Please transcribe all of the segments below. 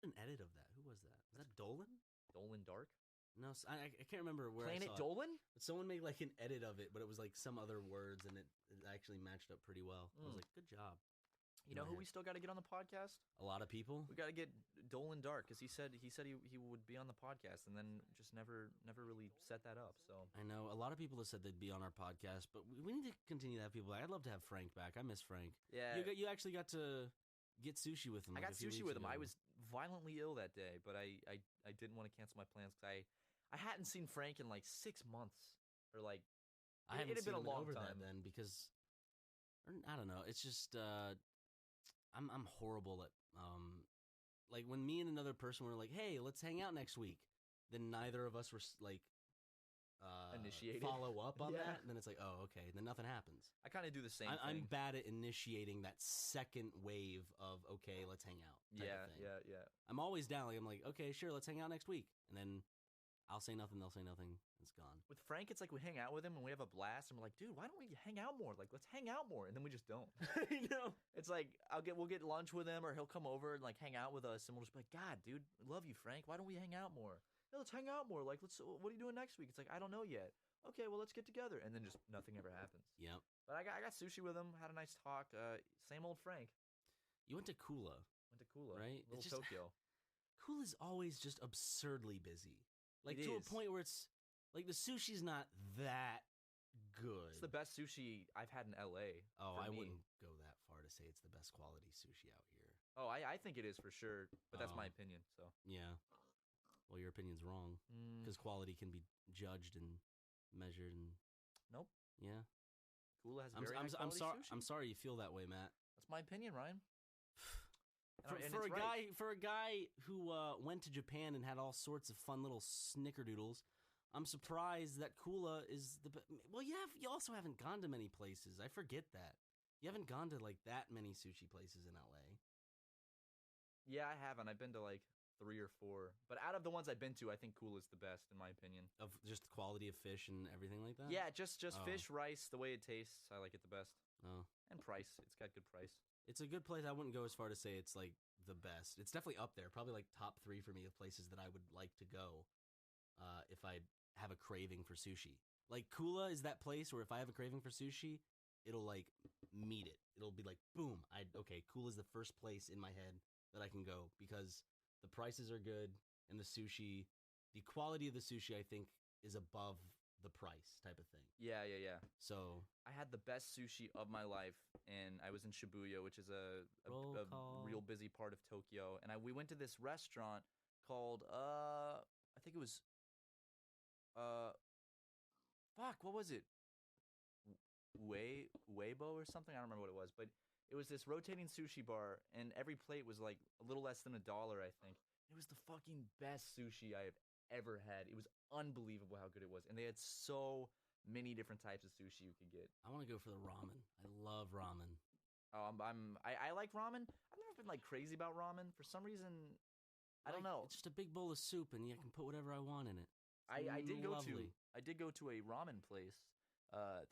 an edit of that? Who was that? Was that Dolan? Dolan Dark? No, I can't remember where Planet I saw Dolan? it. But someone made like an edit of it, but it was like some other words, and it actually matched up pretty well. I was like, good job. You know who we still got to get on the podcast? A lot of people. We got to get Dolan Dark because he said he would be on the podcast and then just never really set that up. So I know a lot of people have said they'd be on our podcast, but we need to continue to have people back. I'd love to have Frank back. I miss Frank. Yeah, you actually got to get sushi with him. I like got sushi with him. I was violently ill that day, but I didn't want to cancel my plans because I hadn't seen Frank in like 6 months or like it had been a long time then because I don't know. It's just I'm horrible at like when me and another person were like, hey, let's hang out next week. Then neither of us were like initiated follow up on that, and then it's like, oh, okay, then nothing happens. I kind of do the same thing. I'm bad at initiating that second wave of okay, let's hang out. Yeah. I'm always down. Like I'm like, okay, sure, let's hang out next week, and then I'll say nothing, they'll say nothing, it's gone. With Frank, it's like we hang out with him and we have a blast, and we're like, dude, why don't we hang out more? Like, let's hang out more, and then we just don't. You know, it's like we'll get lunch with him, or he'll come over and like hang out with us, and we'll just be like, God, dude, I love you, Frank. Why don't we hang out more? Yeah, let's hang out more. Like, what are you doing next week? It's like, I don't know yet. Okay, well, let's get together, and then just nothing ever happens. Yep. But I got sushi with him, had a nice talk. Same old Frank. You went to Kula. Right? Little Tokyo. Kula's always just absurdly busy. Like, to a point where it's, like, the sushi's not that good. It's the best sushi I've had in L.A. Oh, I wouldn't go that far to say it's the best quality sushi out here. Oh, I think it is for sure, but that's my opinion, so. Yeah. Well, your opinion's wrong, because quality can be judged and measured and... Nope. Yeah. Kula has very high quality sushi. I'm sorry you feel that way, Matt. That's my opinion, Ryan. For a guy who went to Japan and had all sorts of fun little snickerdoodles, I'm surprised that Kula is the well. You also haven't gone to many places. I forget that you haven't gone to like that many sushi places in LA. Yeah, I haven't. I've been to like 3 or 4, but out of the ones I've been to, I think Kula is the best in my opinion. Of just the quality of fish and everything like that. Yeah, just fish, rice, the way it tastes. I like it the best. Oh, and price. It's got good price. It's a good place. I wouldn't go as far to say it's like the best. It's definitely up there. Probably like top 3 for me of places that I would like to go if I have a craving for sushi. Like Kula is that place where if I have a craving for sushi, it'll like meet it. It'll be like, boom. Kula is the first place in my head that I can go because the prices are good and the quality of the sushi I think is above the price type of thing. Yeah. So I had the best sushi of my life, and I was in Shibuya, which is a real busy part of Tokyo. And we went to this restaurant called I think it was what was it? Weibo or something? I don't remember what it was, but it was this rotating sushi bar, and every plate was like a little less than $1, I think. It was the fucking best sushi I have ever had. It was unbelievable how good it was, and they had so many different types of sushi you could get. I want to go for the ramen. I love ramen. Oh, I like ramen. I've never been like crazy about ramen for some reason. I don't know. It's just a big bowl of soup, and you can put whatever I want in it. I did go to a ramen place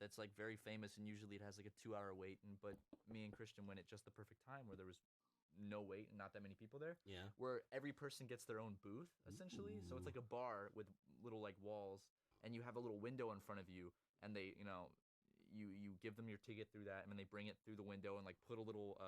that's like very famous, and usually it has like a 2-hour wait. But me and Christian went at just the perfect time where there was no wait and not that many people there. Yeah. Where every person gets their own booth essentially. Ooh. So it's like a bar with little like walls, and you have a little window in front of you, and they you give them your ticket through that, and then they bring it through the window and like put a little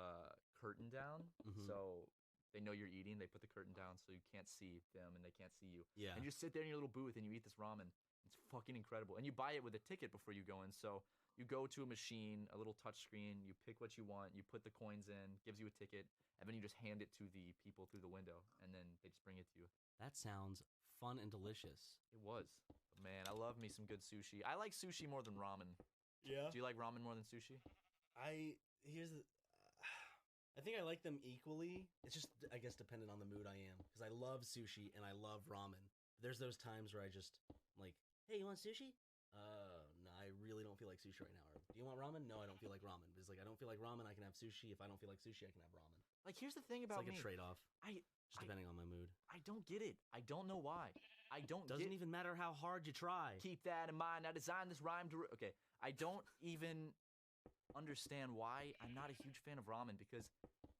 curtain down so they know you're eating. They put the curtain down so you can't see them and they can't see you. Yeah. And you just sit there in your little booth and you eat this ramen. It's fucking incredible. And you buy it with a ticket before you go in. So you go to a machine, a little touch screen, you pick what you want, you put the coins in, gives you a ticket, and then you just hand it to the people through the window, and then they just bring it to you. That sounds fun and delicious. It was. But man, I love me some good sushi. I like sushi more than ramen. Yeah. Do you like ramen more than sushi? I think I like them equally. It's just, I guess, dependent on the mood I am. Because I love sushi and I love ramen. There's those times where I just, like, hey, you want sushi? No, I really don't feel like sushi right now. Or, do you want ramen? No, I don't feel like ramen. It's like, I don't feel like ramen, I can have sushi. If I don't feel like sushi, I can have ramen. Like, here's the thing about me. It's like a trade-off. Just depending on my mood. I don't get it. I don't know why. Doesn't even matter how hard you try. Keep that in mind. I designed this rhyme to... Okay, I don't even understand why I'm not a huge fan of ramen, because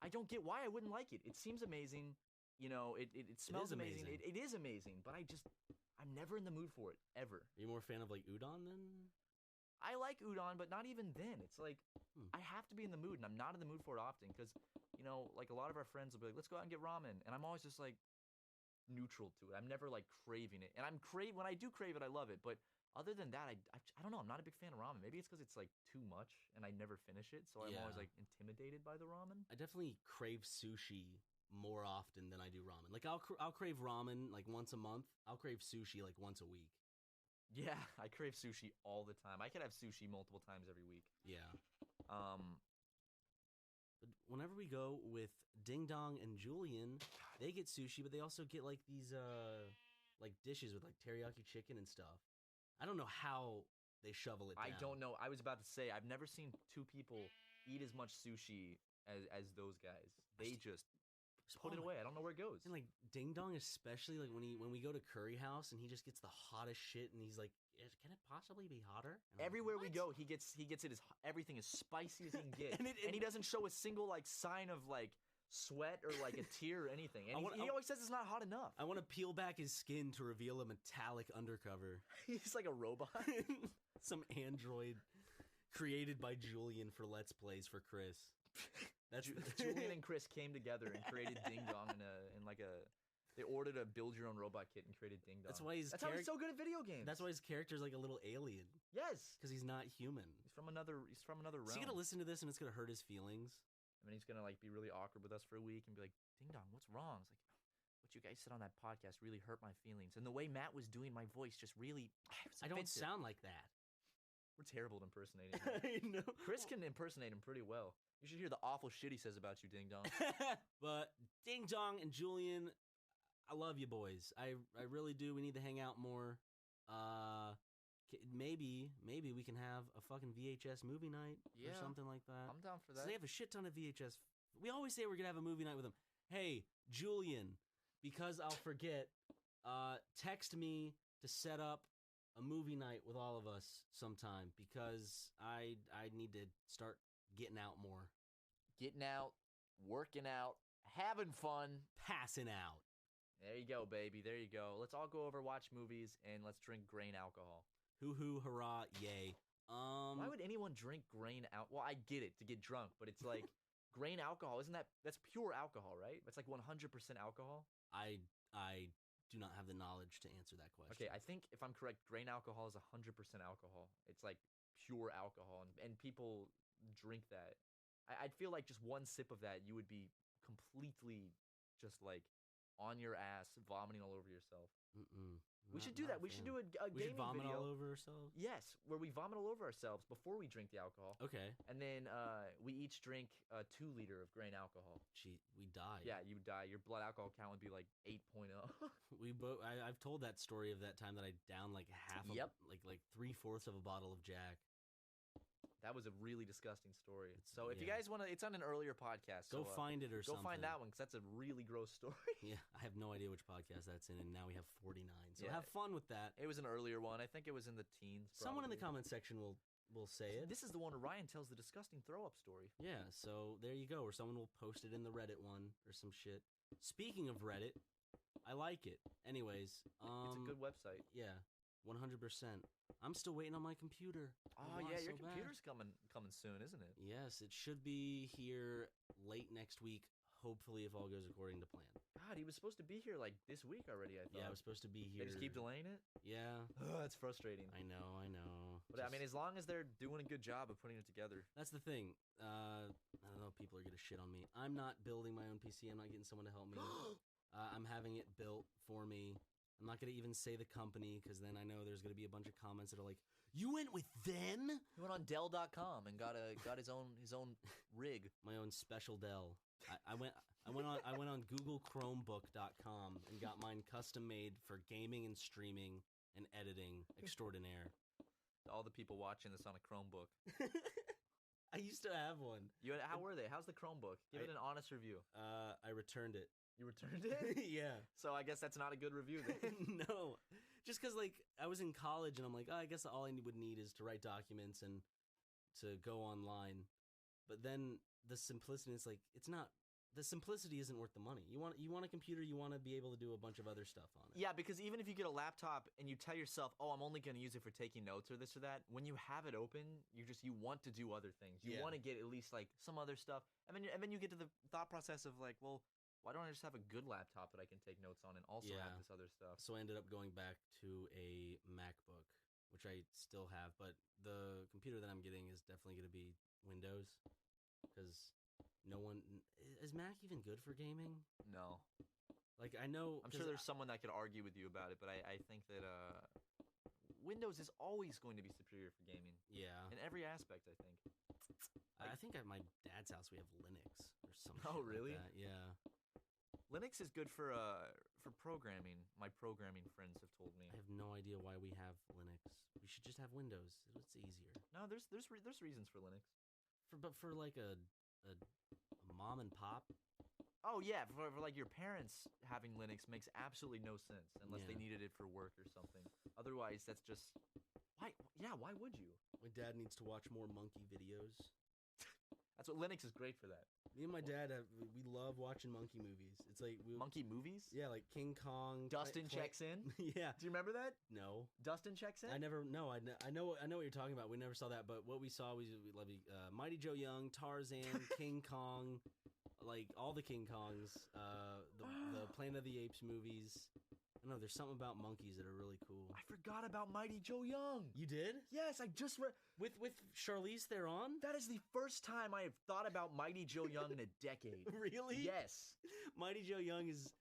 I don't get why I wouldn't like it. It seems amazing. you know, it smells amazing. amazing. It is amazing, but I'm never in the mood for it, ever. Are you more a fan of like udon then? I like udon, but not even then. It's like, I have to be in the mood, and I'm not in the mood for it often, because, you know, like a lot of our friends will be like, let's go out and get ramen, and I'm always just like, neutral to it. I'm never like craving it, and when I do crave it, I love it, but other than that, I don't know, I'm not a big fan of ramen. Maybe it's because it's like too much, and I never finish it, so I'm always like intimidated by the ramen. I definitely crave sushi more often than I do ramen. Like I'll crave ramen like once a month. I'll crave sushi like once a week. Yeah, I crave sushi all the time. I could have sushi multiple times every week. Yeah. But whenever we go with Ding Dong and Julian, they get sushi, but they also get like these like dishes with like teriyaki chicken and stuff. I don't know how they shovel it down. I don't know. I was about to say, I've never seen two people eat as much sushi as those guys. They just put it away. I don't know where it goes. And like Ding Dong, especially like when we go to Curry House and he just gets the hottest shit and he's like, can it possibly be hotter? Everywhere we go, he gets it as everything as spicy as he can get, and he doesn't show a single like sign of like sweat or like a tear or anything. And he always says it's not hot enough. I want to peel back his skin to reveal a metallic undercover. He's like a robot. Some android created by Julian for Let's Plays for Chris. That's Julian and Chris came together and created Ding Dong they ordered a build your own robot kit and created Ding Dong. That's why how he's so good at video games. That's why his character's like a little alien. Yes, because he's not human. He's from another realm. Is he gonna listen to this and it's gonna hurt his feelings? And then he's gonna like be really awkward with us for a week and be like, Ding Dong, what's wrong? It's like, what you guys said on that podcast really hurt my feelings. And the way Matt was doing my voice just really I don't sound like that. We're terrible at impersonating him. I know. Chris can impersonate him pretty well. You should hear the awful shit he says about you, Ding Dong. But Ding Dong and Julian, I love you boys. I really do. We need to hang out more. Maybe we can have a fucking VHS movie night or something like that. I'm down for that. So they have a shit ton of VHS. We always say we're gonna have a movie night with them. Hey, Julian, because I'll forget. Text me to set up a movie night with all of us sometime because I need to start getting out more. Getting out, working out, having fun, passing out. There you go, baby. There you go. Let's all go over, watch movies, and let's drink grain alcohol. Hoo-hoo, hurrah, yay. Why would anyone drink grain alcohol? Well, I get it, to get drunk, but it's like, grain alcohol, that's pure alcohol, right? That's like 100% alcohol? I do not have the knowledge to answer that question. Okay, I think, if I'm correct, grain alcohol is 100% alcohol. It's like pure alcohol, and people drink that. I'd feel like just one sip of that, you would be completely just like on your ass, vomiting all over yourself. We should do that. We should do a gaming video. We should vomit all over ourselves? Yes, where we vomit all over ourselves before we drink the alcohol. Okay. And then we each drink a 2 liter of grain alcohol. Gee, we die. Yeah, you die. Your blood alcohol count would be like 8.0. I've told that story of that time that I downed like half of, like 3/4 of a bottle of Jack. That was a really disgusting story. So if you guys want to, it's on an earlier podcast. Go find it or something. Go find that one because that's a really gross story. Yeah, I have no idea which podcast that's in, and now we have 49. So have fun with that. It was an earlier one. I think it was in the teens. Probably. Someone in the comment section will say it. This is the one where Ryan tells the disgusting throw-up story. Yeah, so there you go. Or someone will post it in the Reddit one or some shit. Speaking of Reddit, I like it. Anyways, it's a good website. Yeah, 100%. I'm still waiting on my computer. Oh yeah, your computer's coming soon, isn't it? Yes, it should be here late next week. Hopefully, if all goes according to plan. God, he was supposed to be here like this week already. I thought. Yeah, I was supposed to be here. They just keep delaying it. Yeah, it's frustrating. I know. But I mean, as long as they're doing a good job of putting it together. That's the thing. I don't know. People are gonna shit on me. I'm not building my own PC. I'm not getting someone to help me. I'm having it built for me. I'm not going to even say the company because then I know there's going to be a bunch of comments that are like, you went with them? He went on Dell.com and got his own rig. My own special Dell. I went on Google Chromebook.com and got mine custom made for gaming and streaming and editing extraordinaire. All the people watching this on a Chromebook. I used to have one. How were they? How's the Chromebook? Give it an honest review. I returned it. You returned it? Yeah. So I guess that's not a good review then. No. Just because, like, I was in college and I'm like, I guess all I would need is to write documents and to go online. But then the simplicity is like, it's not the simplicity isn't worth the money. You want a computer, you want to be able to do a bunch of other stuff on it. Yeah, because even if you get a laptop and you tell yourself, "Oh, I'm only going to use it for taking notes or this or that," when you have it open, you want to do other things. You want to get at least like some other stuff, and then you get to the thought process of like, well, why don't I just have a good laptop that I can take notes on and also have this other stuff? So I ended up going back to a MacBook, which I still have, but the computer that I'm getting is definitely going to be Windows, because is Mac even good for gaming? No. Like, I know... I'm sure there's someone that could argue with you about it, but I think that Windows is always going to be superior for gaming. Yeah. In every aspect, I think. I think at my dad's house we have Linux or something. Oh, really? Like that. Yeah. Linux is good for programming. My programming friends have told me. I have no idea why we have Linux. We should just have Windows. It's easier. No, there's reasons for Linux. But for like a mom and pop. Oh yeah, for like your parents having Linux makes absolutely no sense unless they needed it for work or something. Otherwise, that's just why. Yeah, why would you? My dad needs to watch more monkey videos. That's what Linux is great for that. Me and my dad we love watching monkey movies. It's like monkey movies. Yeah, like King Kong. Dustin checks in. Yeah. Do you remember that? No. Dustin checks in. I know what you're talking about. We never saw that, but what we saw was Mighty Joe Young, Tarzan, King Kong, like all the King Kongs, the Planet of the Apes movies. I don't know, there's something about monkeys that are really cool. I forgot about Mighty Joe Young. You did? Yes, I just read with Charlize Theron. That is the first time I have thought about Mighty Joe Young in a decade. Really? Yes. Mighty Joe Young is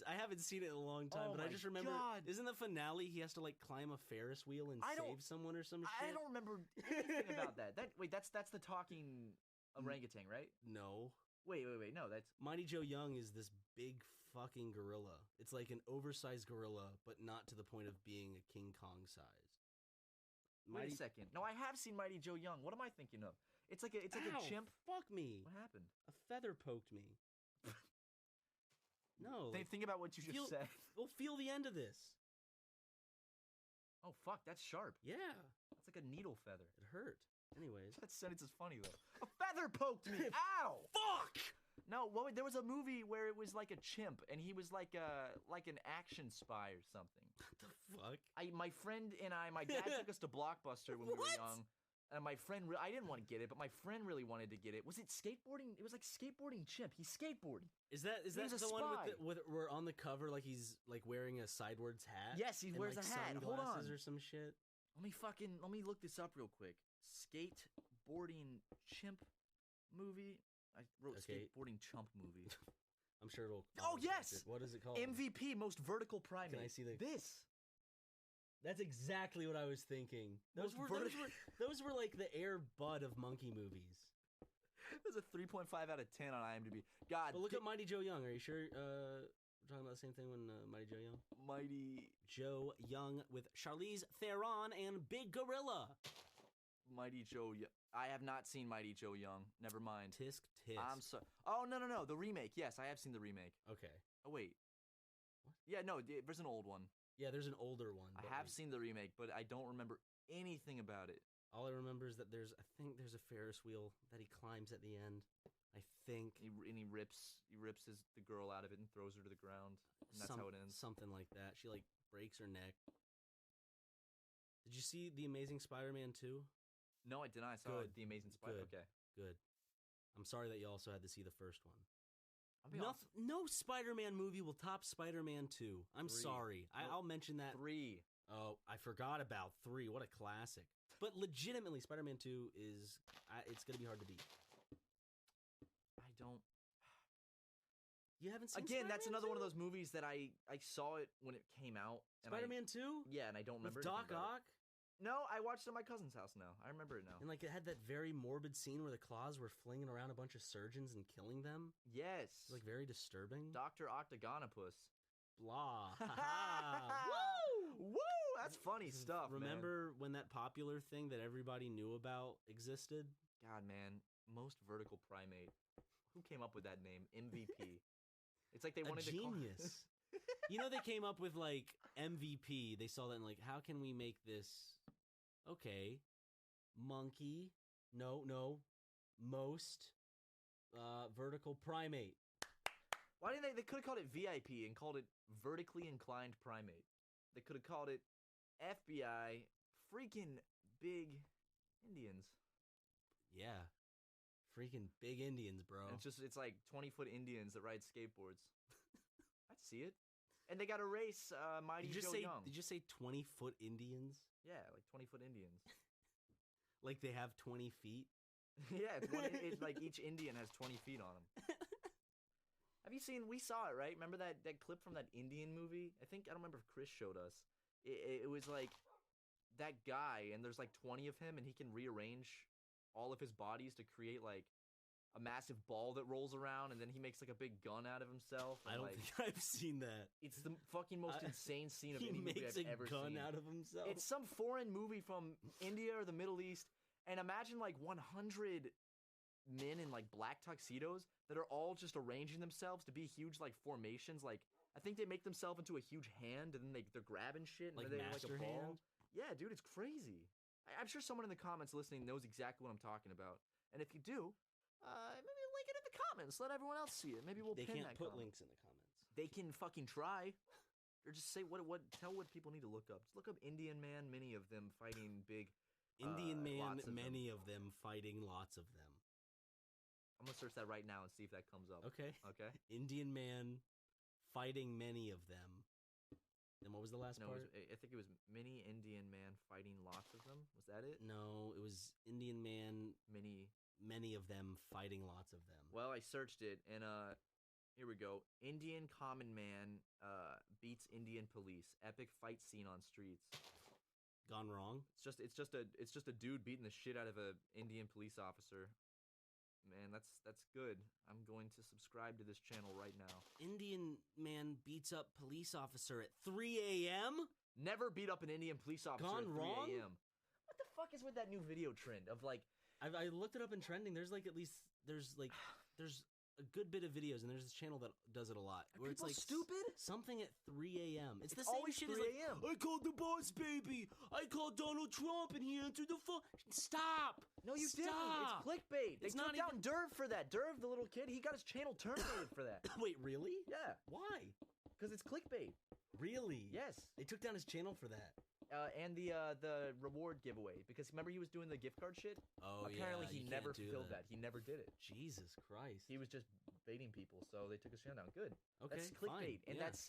I haven't seen it in a long time, but I just remember. God. Isn't the finale he has to like climb a Ferris wheel and save someone or some shit? I don't remember anything about that. That's the talking orangutan, right? No. Wait. No, that's Mighty Joe Young is this big fucking gorilla. It's like an oversized gorilla, but not to the point of being a King Kong size. Wait a second. No, I have seen Mighty Joe Young. What am I thinking of? It's like a chimp. Fuck me. What happened? A feather poked me. No. Think about what you just said. We'll feel the end of this. Oh fuck, that's sharp. Yeah. That's like a needle feather. It hurt. Anyways. That sentence is funny though. A feather poked me. Ow! Fuck! No, there was a movie where it was like a chimp, and he was like an action spy or something. What the fuck? My friend and my dad took us to Blockbuster when we were young, and my friend, I didn't want to get it, but my friend really wanted to get it. Was it skateboarding? It was like skateboarding chimp. He's skateboarding. Is that the one with where on the cover like he's like wearing a sidewards hat? Yes, he wears like, a hat. Hold on, or some shit. Let me look this up real quick. Skateboarding chimp movie. I wrote skateboarding chump movie. I'm sure it'll. Oh yes. What is it called? MVP, most vertical primate. Can I see this? That's exactly what I was thinking. Those were like the Air Bud of monkey movies. There's a 3.5 out of 10 on IMDb. God. But look at Mighty Joe Young. Are you sure? We're talking about the same thing when Mighty Joe Young. Mighty Joe Young with Charlize Theron and Big Gorilla. Mighty Joe Young. I have not seen Mighty Joe Young. Never mind. Tisk tisk. I'm sorry. Oh no. The remake. Yes, I have seen the remake. Okay. Oh wait. What? Yeah, no. There's an old one. Yeah, there's an older one. I have seen the remake, but I don't remember anything about it. All I remember is that I think there's a Ferris wheel that he climbs at the end. I think. He rips the girl out of it and throws her to the ground. And that's how it ends. Something like that. She like breaks her neck. Did you see The Amazing Spider-Man 2? No, I did not. I saw The Amazing Spider-Man. Okay. Good. I'm sorry that you also had to see the first one. No Spider-Man movie will top Spider-Man 2. I'm sorry. I'll mention that. 3. Oh, I forgot about 3. What a classic. But legitimately, Spider-Man 2 is... it's going to be hard to beat. I don't... You haven't seen Again, Spider-Man that's another 2? one of those movies that I saw it when it came out. Spider-Man 2? Yeah, and I don't remember With Doc Ock? No, I watched it at my cousin's house now. I remember it now. And like it had that very morbid scene where the claws were flinging around a bunch of surgeons and killing them. Yes. It's like very disturbing. Dr. Octagonopus. Blah. Woo! Woo! That's funny stuff, Remember when that popular thing that everybody knew about existed? God, man. Most vertical primate. Who came up with that name? MVP. It's like they wanted to call... genius. You know, they came up with like MVP. They saw that and like, how can we make this... Okay, monkey, no, most vertical primate. Why didn't they could have called it VIP and called it vertically inclined primate. They could have called it FBI freaking big Indians. Yeah. Freaking big Indians, bro. And it's like 20-foot Indians that ride skateboards. I'd see it. And they got a race, Mighty Joe Young. Did you say 20-foot Indians? Yeah, like 20-foot Indians. Like they have 20 feet? Yeah, it's like each Indian has 20 feet on them. Have you seen, we saw it, right? Remember that clip from that Indian movie? I don't remember if Chris showed us. It was like that guy, and there's like 20 of him, and he can rearrange all of his bodies to create like a massive ball that rolls around, and then he makes like a big gun out of himself. I don't think I've seen that. It's the fucking most insane scene of any movie I've ever seen. He makes a gun out of himself? It's some foreign movie from India or the Middle East, and imagine like 100 men in like black tuxedos that are all just arranging themselves to be huge like formations. Like I think they make themselves into a huge hand, and then they're grabbing shit, and like they're master like a ball. hand? Yeah, dude, it's crazy. I'm sure someone in the comments listening knows exactly what I'm talking about. And if you do, maybe link it in the comments. Let everyone else see it. Maybe we'll pin that put comment. links in the comments. They can fucking try. Or just say tell what people need to look up. Just look up Indian man, many of them fighting big. Indian man, many of them fighting lots of them. I'm gonna search that right now and see if that comes up. Okay. Okay. Indian man fighting many of them. And what was the last part? I think it was many Indian man fighting lots of them. Was that it? No, it was Indian man, many of them fighting lots of them. Well, I searched it, and here we go. Indian common man beats Indian police. Epic fight scene on streets. Gone wrong? It's just a dude beating the shit out of a Indian police officer. Man, that's good. I'm going to subscribe to this channel right now. Indian man beats up police officer at 3 a.m.? Never beat up an Indian police officer Gone at 3 wrong? a.m. What the fuck is with that new video trend of like... I looked it up in trending. There's a good bit of videos, and there's this channel that does it a lot. Are people stupid? Something at 3 a.m. It's the always same shit 3 as like, a.m. I called the boss baby. I called Donald Trump, and he answered the phone. Stop. No, you didn't. It's clickbait. They took down Derv for that. Derv, the little kid, he got his channel terminated for that. Wait, really? Yeah. Why? Because it's clickbait. Really? Yes. They took down his channel for that. And the reward giveaway, because remember he was doing the gift card shit? Oh, apparently yeah, he never fulfilled that. He never did it. Jesus Christ. He was just baiting people, so they took his channel down. Good. Okay, that's clickbait, fine. and that's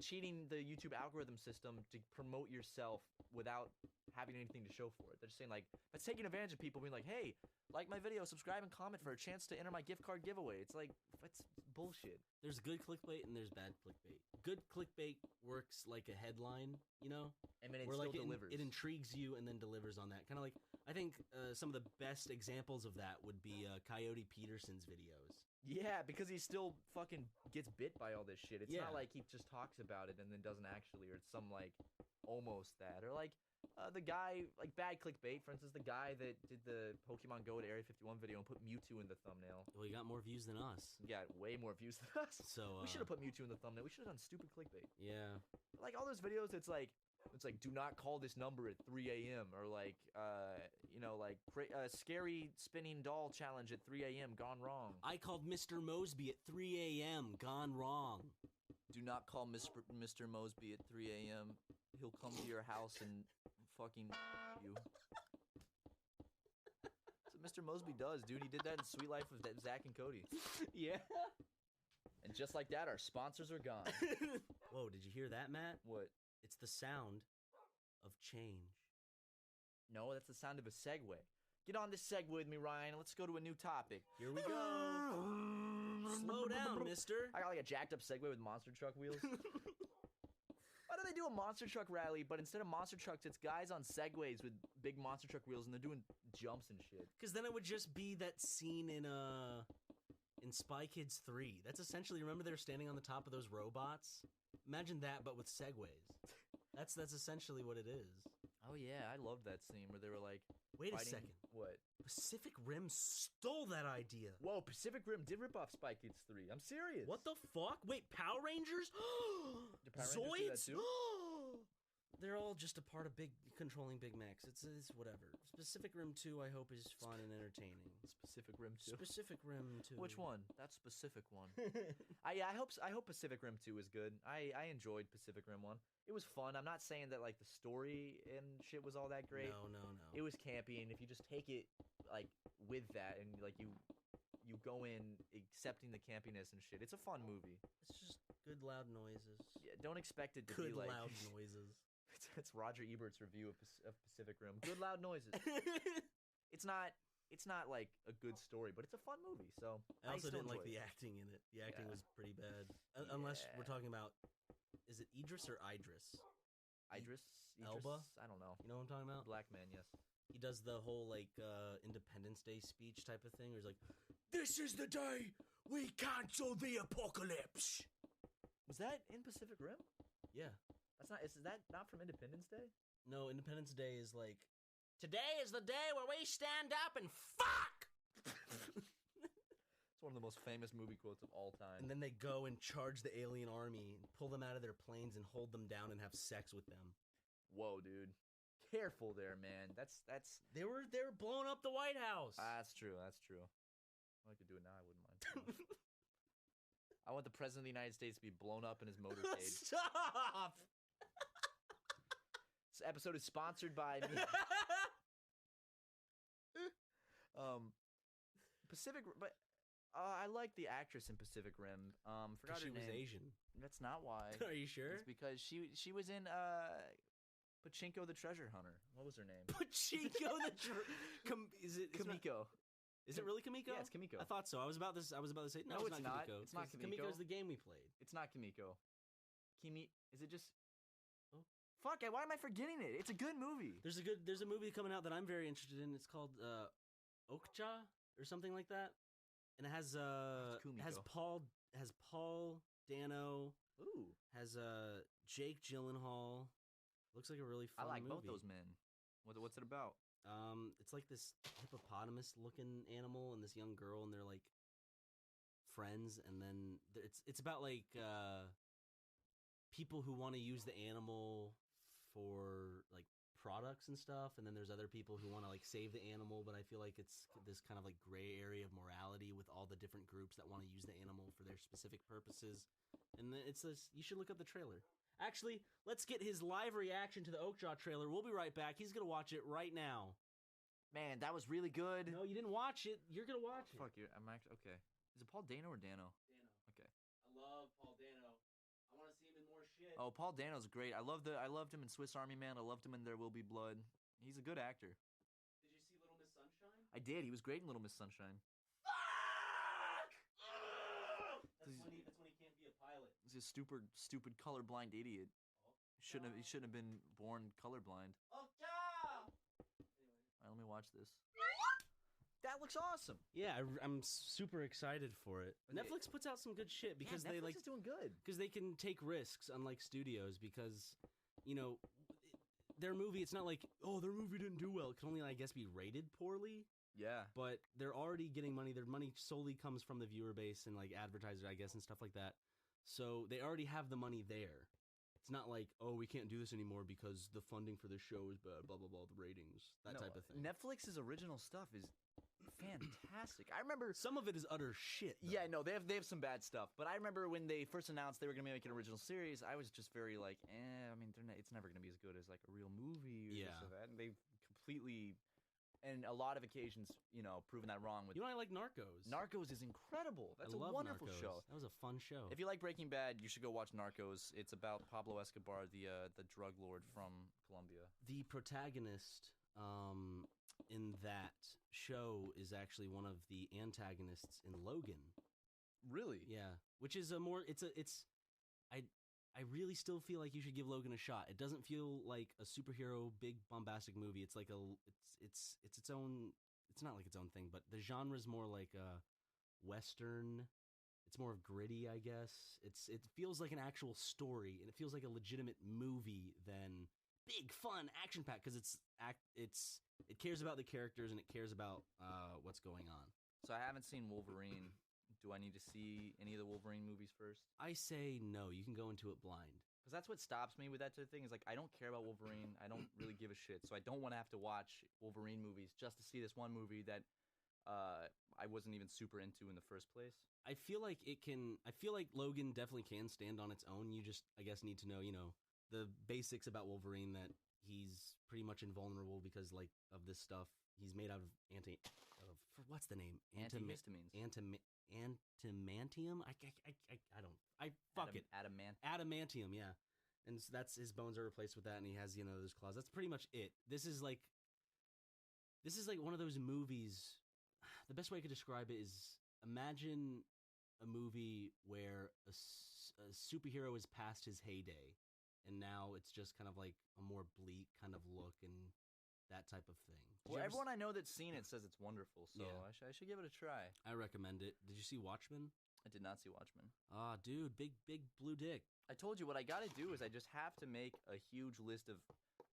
cheating the YouTube algorithm system to promote yourself without having anything to show for it. They're just saying like, that's taking advantage of people being like, hey, like my video, subscribe and comment for a chance to enter my gift card giveaway. It's like, that's bullshit. There's good clickbait and there's bad clickbait. Good clickbait works like a headline, you know? I mean, it where still like delivers. It intrigues you and then delivers on that. Kind of like, I think some of the best examples of that would be Coyote Peterson's videos. Yeah, because he still fucking gets bit by all this shit. It's Yeah. not like he just talks about it and then doesn't actually, or it's some like almost that. Or like the guy, like bad clickbait, for instance, the guy that did the Pokemon Go to Area 51 video and put Mewtwo in the thumbnail. Well, he got more views than us. He got way more views than us. So we should have put Mewtwo in the thumbnail. We should have done stupid clickbait. Yeah. Like all those videos, it's like do not call this number at 3 a.m. or like scary spinning doll challenge at 3 a.m. gone wrong. I called Mr. Mosby at 3 a.m. Gone wrong. Do not call Mr. Mosby at 3 a.m. He'll come to your house and fucking you. That's what Mr. Mosby does, dude. He did that in Sweet Life of Zach and Cody. Yeah. And just like that, our sponsors are gone. Whoa, did you hear that, Matt? What? It's the sound of change. No, that's the sound of a segue. Get on this segue with me, Ryan. Let's go to a new topic. Here we go. Slow down, mister. I got like a jacked up Segway with monster truck wheels. Why do they do a monster truck rally, but instead of monster trucks, it's guys on Segways with big monster truck wheels, and they're doing jumps and shit? Because then it would just be that scene in Spy Kids 3. That's essentially, remember they were standing on the top of those robots? Imagine that, but with Segways. That's essentially what it is. Oh yeah, I loved that scene where they were like, wait fighting. a second. What? Pacific Rim stole that idea. Whoa, Pacific Rim did rip off Spy Kids 3. I'm serious. What the fuck? Wait, Power Rangers? Did Power Rangers do that Zoids? too? They're all just a part of controlling Big Macs. It's whatever. Pacific Rim 2, I hope, is fun and entertaining. Pacific Rim 2. Pacific Rim 2. Which one? That specific one. I hope Pacific Rim 2 is good. I enjoyed Pacific Rim 1. It was fun. I'm not saying that like the story and shit was all that great. No. It was campy, and if you just take it like with that and like you go in accepting the campiness and shit, it's a fun movie. It's just good loud noises. Yeah, don't expect it to Good be like loud noises. It's Roger Ebert's review of Pacific Rim. Good loud noises. It's not like a good story, but it's a fun movie. So I also didn't like the acting in it. The acting was pretty bad. Unless we're talking about, is it Idris or Idris? Idris Elba? I don't know. You know what I'm talking about? Black man, yes. He does the whole like Independence Day speech type of thing. Where he's like, "This is the day we cancel the apocalypse." Was that in Pacific Rim? Yeah. Is that not from Independence Day? No, Independence Day is like, today is the day where we stand up and fuck! It's one of the most famous movie quotes of all time. And then they go and charge the alien army, and pull them out of their planes and hold them down and have sex with them. Whoa, dude. Careful there, man. That's They were blowing up the White House. That's true. If I could do it now, I wouldn't mind. I want the President of the United States to be blown up in his motorcade. Stop! This episode is sponsored by me. Pacific, but I like the actress in Pacific Rim. Forgot her she name. was Asian. That's not why. Are you sure? It's because she was in Pachinko the Treasure Hunter. What was her name? Pachinko is it Kamiko. Is it really Kamiko? Yeah, it's Kamiko. I thought so. I was about to say no, it's not. Kamiko. It's not Kamiko. Kamiko's the game we played. It's not Kamiko. Is it just? Oh, fuck! Why am I forgetting it? It's a good movie. There's a movie coming out that I'm very interested in. It's called Okja or something like that, and it has Paul Dano. Ooh. Has Jake Gyllenhaal. Looks like a really fun movie. I like movie. both those men. What's it about? It's like this hippopotamus-looking animal and this young girl, and they're like friends. And then it's about like people who want to use the animal for like products and stuff, and then there's other people who want to like save the animal. But I feel like it's this kind of like gray area of morality with all the different groups that want to use the animal for their specific purposes. And then it's this. You should look up the trailer. Actually, let's get his live reaction to the Oakjaw trailer. We'll be right back. He's going to watch it right now. Man, that was really good. No, you didn't watch it. You're going to watch it. Fuck you. I'm actually... Okay. Is it Paul Dano or Dano? Dano. Okay. I love Paul Dano. I want to see him in more shit. Oh, Paul Dano's great. I loved him in Swiss Army Man. I loved him in There Will Be Blood. He's a good actor. Did you see Little Miss Sunshine? I did. He was great in Little Miss Sunshine. That's when he can't be a pilot. He's a stupid colorblind idiot. He shouldn't have been born colorblind. Okay. All right, let me watch this. That looks awesome. Yeah, I'm super excited for it. Netflix puts out some good shit because they like Netflix is doing good. Because they can take risks, unlike studios. Because their movie, it's not like their movie didn't do well. It can only, I guess, be rated poorly. Yeah, but they're already getting money. Their money solely comes from the viewer base and like advertisers, I guess, and stuff like that. So they already have the money there. It's not like, we can't do this anymore because the funding for this show is bad, blah, blah, blah, the ratings, that type of thing. Netflix's original stuff is fantastic. I remember... Some of it is utter shit, though. Yeah, no, they have some bad stuff. But I remember when they first announced they were going to make an original series, I was just very like, I mean, it's never going to be as good as like a real movie or this or that. And they've completely... And a lot of occasions, proven that wrong. With I like Narcos. Narcos is incredible. That's a wonderful show. That was a fun show. If you like Breaking Bad, you should go watch Narcos. It's about Pablo Escobar, the drug lord from Colombia. The protagonist in that show is actually one of the antagonists in Logan. Really? Yeah. Which is I really still feel like you should give Logan a shot. It doesn't feel like a superhero, big bombastic movie. It's like it's its own. It's not like its own thing, but the genre is more like a Western. It's more of gritty, I guess. It feels like an actual story, and it feels like a legitimate movie than big fun action pack because it cares about the characters and it cares about what's going on. So I haven't seen Wolverine. Do I need to see any of the Wolverine movies first? I say no. You can go into it blind. Because that's what stops me with that sort of thing. Is like I don't care about Wolverine. I don't really give a shit. So I don't want to have to watch Wolverine movies just to see this one movie that I wasn't even super into in the first place. I feel like Logan definitely can stand on its own. You just, I guess, need to know, the basics about Wolverine, that he's pretty much invulnerable because, like, of this stuff. He's made out of what's the name? Antihistamines. Antimantium? Adamantium, yeah. And so that's, his bones are replaced with that, and he has, those claws. That's pretty much it. This is like one of those movies. The best way I could describe it is, imagine a movie where a superhero is past his heyday, and now it's just kind of like a more bleak kind of look and that type of thing. Well, everyone I know that's seen it says it's wonderful, so Yeah. I should give it a try. I recommend it. Did you see Watchmen? I did not see Watchmen. Ah, dude, big blue dick. I told you what I gotta do is I just have to make a huge list of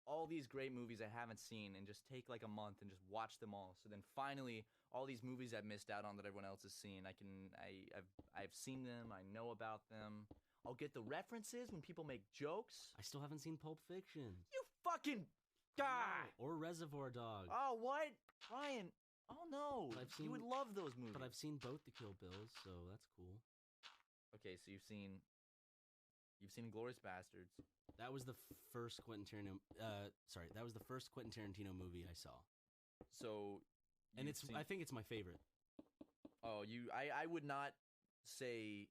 all these great movies I haven't seen and just take like a month and just watch them all. So then finally, all these movies I've missed out on that everyone else has seen, I've seen them, I know about them. I'll get the references when people make jokes. I still haven't seen Pulp Fiction. You fucking guy! Or Reservoir Dogs. Oh, what? Ryan, oh no. You would love those movies. But I've seen both the Kill Bills, so that's cool. Okay, so you've seen Inglourious Bastards. That was the first Quentin Tarantino. That was the first Quentin Tarantino movie I saw. So, and I think it's my favorite. Oh, I would not say.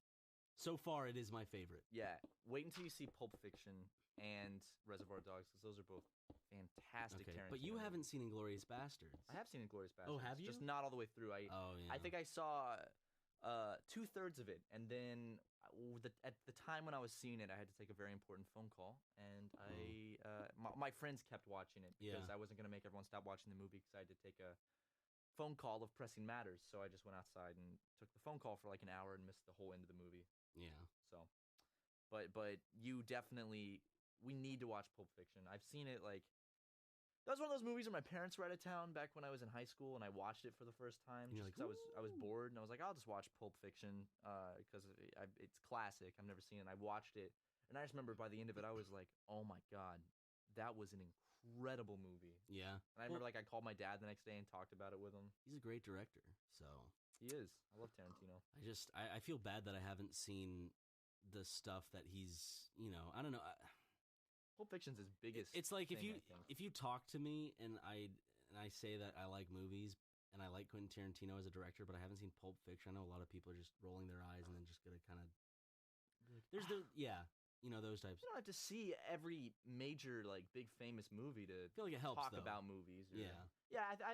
So far, it is my favorite. Yeah, wait until you see Pulp Fiction and Reservoir Dogs, because those are both fantastic. Okay, Tarantino but you movies. haven't seen Inglourious Bastards. I have seen Inglourious Bastards. Oh, have you? Just not all the way through. Yeah. I think I saw 2/3 of it, and then at the time when I was seeing it, I had to take a very important phone call, and my friends kept watching it because I wasn't going to make everyone stop watching the movie because I had to take a phone call of pressing matters. So I just went outside and took the phone call for like an hour and missed the whole end of the movie. Yeah. So, but you definitely, we need to watch Pulp Fiction. I've seen it like. That was one of those movies where my parents were out of town back when I was in high school, and I watched it for the first time just because I was bored, and I was like, I'll just watch Pulp Fiction because it's classic. I've never seen it. And I watched it, and I just remember by the end of it, I was like, oh my god, that was an incredible movie. Yeah. And I remember like I called my dad the next day and talked about it with him. He's a great director, so. He is. I love Tarantino. I feel bad that I haven't seen the stuff that he's, I don't know. Pulp Fiction's his biggest. It's like thing, if you talk to me and I say that I like movies and I like Quentin Tarantino as a director, but I haven't seen Pulp Fiction. I know a lot of people are just rolling their eyes and then just gonna kind of. There's those types. You don't have to see every major like big famous movie to I feel like it helps talk though. about movies. Yeah.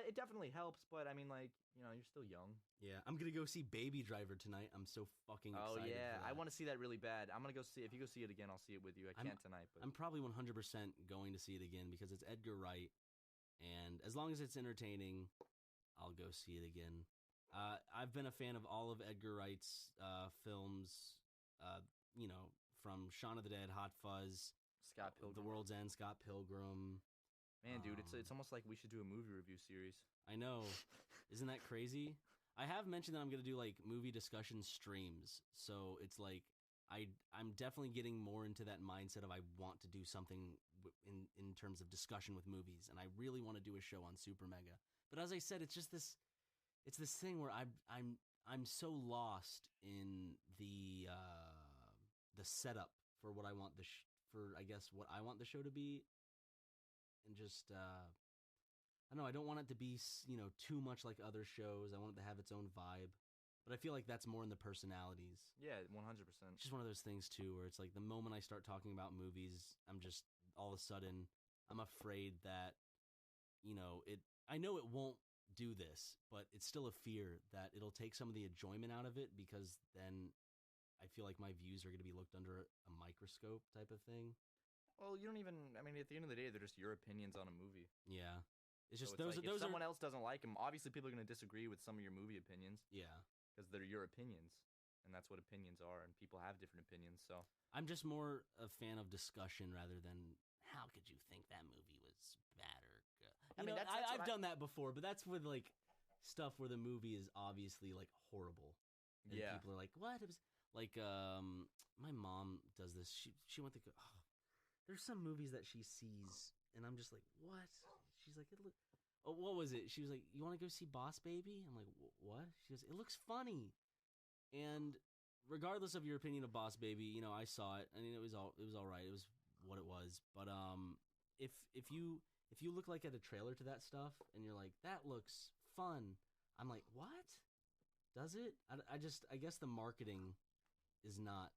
It definitely helps, but I mean, like, you're still young. Yeah, I'm gonna go see Baby Driver tonight. I'm so fucking excited. Oh yeah, for that. I want to see that really bad. I'm gonna go see. If you go see it again, I'll see it with you. I can't tonight, but I'm probably 100% going to see it again because it's Edgar Wright, and as long as it's entertaining, I'll go see it again. I've been a fan of all of Edgar Wright's films. From Shaun of the Dead, Hot Fuzz, Scott Pilgrim, The World's End, Scott Pilgrim. Man, dude, it's almost like we should do a movie review series. I know. Isn't that crazy? I have mentioned that I'm going to do like movie discussion streams. So it's like I'm definitely getting more into that mindset of I want to do something in terms of discussion with movies, and I really want to do a show on Super Mega. But as I said, it's just this thing where I'm so lost in the setup for what I want I guess what I want the show to be. And just, I don't know, I don't want it to be, too much like other shows. I want it to have its own vibe. But I feel like that's more in the personalities. Yeah, 100%. It's just one of those things, too, where it's like the moment I start talking about movies, I'm just, all of a sudden, I'm afraid that, I know it won't do this, but it's still a fear that it'll take some of the enjoyment out of it because then I feel like my views are going to be looked under a microscope type of thing. Well, you don't even. I mean, at the end of the day, they're just your opinions on a movie. Yeah, it's just so those. Like, those if someone else doesn't like them, obviously people are going to disagree with some of your movie opinions. Yeah, because they're your opinions, and that's what opinions are, and people have different opinions. So I'm just more a fan of discussion rather than how could you think that movie was bad or good. I've done that before, but that's with like stuff where the movie is obviously like horrible. And people are like, "What?" It was Like, my mom does this. She went to go. Oh, there's some movies that she sees, and I'm just like, what? She's like, it look. Oh, what was it? She was like, you want to go see Boss Baby? I'm like, what? She goes, it looks funny. And regardless of your opinion of Boss Baby, you know, I saw it. I mean, it was all right. It was what it was. But if you look like at a trailer to that stuff and you're like, that looks fun, I'm like, what? Does it? I guess the marketing is not,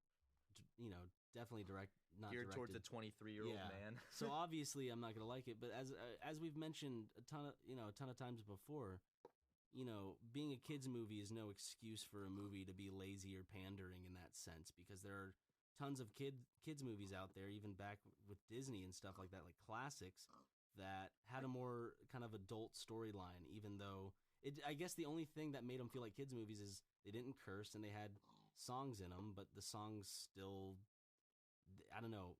you know, definitely not geared directed towards a 23-year-old man. So obviously I'm not gonna like it. But as we've mentioned a ton of times before, you know, being a kids movie is no excuse for a movie to be lazy or pandering in that sense, because there are tons of kids movies out there, even back with Disney and stuff like that, like classics that had a more kind of adult storyline. Even though I guess the only thing that made them feel like kids movies is they didn't curse and they had songs in them, but the songs still, I don't know.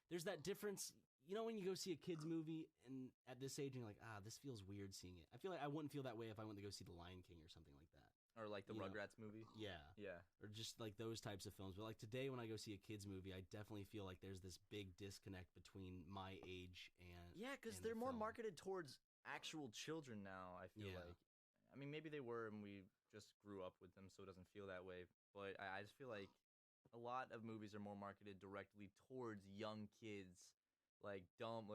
There's that difference, you know, when you go see a kids movie and at this age and you're like, this feels weird seeing it. I feel like I wouldn't feel that way if I went to go see The Lion King or something like that. Or like the Rugrats movie. Yeah. Yeah. Or just like those types of films. But like today when I go see a kids movie, I definitely feel like there's this big disconnect between my age and because they're more marketed towards actual children now, I feel like. I mean, maybe they were and we just grew up with them, so it doesn't feel that way. But I just feel like a lot of movies are more marketed directly towards young kids. Like dumb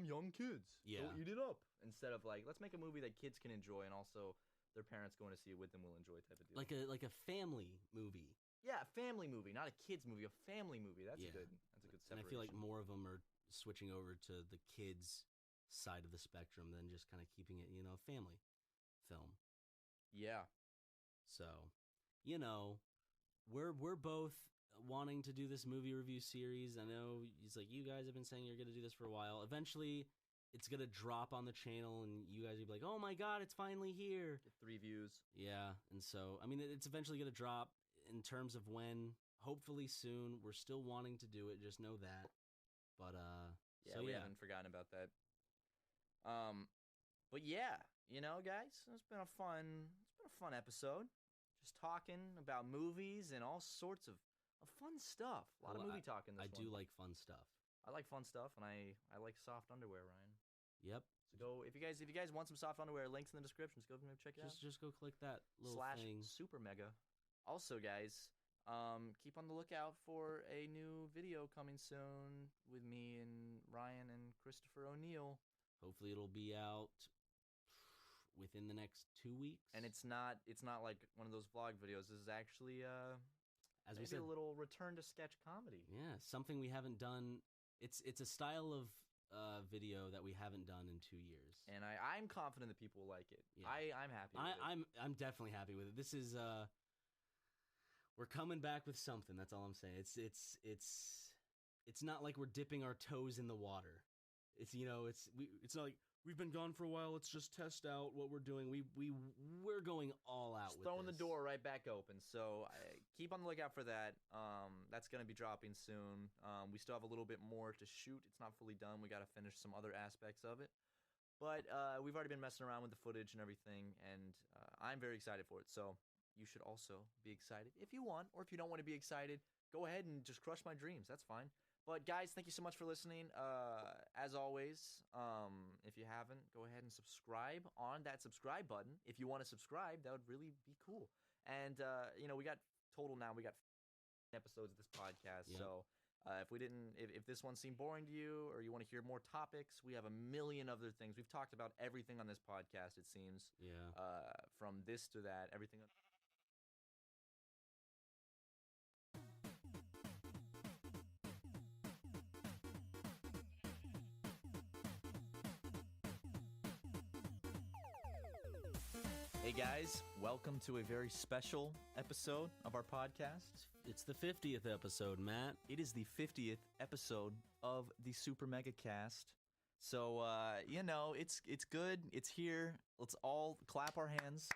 young kids. Yeah. Go eat it up. Instead of like, let's make a movie that kids can enjoy and also their parents going to see it with them will enjoy type of deal. Like a family movie. Yeah, a family movie, not a kids movie, a family movie. That's a good separation. And I feel like more of them are switching over to the kids side of the spectrum than just kind of keeping it, you know, family film. Yeah. So, you know, we're both wanting to do this movie review series. I know it's like you guys have been saying you're going to do this for a while. Eventually, it's going to drop on the channel, and you guys will be like, oh my god, it's finally here. Get 3 views. Yeah, and so, I mean, it's eventually going to drop. In terms of when, hopefully soon. We're still wanting to do it, just know that. But, we haven't forgotten about that. But yeah, you know, guys, it's been a fun episode. Just talking about movies and all sorts of fun stuff. A lot of movie talk in this I do like fun stuff. I like fun stuff, and I like soft underwear, Ryan. Yep. So go if you guys want some soft underwear, links in the description. Just go check it out. Just go click that little thing. /super mega. Also, guys, keep on the lookout for a new video coming soon with me and Ryan and Christopher O'Neill. Hopefully, it'll be out within the next 2 weeks. And it's not like one of those vlog videos. This is actually as we said, a little return to sketch comedy. Yeah, something we haven't done. It's a style of video that we haven't done in 2 years. And I'm confident that people will like it. Yeah. I'm happy with it. I'm definitely happy with it. This is we're coming back with something. That's all I'm saying. It's not like we're dipping our toes in the water. It's, you know, it's not like we've been gone for a while. Let's just test out what we're doing. We're going all out. Just throwing the door right back open. So keep on the lookout for that. That's going to be dropping soon. We still have a little bit more to shoot. It's not fully done. We got to finish some other aspects of it. But we've already been messing around with the footage and everything, and I'm very excited for it. So you should also be excited if you want, or if you don't want to be excited, go ahead and just crush my dreams. That's fine. But guys, thank you so much for listening. As always, if you haven't, go ahead and subscribe on that subscribe button. If you want to subscribe, that would really be cool. And you know, we got episodes of this podcast. Yep. So if this one seemed boring to you, or you want to hear more topics, we have a million other things. We've talked about everything on this podcast, it seems. Yeah. From this to that, everything. Hey guys, welcome to a very special episode of our podcast. It's the 50th episode, Matt. It is the 50th episode of the Super Mega Cast. So, you know, it's good. It's here. Let's all clap our hands.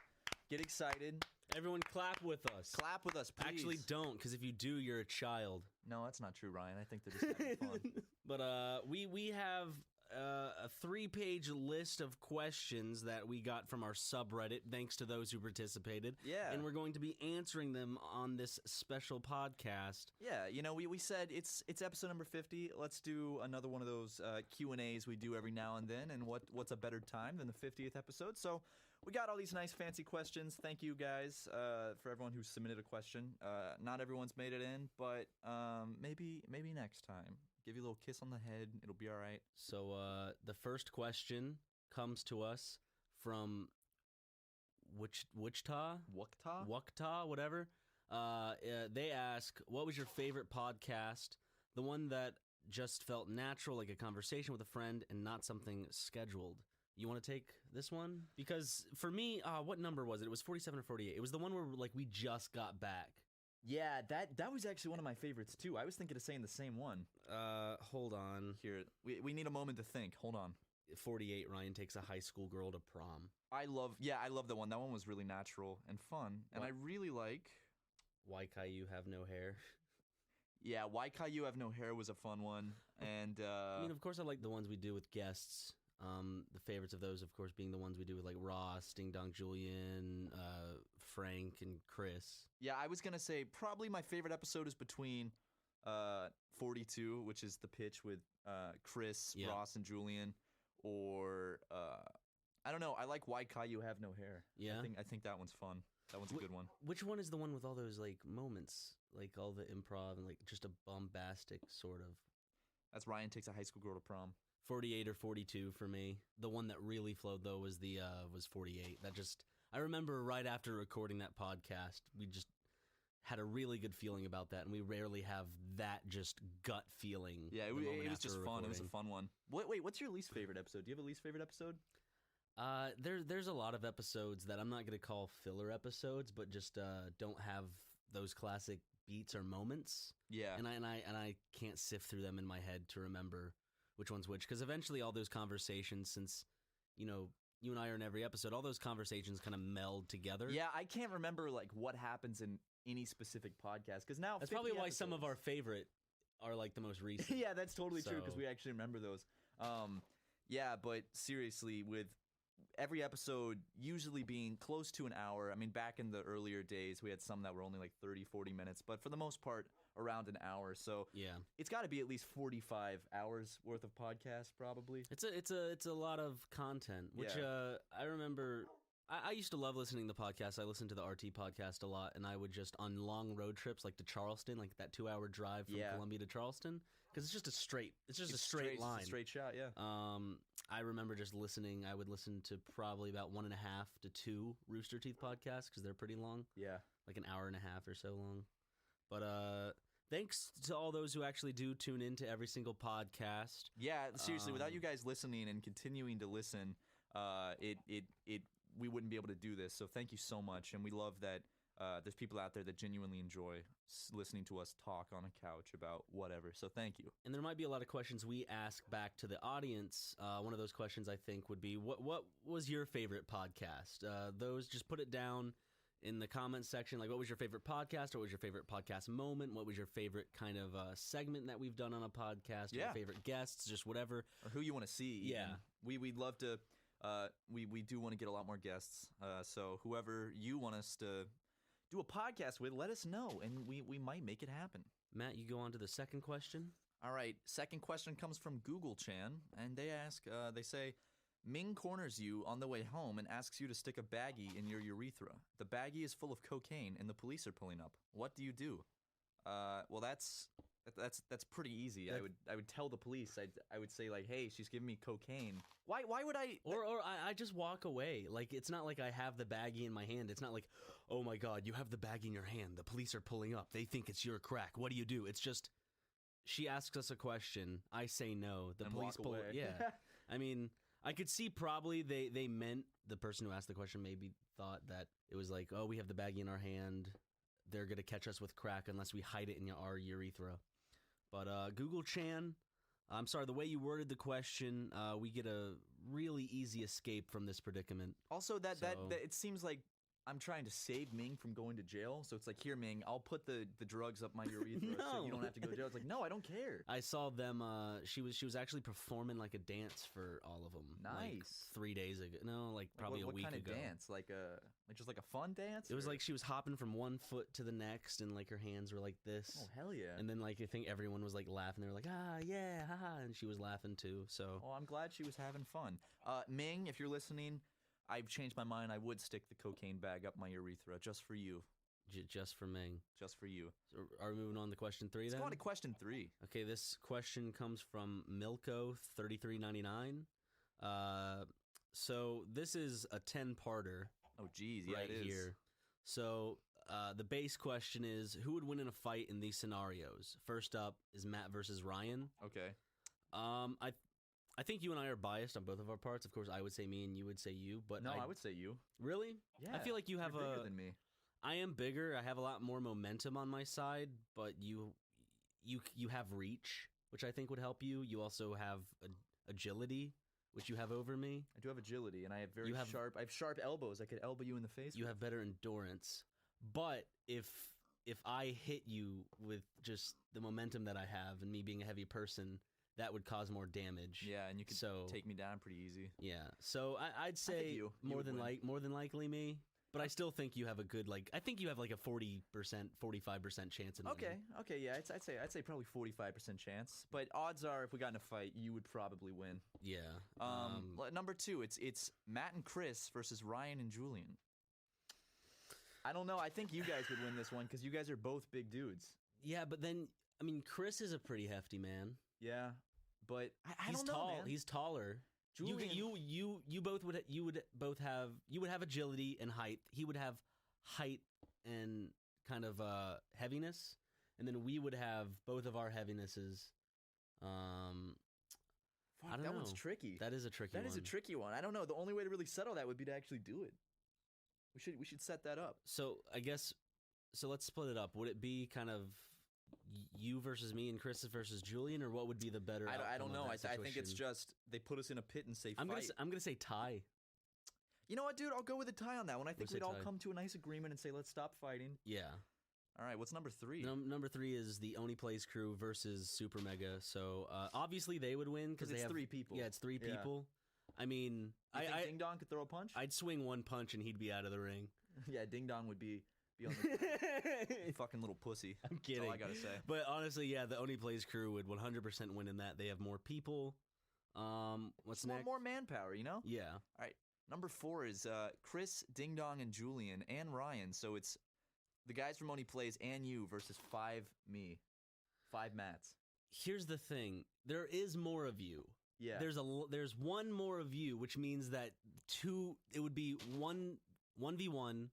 Get excited. Everyone clap with us. Clap with us, please. Actually, don't, because if you do, you're a child. No, that's not true, Ryan. I think they're just having fun. But we have a 3-page list of questions that we got from our subreddit, thanks to those who participated. Yeah. And we're going to be answering them on this special podcast. Yeah, you know, we said it's episode number 50. Let's do another one of those Q&As we do every now and then, and what's a better time than the 50th episode? So we got all these nice fancy questions. Thank you guys for everyone who submitted a question. Not everyone's made it in, but maybe next time. Give you a little kiss on the head. It'll be all right. So the first question comes to us from Wichita? Wakta, whatever. They ask, what was your favorite podcast? The one that just felt natural, like a conversation with a friend and not something scheduled. You want to take this one? Because for me, what number was it? It was 47 or 48. It was the one where like we just got back. Yeah, that was actually one of my favorites too. I was thinking of saying the same one. Hold on. Here, we need a moment to think. Hold on. 48, Ryan takes a high school girl to prom. I love that one. That one was really natural and fun. And I really like... Why Caillou Have No Hair. Yeah, Why Caillou Have No Hair was a fun one. And I mean, of course, I like the ones we do with guests. The favorites of those, of course, being the ones we do with like Ross, Ding Dong Julian, Frank, and Chris. Yeah, I was going to say probably my favorite episode is between 42, which is the pitch with Chris, Ross, and Julian, or I don't know. I like Why Caillou Have No Hair. Yeah, I think that one's fun. That one's a good one. Which one is the one with all those like moments, like all the improv and like just a bombastic sort of? That's Ryan Takes a High School Girl to Prom. 48 or 42 for me. The one that really flowed though was was 48. That just, I remember right after recording that podcast, we just had a really good feeling about that, and we rarely have that just gut feeling. Yeah, it was just fun. It was a fun one. Wait, what's your least favorite episode? Do you have a least favorite episode? There's a lot of episodes that I'm not going to call filler episodes, but just don't have those classic beats or moments. Yeah. And I can't sift through them in my head to remember which one's which, because eventually all those conversations, since you know you and I are in every episode, all those conversations kind of meld together. Yeah, I can't remember like what happens in any specific podcast, because now that's probably why some of our favorite are like the most recent. Yeah, that's totally true, because we actually remember those. Yeah, but seriously, with every episode usually being close to an hour. I mean, back in the earlier days, we had some that were only like 30, 40 minutes, but for the most part, around an hour. So yeah, it's got to be at least 45 hours worth of podcast, probably. It's a lot of content, which I remember. I used to love listening to the podcast. I listened to the RT podcast a lot, and I would just, on long road trips, like to Charleston, like that 2-hour drive from Columbia to Charleston, because it's just a straight line. It's a straight shot, yeah. I remember just listening. I would listen to probably about 1.5 to 2 Rooster Teeth podcasts, because they're pretty long. Yeah. Like an hour and a half or so long. But thanks to all those who actually do tune into every single podcast. Yeah, seriously, without you guys listening and continuing to listen, we wouldn't be able to do this. So thank you so much, and we love that there's people out there that genuinely enjoy listening to us talk on a couch about whatever. So thank you. And there might be a lot of questions we ask back to the audience. One of those questions I think would be, what was your favorite podcast? Those, just put it down in the comments section. Like, what was your favorite podcast? Or what was your favorite podcast moment? What was your favorite kind of segment that we've done on a podcast? Yeah. Your favorite guests, just whatever. Or who you want to see. Yeah. We'd love to. We do want to get a lot more guests. So whoever you want us to do a podcast with, let us know, and we might make it happen. Matt, you go on to the second question. All right. Second question comes from Google Chan, and they ask, they say, Ming corners you on the way home and asks you to stick a baggie in your urethra. The baggie is full of cocaine, and the police are pulling up. What do you do? Well, that's pretty easy. I would tell the police. I would say, like, hey, she's giving me cocaine. Why would I? Or I just walk away. Like, it's not like I have the baggie in my hand. It's not like, oh my God, you have the baggie in your hand. The police are pulling up. They think it's your crack. What do you do? It's just, she asks us a question. I say no. The police pull. Yeah. I mean, I could see probably they meant, the person who asked the question maybe thought that it was like, oh, we have the baggie in our hand. They're going to catch us with crack unless we hide it in our urethra. But Google Chan, I'm sorry, the way you worded the question, we get a really easy escape from this predicament. Also, that it seems like I'm trying to save Ming from going to jail. So it's like, here, Ming, I'll put the drugs up my urethra so you don't have to go to jail. It's like, no, I don't care. I saw them. She was actually performing like a dance for all of them. Nice. Like 3 days ago. No, like probably what a week kind ago. Of dance? Like just like a fun dance? It was like she was hopping from one foot to the next, and like her hands were like this. Oh, hell yeah. And then like I think everyone was like laughing. They were like, ah, yeah, haha, and she was laughing too. So. Oh, I'm glad she was having fun. Ming, if you're listening, I've changed my mind. I would stick the cocaine bag up my urethra just for you. Just for Ming. Just for you. So are we moving on to question 3 then? Let's go on to question 3. Okay, this question comes from Milko3399. So this is a 10-parter. Oh, geez, yeah, right it is. Here. So the base question is, who would win in a fight in these scenarios? First up is Matt versus Ryan. Okay. I think you and I are biased on both of our parts. Of course, I would say me and you would say you. But no, I would say you. Really? Yeah. I feel like you have bigger than me. I am bigger. I have a lot more momentum on my side, but you have reach, which I think would help you. You also have agility, which you have over me. I do have agility, and I have sharp elbows. I could elbow you in the face. You have better endurance. But if I hit you with just the momentum that I have, and me being a heavy person, that would cause more damage. Yeah, and you could take me down pretty easy. Yeah, so I'd say more than likely me. But I still think you have a good, like, I think you have like a 40%, 45% chance in winning. Okay, yeah, I'd say probably 45% chance. But odds are, if we got in a fight, you would probably win. Yeah. Number 2, it's Matt and Chris versus Ryan and Julian. I don't know. I think you guys would win this one because you guys are both big dudes. Yeah, but then I mean, Chris is a pretty hefty man. Yeah, but I don't know, tall. man. He's taller. Julian. You would have agility and height. He would have height and kind of heaviness, and then we would have both of our heavinesses. I don't know. That one's tricky. That is a tricky one. That is a tricky one. I don't know. The only way to really settle that would be to actually do it. We should set that up. So I guess let's split it up. Would it be kind of you versus me and Chris versus Julian, or what would be the better? I don't know. I think it's just they put us in a pit and say fight. I'm gonna say tie. You know what, dude? I'll go with a tie on that one. I think we'd all tie. come to a nice agreement and say let's stop fighting. Yeah. All right. What's number 3? Number 3 is the Oni Plays crew versus Super Mega. So obviously they would win because it's have 3 people. Yeah, it's 3 people. I mean, you think Ding Dong could throw a punch? I'd swing one punch and he'd be out of the ring. Yeah, Ding Dong would be on the fucking little pussy. I'm kidding. That's all I gotta say. But honestly, yeah, the Oni Plays crew would 100% win in that. They have more people. What's next? More manpower, you know? Yeah. All right. Number 4 is Chris, Ding Dong, and Julian, and Ryan. So it's the guys from Oni Plays and you versus 5 me. 5 Matts. Here's the thing. There is more of you. Yeah. There's one more of you, which means that it would be 1v1,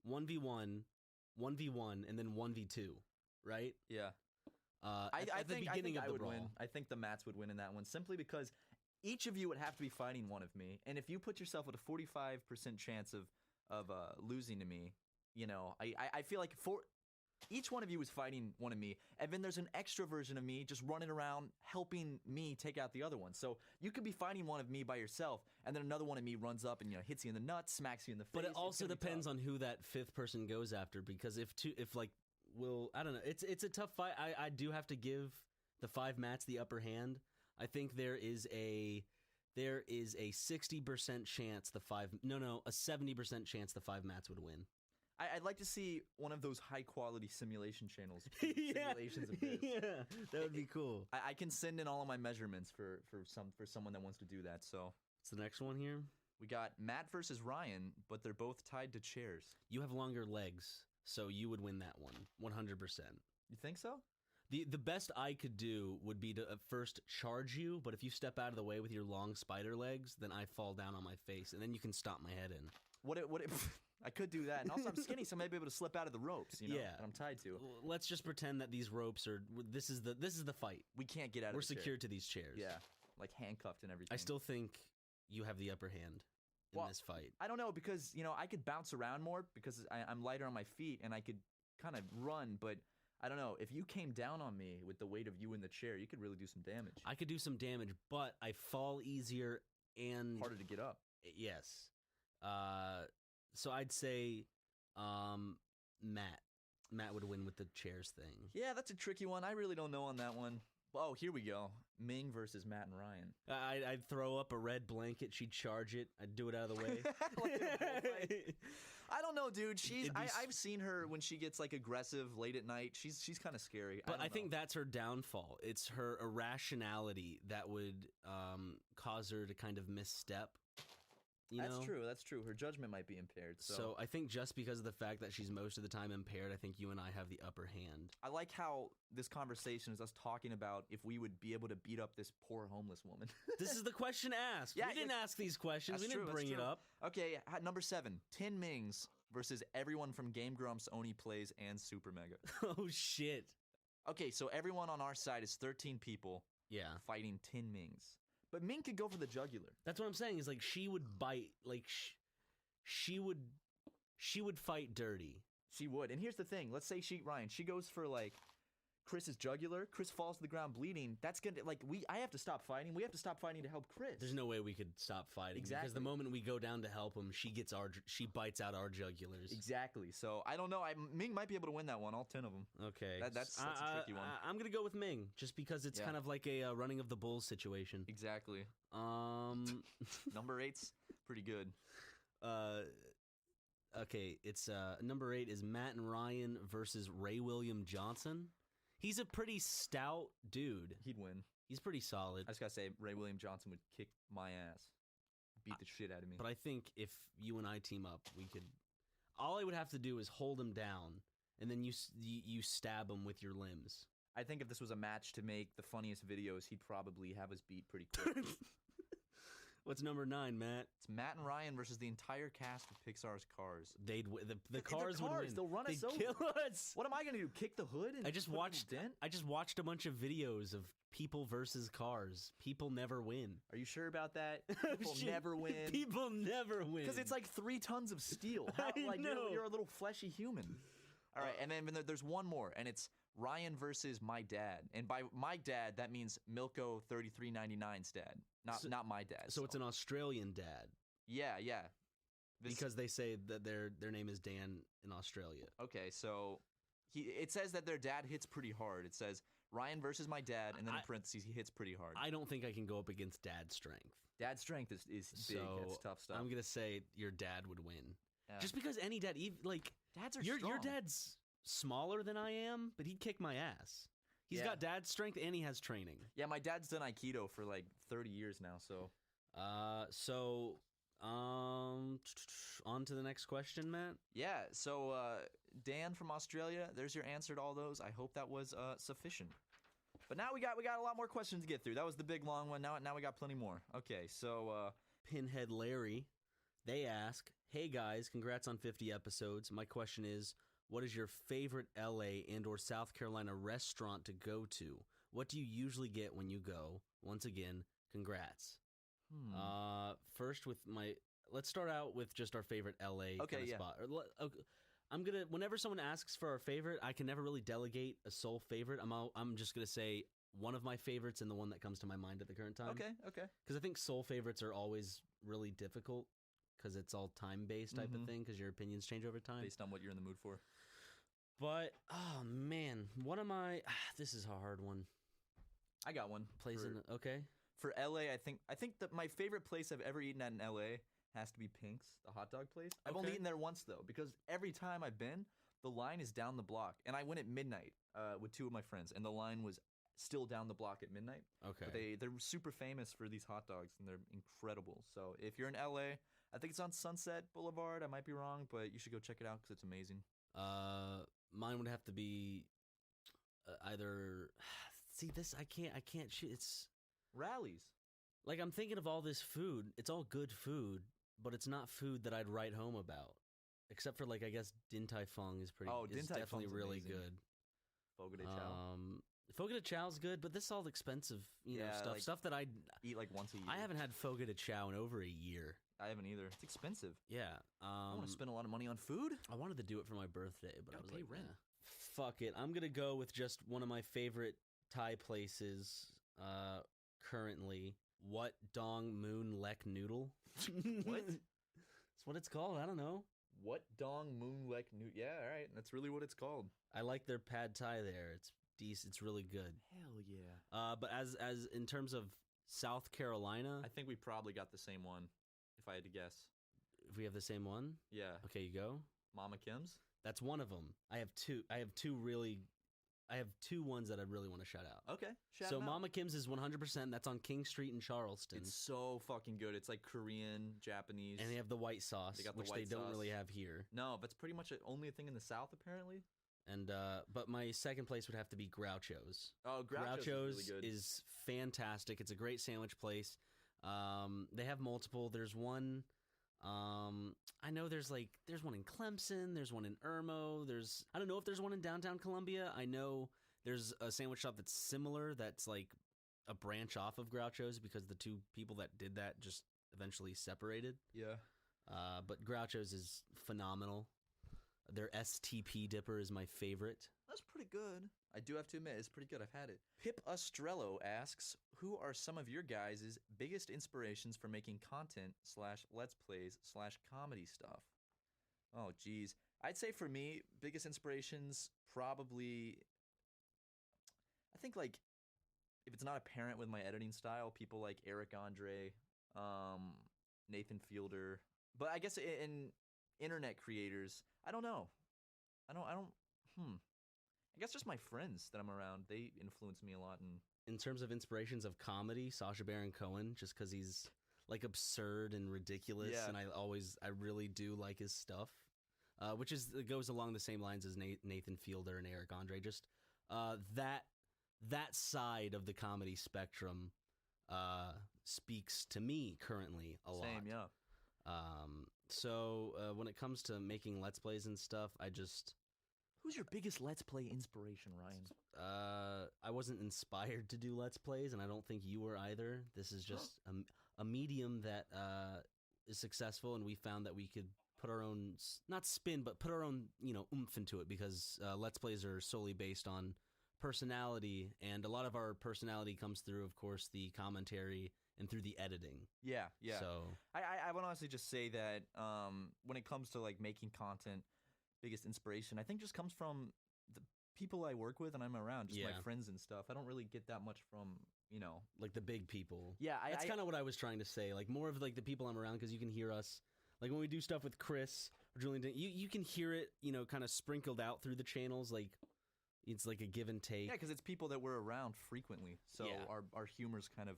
1v1, 1v1, and then 1v2, right? Yeah. I think I would win. I think the Matts would win in that one simply because each of you would have to be fighting one of me, and if you put yourself at a 45% chance of losing to me, you know, I feel like each one of you is fighting one of me, and then there's an extra version of me just running around helping me take out the other one. So you could be fighting one of me by yourself, and then another one of me runs up and hits you in the nuts, smacks you in the face. But it also depends on who that 5th person goes after, because I don't know, it's a tough fight. I do have to give the 5 Matts the upper hand. I think there is a 60% chance a 70% chance the 5 Matts would win. I'd like to see one of those high-quality simulation channels. Simulations of this. Yeah, that would be cool. I can send in all of my measurements for someone that wants to do that. So what's the next one here? We got Matt versus Ryan, but they're both tied to chairs. You have longer legs, so you would win that one, 100%. You think so? The best I could do would be to first charge you, but if you step out of the way with your long spider legs, then I fall down on my face, and then you can stomp my head in. I could do that, and also I'm skinny, so I may be able to slip out of the ropes, that I'm tied to. Let's just pretend that these ropes are. This is the fight. We can't get out. We're secured to these chairs. Yeah, like handcuffed and everything. I still think you have the upper hand in this fight. I don't know, because I could bounce around more because I'm lighter on my feet, and I could kind of run, but I don't know. If you came down on me with the weight of you in the chair, you could really do some damage. I could do some damage, but I fall easier and harder to get up. Yes. So I'd say Matt. Matt would win with the chairs thing. Yeah, that's a tricky one. I really don't know on that one. Oh, here we go. Ming versus Matt and Ryan. I'd throw up a red blanket. She'd charge it. I'd do it out of the way. I don't know, dude. I've seen her when she gets like aggressive late at night. She's kind of scary. But I think that's her downfall. It's her irrationality that would cause her to kind of misstep. That's true. That's true. Her judgment might be impaired. So I think just because of the fact that she's most of the time impaired, I think you and I have the upper hand. I like how this conversation is us talking about if we would be able to beat up this poor homeless woman. This is the question asked. Yeah, we didn't ask these questions. We didn't bring it up. Okay, number 7. Tin Mings versus everyone from Game Grumps, Oni Plays, and Super Mega. Oh, shit. Okay, so everyone on our side is 13 people fighting Tin Mings. But Ming could go for the jugular. That's what I'm saying. Is like she would bite. Like she would fight dirty. She would. And here's the thing. Let's say she goes for like Chris's jugular. Chris falls to the ground bleeding. That's gonna I have to stop fighting. We have to stop fighting to help Chris. There's no way we could stop fighting. Exactly. Because the moment we go down to help him, she bites out our jugulars. Exactly. So I don't know. Ming might be able to win that one. All 10 of them. Okay. That's a tricky one. I'm gonna go with Ming just because it's kind of like a running of the bulls situation. Exactly. Number 8's pretty good. Okay, it's number 8 is Matt and Ryan versus Ray William Johnson. He's a pretty stout dude. He'd win. He's pretty solid. I just gotta say, Ray William Johnson would kick my ass, beat the shit out of me. But I think if you and I team up, we could. All I would have to do is hold him down, and then you stab him with your limbs. I think if this was a match to make the funniest videos, he'd probably have us beat pretty quick. What's number 9, Matt? It's Matt and Ryan versus the entire cast of Pixar's Cars. They'd the cars would win. They'll run us over. Kill us. What am I gonna do? Kick the hood? And I just watched a bunch of videos of people versus cars. People never win. Are you sure about that? People never win. People never win because it's like 3 tons of steel. You're a little fleshy human. All right, and then there's one more, and it's Ryan versus my dad. And by my dad, that means Milko 3399's dad, not my dad. So it's an Australian dad. Yeah. Because they say that their name is Dan in Australia. Okay, so it says that their dad hits pretty hard. It says Ryan versus my dad, and then in parentheses, he hits pretty hard. I don't think I can go up against dad's strength. Dad's strength is big. That's tough stuff. I'm gonna say your dad would win. Yeah. Just because any dad, dads are strong. Your dad's smaller than I am, but he'd kick my ass. He's got dad's strength and he has training. Yeah, my dad's done Aikido for like 30 years now, so. On to the next question, Matt. Yeah, so Dan from Australia, there's your answer to all those. I hope that was sufficient. But now we got a lot more questions to get through. That was the big long one. Now we got plenty more. Okay, so Pinhead Larry, they ask, "Hey guys, congrats on 50 episodes. My question is, what is your favorite LA and or South Carolina restaurant to go to? What do you usually get when you go? Once again, congrats." First let's start out with just our favorite LA spot. Whenever someone asks for our favorite, I can never really delegate a sole favorite. I'm just gonna say one of my favorites and the one that comes to my mind at the current time. Okay. Because I think sole favorites are always really difficult because it's all time-based type of thing because your opinions change over time. Based on what you're in the mood for. But, oh man, this is a hard one. I got one. Okay. For LA, I think that my favorite place I've ever eaten at in LA has to be Pink's, the hot dog place. I've only eaten there once though, because every time I've been, the line is down the block. And I went at midnight with 2 of my friends, and the line was still down the block at midnight. Okay. But they're super famous for these hot dogs, and they're incredible. So if you're in LA, I think it's on Sunset Boulevard. I might be wrong, but you should go check it out because it's amazing. Mine would have to be either. See this? I can't. It's Rallies. Like I'm thinking of all this food. It's all good food, but it's not food that I'd write home about. Except for I guess Din Tai Fung is pretty. Din Tai definitely Fung's really amazing. Good. Fogo de Chao. Fogo de Chao's good, but this is all expensive, stuff that I'd eat once a year. I haven't had Fogo de Chao in over a year. I haven't either. It's expensive. Yeah. I want to spend a lot of money on food. I wanted to do it for my birthday, but I was like, rent. Fuck it. I'm gonna go with just one of my favorite Thai places currently. What Dong Moon Lek Noodle? What? That's what it's called. I don't know. What dong moonlek new? Yeah, all right. That's really what it's called. I like their pad thai there. It's decent. It's really good. Hell yeah. But as in terms of South Carolina, I think we probably got the same one, if I had to guess. if we have the same one, Yeah. okay, you go. Mama Kim's? That's one of them. I have two ones that I really want to shout out. Okay. Shout So 'em out. Mama Kim's is 100%. That's on King Street in Charleston. It's so fucking good. It's like Korean, Japanese. And they have the white sauce, They got the which white they don't sauce. really have here. No, that's pretty much only a thing in the South, apparently. And but my second place would have to be Groucho's. Oh, Groucho's is really good. is fantastic. It's a great sandwich place. They have multiple. There's one. I know there's one in Clemson. There's one in Irmo. I don't know if there's one in downtown Columbia. I know there's a sandwich shop that's similar. That's like a branch off of Groucho's because the two people that did that just eventually separated. Yeah. But Groucho's is phenomenal. Their STP dipper is my favorite. That's pretty good. I do have to admit, it's pretty good. I've had it. Pip Ostrello asks, who are some of your guys' biggest inspirations for making content / let's plays / comedy stuff? Oh, geez. I'd say for me, biggest inspirations probably, I think like, if it's not apparent with my editing style, people like Eric Andre, Nathan Fielder. But I guess in internet creators, I don't know. I guess just my friends that I'm around, they influence me a lot. And In terms of inspirations of comedy, Sacha Baron Cohen, just because he's like absurd and ridiculous, Yeah. and I really do like his stuff, which goes along the same lines as Nathan Fielder and Eric Andre. Just that side of the comedy spectrum speaks to me currently a lot. same, yeah. So when it comes to making Let's Plays and stuff, Who's your biggest Let's Play inspiration, Ryan? I wasn't inspired to do Let's Plays, and I don't think you were either. This is just a medium that is successful, and we found that we could put our own, not spin, but put our own, oomph into it, because Let's Plays are solely based on personality, and a lot of our personality comes through, of course, the commentary and through the editing. Yeah, yeah. So I would honestly just say that when it comes to like making content, biggest inspiration I think just comes from the people I work with and I'm around, just my friends and stuff. I don't really get that much from, like the big people. Yeah, that's kind of what I was trying to say. Like more of like the people I'm around, because you can hear us. Like when we do stuff with Chris or Julian, you can hear it, kind of sprinkled out through the channels. Like it's like a give and take. Yeah, because it's people that we're around frequently, so Yeah. our humors kind of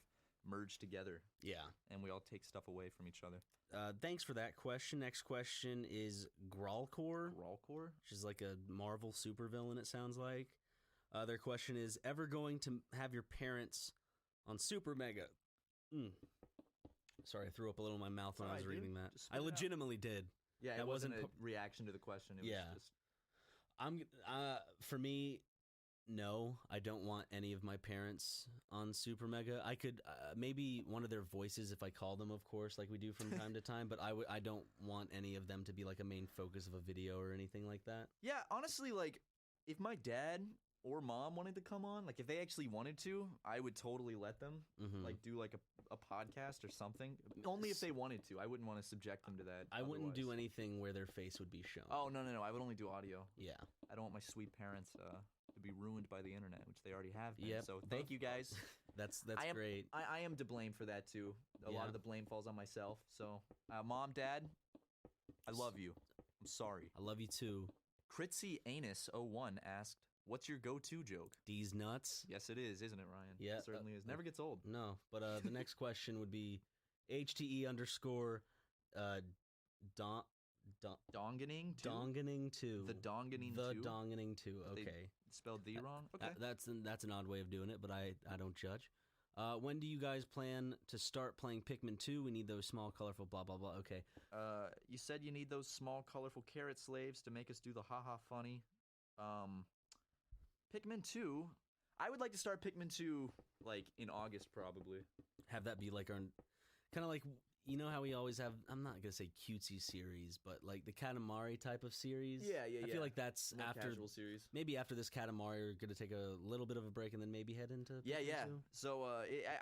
merge together. Yeah. And we all take stuff away from each other. Thanks for that question. Next question is Gralcore, Rawcore? which is like a Marvel supervillain, it sounds like. Their question is, ever going to have your parents on Super Mega? Sorry, I threw up a little in my mouth when I was reading that. Just spit I it out. legitimately did. Yeah, That it wasn't wasn't a reaction to the question. It Yeah. was just... For me, no, I don't want any of my parents on Super Mega. I could maybe one of their voices if I call them, of course, like we do from time to time. But I don't want any of them to be like a main focus of a video or anything like that. Yeah, honestly, like, if my dad or mom wanted to come on, like, if they actually wanted to, I would totally let them, Mhm. like, do, like, a podcast or something. Only if they wanted to. I wouldn't want to subject them to that. I wouldn't do otherwise. anything where their face would be shown. Oh, no. I would only do audio. Yeah. I don't want my sweet parents to be ruined by the internet, which they already have been. Yep. So thank you guys. That's I am, great. I am to blame for that, too. A lot Yeah. of the blame falls on myself. So, Mom, Dad, I love you. I'm sorry. I love you too. Critzy Anus 01 asked, what's your go-to joke? These nuts. Yes, it is, isn't it, Ryan? Yeah, It certainly is. Never gets old. No, but the next question would be HTE _ Dongening 2? Dongening 2. The Dongening The 2? Dongening 2. They Okay. spelled the wrong? Okay. That's an odd way of doing it, but I don't judge. When do you guys plan to start playing Pikmin 2? We need those small, colorful, blah, blah, blah. Okay. You said you need those small, colorful carrot slaves to make us do the haha funny. Pikmin 2. I would like to start Pikmin 2 like in August probably. Have that be like our kind of like, you know how we always have, I'm not going to say cutesy series, but like the Katamari type of series. Yeah. I feel like that's More after casual series. maybe after this Katamari, we're going to take a little bit of a break and then maybe head into Yeah. Pikmin 2. So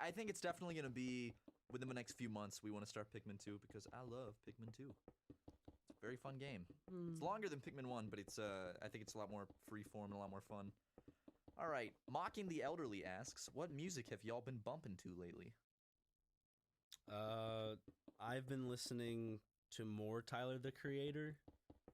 I think it's definitely going to be within the next few months we want to start Pikmin 2 because I love Pikmin 2. It's Very fun game. It's longer than Pikmin 1, but it's I think it's a lot more freeform and a lot more fun. All right, Mocking the Elderly asks, what music have y'all been bumping to lately? I've been listening to more Tyler the Creator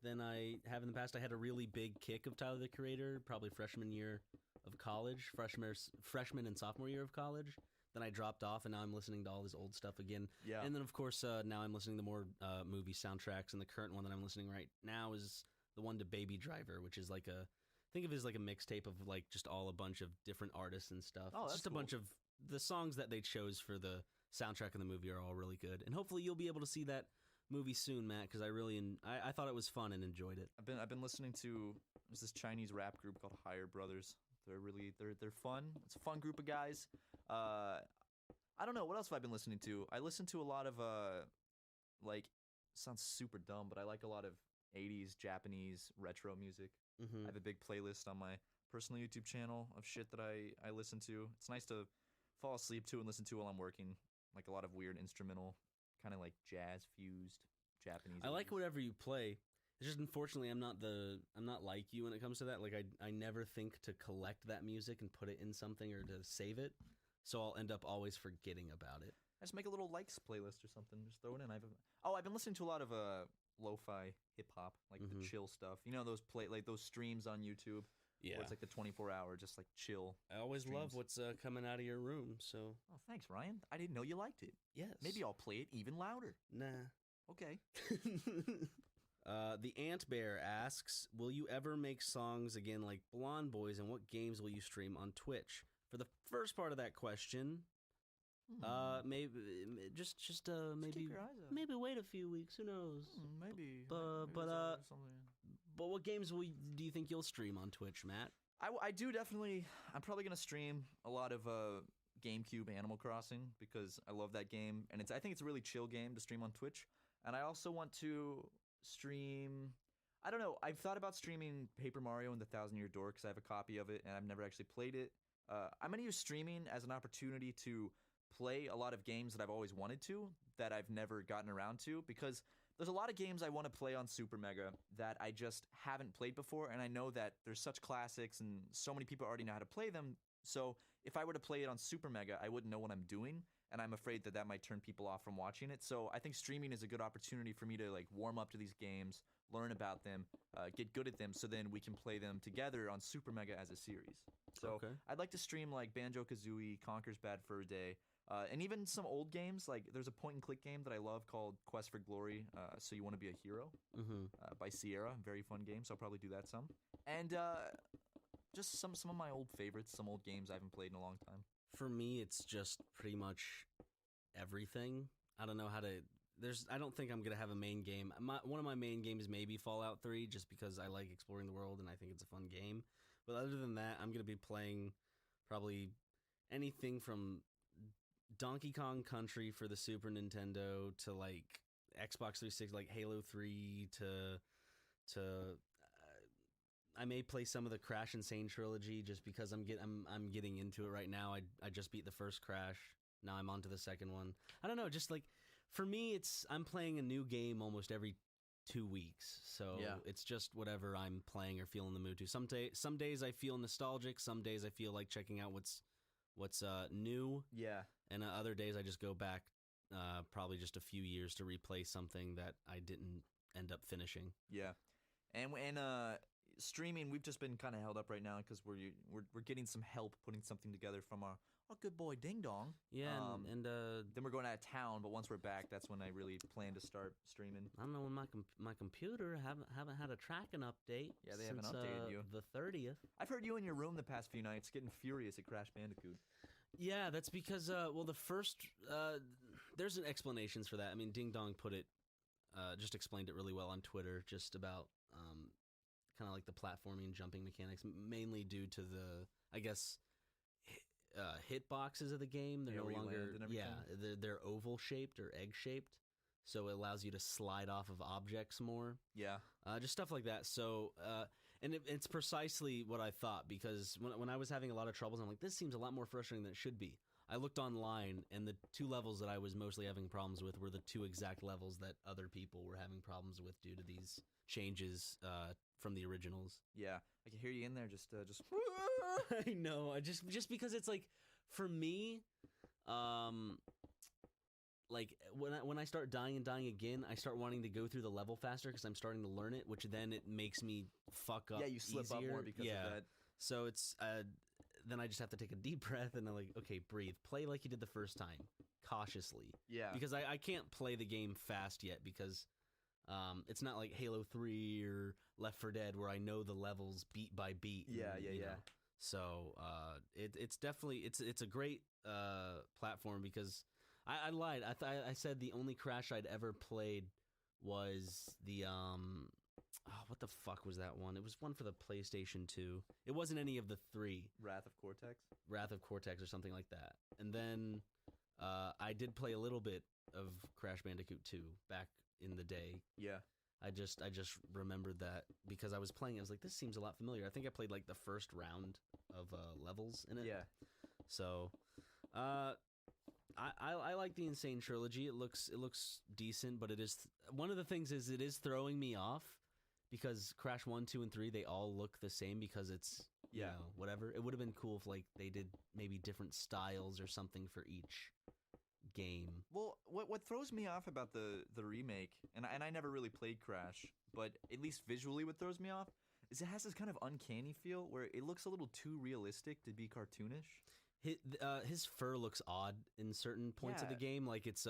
than I have in the past. I had a really big kick of Tyler the Creator, probably freshman year of college, freshman and sophomore year of college. Then I dropped off, and now I'm listening to all his old stuff again. Yeah. And then, of course, now I'm listening to more movie soundtracks, and the current one that I'm listening right now is the one to Baby Driver, which is like think of it as like a mixtape of like just all a bunch of different artists and stuff. Oh, it's that's just a bunch of the songs that they chose for the soundtrack of the movie are all really good, and hopefully you'll be able to see that movie soon, Matt, because I thought it was fun and enjoyed it. I've been listening to this Chinese rap group called Higher Brothers. They're fun. It's a fun group of guys. I don't know what else have I been listening to. I listen to a lot of like, sounds super dumb, but I like a lot of 80s Japanese retro music. I have a big playlist on my personal YouTube channel of shit that I listen to. It's nice to fall asleep to and listen to while I'm working. Like a lot of weird instrumental, kind of like jazz fused Japanese. I like whatever you play. It's just unfortunately I'm not like you when it comes to that. Like I never think to collect that music and put it in something or to save it. So I'll end up always forgetting about it. I just make a little likes playlist or something. Just throw it in. I've been listening to a lot of lo-fi hip hop, like the chill stuff. You know those those streams on YouTube. Yeah, where it's like the 24-hour, just like chill. I always streams. love what's coming out of your room. So. Oh, thanks, Ryan. I didn't know you liked it. Yes. Maybe I'll play it even louder. Nah. Okay. The Ant Bear asks, will you ever make songs again like Blonde Boys, and what games will you stream on Twitch? For the first part of that question, maybe maybe keep your eyes out. Maybe wait a few weeks. Who knows? Maybe. But what games do you think you'll stream on Twitch, Matt? I do definitely. I'm probably gonna stream a lot of GameCube Animal Crossing because I love that game, and I think it's a really chill game to stream on Twitch. And I also want to stream. I don't know. I've thought about streaming Paper Mario and the Thousand Year Door because I have a copy of it and I've never actually played it. I'm going to use streaming as an opportunity to play a lot of games that I've always wanted to, that I've never gotten around to, because there's a lot of games I want to play on Super Mega that I just haven't played before, and I know that there's such classics and so many people already know how to play them, so if I were to play it on Super Mega, I wouldn't know what I'm doing, and I'm afraid that that might turn people off from watching it, so I think streaming is a good opportunity for me to like warm up to these games, learn about them, get good at them, so then we can play them together on Super Mega as a series. So I'd like to stream like Banjo-Kazooie, Conker's Bad Fur Day, and even some old games. Like there's a point-and-click game that I love called Quest for Glory, So You Want to Be a Hero, by Sierra. Very fun game, so I'll probably do that some. And just some of my old favorites, some old games I haven't played in a long time. For me, it's just pretty much everything. I don't know how to... I don't think I'm going to have a main game. One of my main games may be Fallout 3, just because I like exploring the world and I think it's a fun game. But other than that, I'm going to be playing probably anything from Donkey Kong Country for the Super Nintendo to like Xbox 360, like Halo 3 to I may play some of the Crash Insane trilogy just because I'm getting into it right now. I just beat the first Crash. Now I'm on to the second one. I don't know, just like for me, I'm playing a new game almost every 2 weeks, so it's just whatever I'm playing or feeling the mood to. Some days I feel nostalgic. Some days I feel like checking out what's new. Yeah. And other days I just go back, probably just a few years to replay something that I didn't end up finishing. Yeah, and streaming, we've just been kind of held up right now because we're getting some help putting something together from our good boy Ding Dong. Yeah, and then we're going out of town, but once we're back, that's when I really plan to start streaming. I don't know, when my computer haven't had a tracking update. Yeah, they since, haven't updated you. The 30th. I've heard you in your room the past few nights getting furious at Crash Bandicoot. Yeah, that's because the first there's explanations for that. I mean, Ding Dong just explained it really well on Twitter, just about kind of like the platforming jumping mechanics, mainly due to the, I guess, hitboxes of the game. They're no longer, they're oval shaped or egg shaped, so it allows you to slide off of objects more. Yeah, just stuff like that. So, and it's precisely what I thought, because when I was having a lot of troubles, I'm like, this seems a lot more frustrating than it should be. I looked online, and the 2 levels that I was mostly having problems with were the 2 exact levels that other people were having problems with due to these changes from the originals. Yeah, I can hear you in there. Just. I know. I just because it's like, for me, like when I start dying and dying again, I start wanting to go through the level faster because I'm starting to learn it, which then it makes me fuck up. Yeah, you slip easier. up more because of that. So it's then I just have to take a deep breath and I'm like, okay, breathe. Play like you did the first time, cautiously. Yeah. Because I can't play the game fast yet because it's not like Halo 3 or Left 4 Dead where I know the levels beat by beat. Yeah. So it's definitely it's a great platform because I lied. I said the only Crash I'd ever played was the what the fuck was that one? It was one for the PlayStation 2. It wasn't any of the 3. Wrath of Cortex Or something like that. And then I did play a little bit of Crash Bandicoot 2 back in the day. Yeah. I just remembered that because I was playing. I was like, this seems a lot familiar. I think I played like the first round of levels in it. Yeah. So, I like the Insane Trilogy. It looks decent, but it is one of the things is it is throwing me off because Crash 1, 2, and 3 they all look the same because it's you know, whatever. It would have been cool if like they did maybe different styles or something for each game. Well, what throws me off about the remake, and I never really played Crash, but at least visually what throws me off is it has this kind of uncanny feel where it looks a little too realistic to be cartoonish. His fur looks odd in certain points of the game, like it's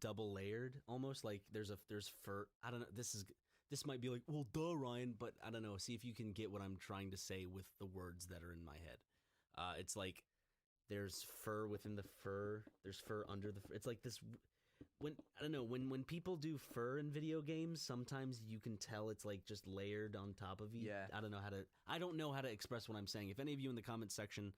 double layered almost. Like there's fur. I don't know. This might be like, well, duh, Ryan, but I don't know. See if you can get what I'm trying to say with the words that are in my head. It's like there's fur within the fur. There's fur under the fur. It's like this. When people do fur in video games, sometimes you can tell it's like just layered on top of you. Yeah. I don't know how to express what I'm saying. If any of you in the comment section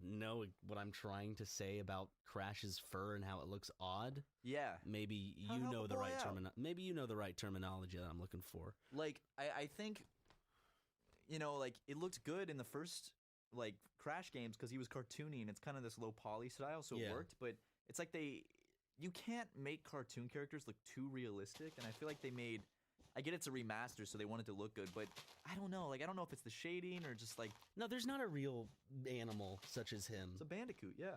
know what I'm trying to say about Crash's fur and how it looks odd. Yeah. Maybe you know the right maybe you know the right terminology that I'm looking for. Like I think like it looked good in the first like Crash games because he was cartoony and it's kind of this low poly style, so it worked, but it's like you can't make cartoon characters look too realistic, and I feel like I get it's a remaster, so they want it to look good, but I don't know. Like, I don't know if it's the shading or just like... No, there's not a real animal such as him. It's a bandicoot, yeah.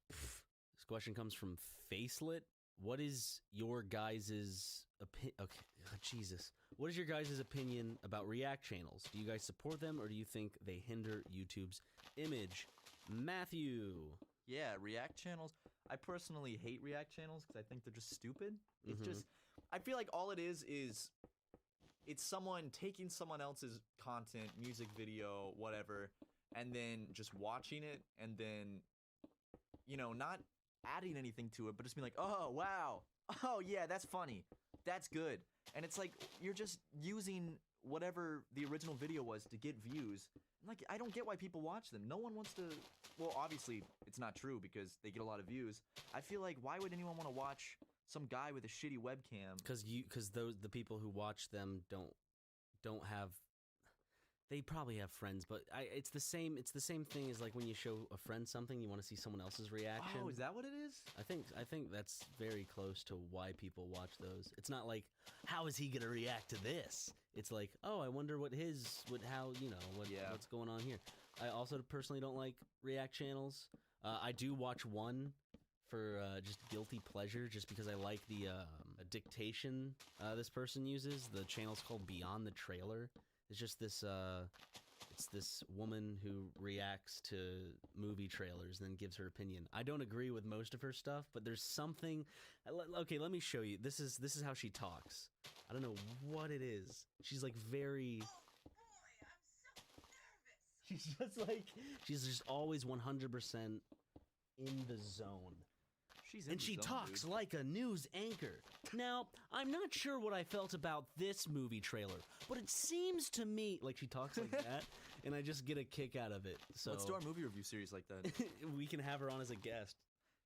This question comes from Facelit. What is your guys' opinion... Okay, Jesus. What is your guys' opinion about React channels? Do you guys support them, or do you think they hinder YouTube's image? Matthew. Yeah, React channels. I personally hate React channels because I think they're just stupid. It's just... I feel like all it is it's someone taking someone else's content, music video, whatever, and then just watching it and then, not adding anything to it, but just being like, oh, wow. Oh, yeah, that's funny. That's good. And it's like you're just using whatever the original video was to get views. Like, I don't get why people watch them. No one wants to... Well, obviously, it's not true because they get a lot of views. I feel like, why would anyone want to watch some guy with a shitty webcam? Because the people who watch them don't have... They probably have friends, but it's the same thing as like when you show a friend something, you want to see someone else's reaction. Oh, is that what it is? I think that's very close to why people watch those. It's not like, how is he gonna react to this? It's like, oh, I wonder what's going on here. I also personally don't like React channels. I do watch one for just guilty pleasure, just because I like the dictation this person uses. The channel's called Beyond the Trailer. It's just this it's this woman who reacts to movie trailers and then gives her opinion. I don't agree with most of her stuff, but there's something... Okay, let me show you. This is how she talks. I don't know what it is. She's like very... Oh boy, she's just always 100% in the zone. She talks like a news anchor. Now, I'm not sure what I felt about this movie trailer, but it seems to me like she talks like that, and I just get a kick out of it. So let's do our movie review series like that. We can have her on as a guest.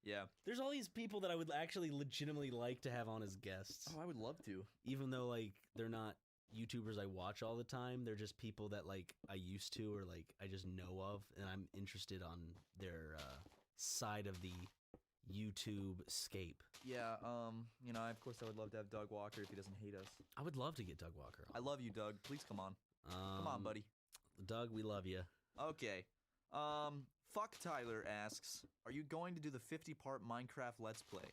Yeah. There's all these people that I would actually legitimately like to have on as guests. Oh, I would love to. Even though like they're not YouTubers I watch all the time, they're just people that like I used to or like I just know of, and I'm interested on their side of the YouTube scape. Yeah, you know, of course I would love to have Doug Walker if he doesn't hate us. I would love to get Doug Walker on. I love you, Doug. Please come on. Come on, buddy. Doug, we love you. Okay. Fuck Tyler asks, are you going to do the 50-part Minecraft Let's Play?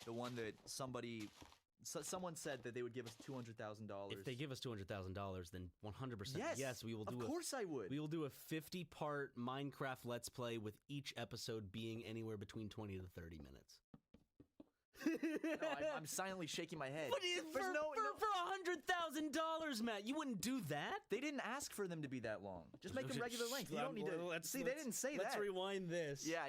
The one that someone said that they would give us $200,000. If they give us $200,000, then 100% yes, we will do. Of course I would. We will do a 50-part Minecraft Let's Play with each episode being anywhere between 20 to 30 minutes. No, I'm silently shaking my head. But for $100,000, Matt, you wouldn't do that? They didn't ask for them to be that long. Just make them regular length. You don't need to. See, they didn't say that. Let's rewind this. Yeah.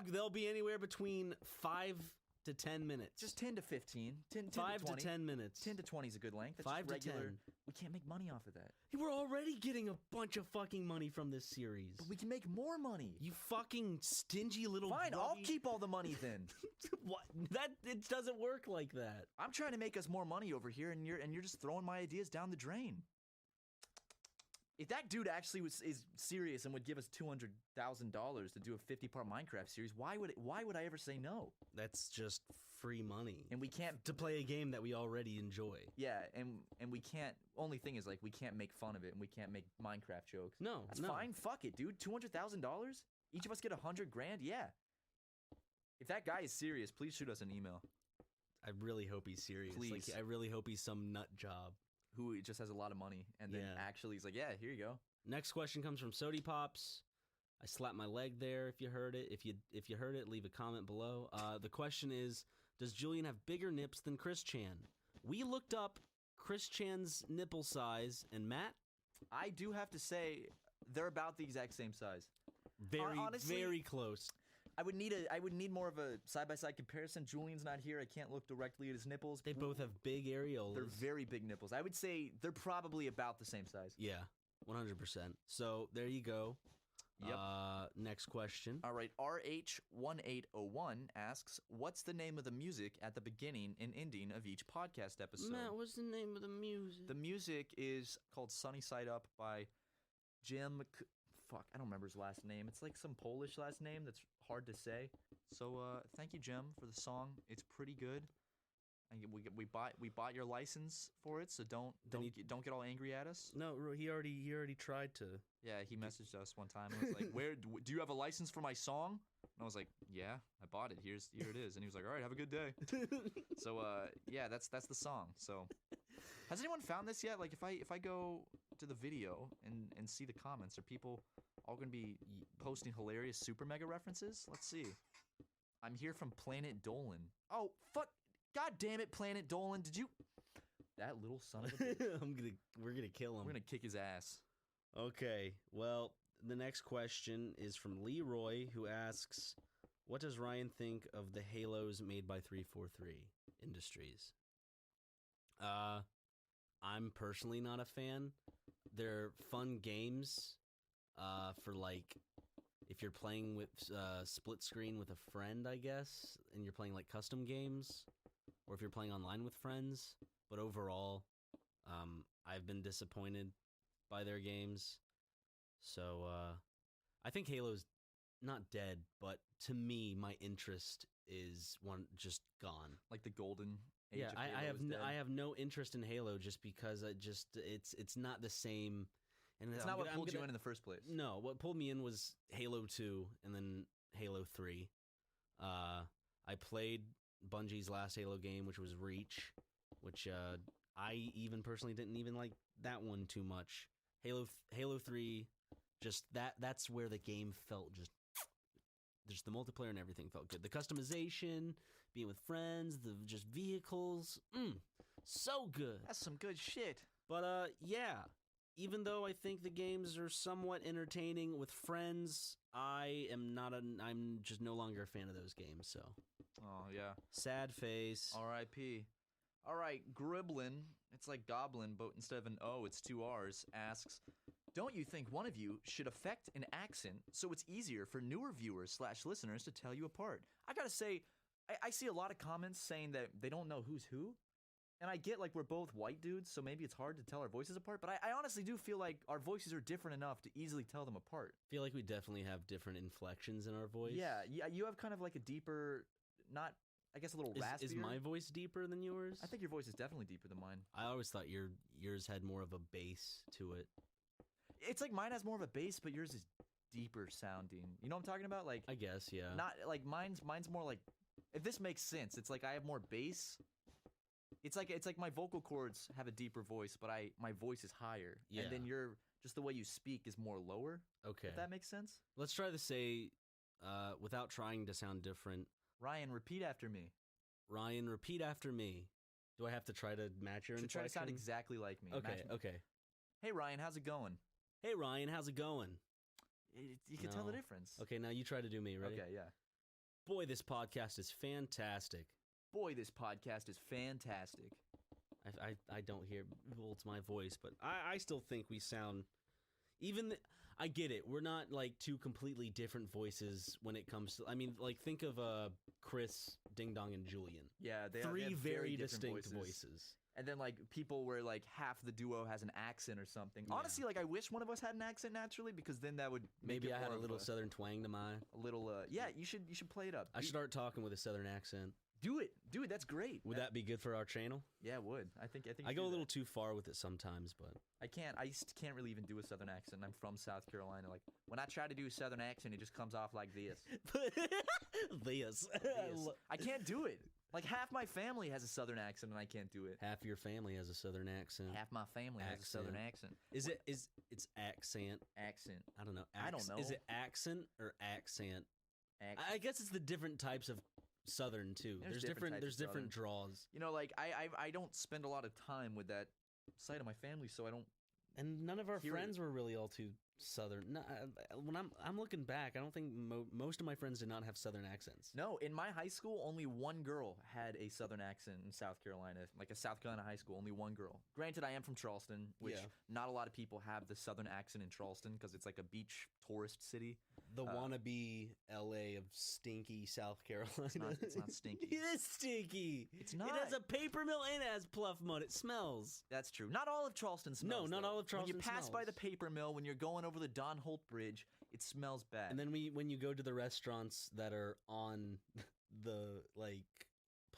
They'll be anywhere between 5 to 10 minutes. Just 10 to 15. 5 to 10 minutes. 10 to 20 is a good length. That's 5 to regular. 10. We can't make money off of that. We're already getting a bunch of fucking money from this series. But we can make more money. You fucking stingy little. Fine, I'll keep all the money then. What? It doesn't work like that. I'm trying to make us more money over here, and you're just throwing my ideas down the drain. If that dude actually is serious and would give us $200,000 to do a 50-part Minecraft series, why would I ever say no? That's just free money. And we can't to play a game that we already enjoy. Yeah, and we can't. Only thing is, like, we can't make fun of it, and we can't make Minecraft jokes. No, that's fine. Fuck it, dude. $200,000. Each of us get $100,000. Yeah. If that guy is serious, please shoot us an email. I really hope he's serious. Please. Like, I really hope he's some nut job who just has a lot of money, and then actually he's like, yeah, here you go. Next question comes from Sody Pops. I slapped my leg there. If you heard it, if you heard it, leave a comment below. The question is, does Julian have bigger nips than Chris Chan? We looked up Chris Chan's nipple size, and Matt, I do have to say they're about the exact same size. Honestly, very close. I would need more of a side-by-side comparison. Julian's not here. I can't look directly at his nipples. They both have big areolas. They're very big nipples. I would say they're probably about the same size. Yeah, 100%. So there you go. Yep. Next question. All right. RH1801 asks, what's the name of the music at the beginning and ending of each podcast episode? Matt, what's the name of the music? The music is called Sunny Side Up by Jim... Fuck, I don't remember his last name. It's like some Polish last name that's hard to say. So, thank you, Jim, for the song. It's pretty good. And we bought your license for it, so don't get all angry at us. No, he already tried to. Yeah, he messaged us one time and was like, "Where do you have a license for my song?" And I was like, "Yeah, I bought it. Here it is." And he was like, "All right, have a good day." So, yeah, that's the song. So, has anyone found this yet? Like, if I go to the video and see the comments, are people all gonna be posting hilarious super mega references? Let's see. I'm here from Planet Dolan. Oh fuck! God damn it, Planet Dolan! Did you? That little son of a bitch. We're gonna kill him. We're gonna kick his ass. Okay. Well, the next question is from Leroy, who asks, "What does Ryan think of the Halos made by 343 Industries?" I'm personally not a fan. They're fun games for, like, if you're playing with split screen with a friend, I guess, and you're playing like custom games, or if you're playing online with friends. But overall, I've been disappointed by their games. So I think Halo's not dead, but to me, my interest is just gone. Like the golden age of Halo I have no interest in Halo just because it's not the same. And it's not what pulled you in the first place. No, what pulled me in was Halo 2 and then Halo 3. I played Bungie's last Halo game, which was Reach, which I even personally didn't even like that one too much. Halo 3, just that's where the game felt just the multiplayer and everything felt good. The customization, being with friends, the just vehicles, so good. That's some good shit. But yeah, even though I think the games are somewhat entertaining with friends, I'm just no longer a fan of those games. So, oh yeah, sad face. R.I.P. All right, Griblin, it's like Goblin, but instead of an O, it's 2 R's, asks, don't you think one of you should affect an accent so it's easier for newer viewers / listeners to tell you apart? I gotta say, I see a lot of comments saying that they don't know who's who. And I get like we're both white dudes, so maybe it's hard to tell our voices apart. But I honestly do feel like our voices are different enough to easily tell them apart. I feel like we definitely have different inflections in our voice. Yeah, you have kind of like a deeper, not I guess a little raspier. Is my voice deeper than yours? I think your voice is definitely deeper than mine. I always thought yours had more of a bass to it. It's like mine has more of a bass, but yours is deeper sounding. You know what I'm talking about? Like I guess, yeah. not like mine's more like, if this makes sense, it's like I have more bass. It's like my vocal cords have a deeper voice, but my voice is higher. Yeah. And then just the way you speak is more lower. Okay. If that makes sense. Let's try to say, without trying to sound different. Ryan, repeat after me. Ryan, repeat after me. Do I have to try to match your inflection? Try to sound exactly like me. Okay, okay. Hey Ryan, how's it going? Hey Ryan, how's it going? You can tell the difference. Okay, now you try to do me, ready? Okay, yeah. Boy, this podcast is fantastic. Boy, this podcast is fantastic. I don't hear, well, it's my voice, but I still think we sound, I get it. We're not like two completely different voices when it comes to, I mean, like think of Chris, Ding Dong, and Julian. Yeah, they Three have very distinct voices. And then like people where like half the duo has an accent or something. Yeah. Honestly, like I wish one of us had an accent naturally, because then that would make maybe it I had more a little southern twang to mine. A little yeah, you should play it up. I should start talking with a southern accent. Do it. That's great. Would that be good for our channel? Yeah, it would. I think I go a little too far with it sometimes, but I can't really even do a southern accent. I'm from South Carolina. Like when I try to do a southern accent, it just comes off like this. This. I can't do it. Like half my family has a southern accent and I can't do it. Half your family has a southern accent. Half my family has a southern accent. It's accent? Accent. I don't know. I don't know. Is it accent or accent? I guess it's the different types of southern too. There's different draws. You know, like I don't spend a lot of time with that side of my family, so I don't. And none of our friends were really all too southern. No, when I'm looking back, I don't think most of my friends did not have southern accents. No, in my high school, only one girl had a southern accent in South Carolina. Like a South Carolina high school, only one girl. Granted, I am from Charleston, which not a lot of people have the southern accent in Charleston because it's like a beach tourist city. The wannabe LA of stinky South Carolina. It's not stinky. It is stinky. It's not. It has a paper mill and it has pluff mud. It smells. That's true. Not all of Charleston smells. No, not all of Charleston smells. When you pass by the paper mill, when you're going over the Don Holt Bridge, it smells bad. And then when you go to the restaurants that are on the like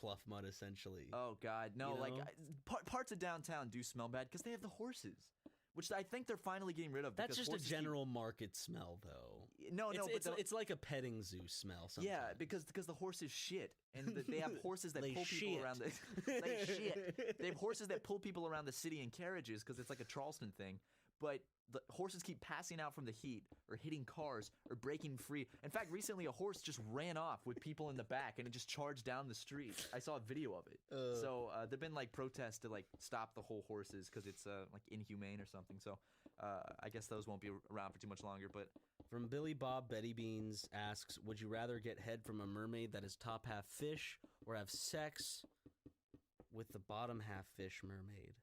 pluff mud, essentially. Oh God, no! You know? Like parts of downtown do smell bad because they have the horses, which I think they're finally getting rid of. That's just a general market smell, though. No, it's like a petting zoo smell. Sometimes. Yeah, because the horses shit, and they have horses that pull people around the. They shit. They have horses that pull people around the city in carriages because it's like a Charleston thing. But the horses keep passing out from the heat, or hitting cars, or breaking free. In fact, recently a horse just ran off with people in the back, and it just charged down the street. I saw a video of it. So there've been like protests to like stop the whole horses because it's like inhumane or something. So I guess those won't be around for too much longer. But from Billy Bob, Betty Beans asks, would you rather get head from a mermaid that is top half fish, or have sex with the bottom half fish mermaid?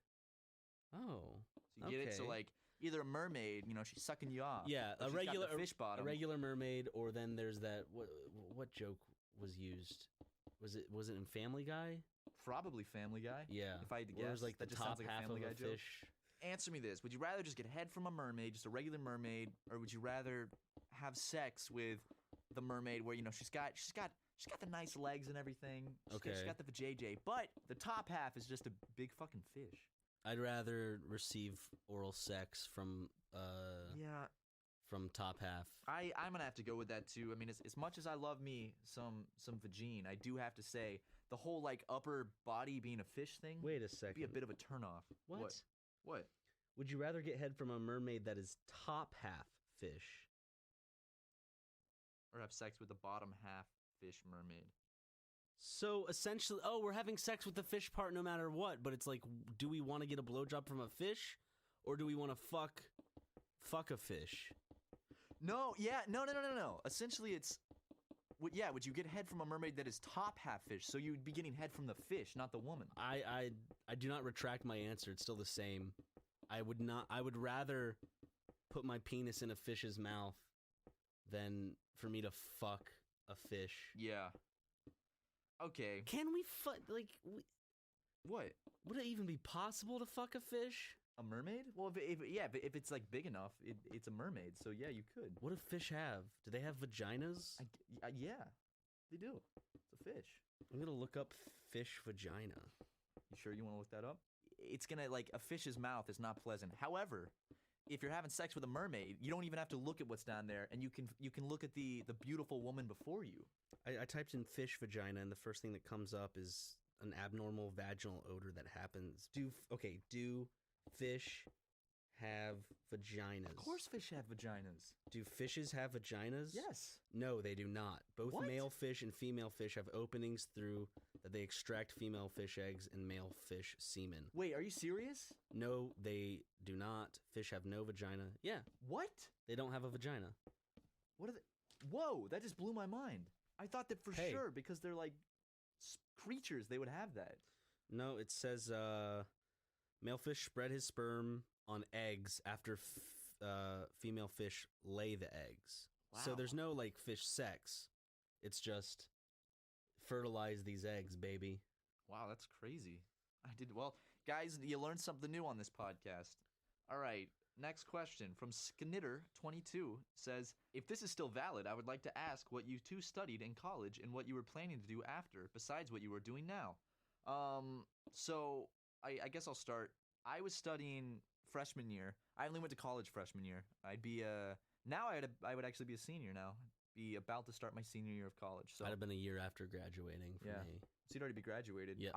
Oh, so you get it? So like. Either a mermaid, you know, she's sucking you off. Yeah, a regular fish bottom. A regular mermaid, or then there's that. What joke was used? Was it in Family Guy? Probably Family Guy. Yeah. If I had to guess, it was like that the just top sounds like half a Family of Guy a joke. fish. Answer me this: would you rather just get head from a mermaid, just a regular mermaid, or would you rather have sex with the mermaid, where you know she's got the nice legs and everything. She's got the vajayjay, but the top half is just a big fucking fish. I'd rather receive oral sex from from top half. I'm gonna have to go with that too. I mean, as much as I love me some vagine, I do have to say the whole like upper body being a fish thing. Wait a second. Be a bit of a turnoff. What? Would you rather get head from a mermaid that is top half fish, or have sex with the bottom half fish mermaid? So essentially, we're having sex with the fish part no matter what, but it's like, do we want to get a blowjob from a fish, or do we want to fuck a fish? No. Essentially, it's, would you get head from a mermaid that is top half fish? So you'd be getting head from the fish, not the woman. I do not retract my answer. It's still the same. I would rather put my penis in a fish's mouth than for me to fuck a fish. Yeah. Okay. Can we What? Would it even be possible to fuck a fish? A mermaid? Well, if it's like big enough, it's a mermaid. So yeah, you could. What do fish have? Do they have vaginas? Yeah, they do. It's a fish. I'm gonna look up fish vagina. You sure you want to look that up? It's gonna like a fish's mouth is not pleasant. However, if you're having sex with a mermaid, you don't even have to look at what's down there, and you can look at the beautiful woman before you. I typed in fish vagina, and the first thing that comes up is an abnormal vaginal odor that happens. Do fish have vaginas? Of course fish have vaginas. Do fishes have vaginas? Yes. No, they do not. Both What? male fish and female fish have openings through that they extract female fish eggs and male fish semen. Wait, are you serious? No, they do not. Fish have no vagina. Yeah, What? they don't have a vagina. What are they? Whoa, that just blew my mind. I thought that for Hey. sure because they're like creatures, they would have that. No, it says male fish spread his sperm on eggs after female fish lay the eggs. So Wow. there's no like fish sex. It's just fertilize these eggs, baby. Wow, that's crazy. I did well, guys. You learned something new on this podcast. All right, next question from Sknitter22 says, "If this is still valid, I would like to ask what you two studied in college and what you were planning to do after, besides what you were doing now." So I guess I'll start. I was studying freshman year. I only went to college freshman year. I'd be now I would actually be a senior now. Be about to start my senior year of college. So I'd have been a year after graduating for Yeah. me. So you'd already be graduated. Yeah.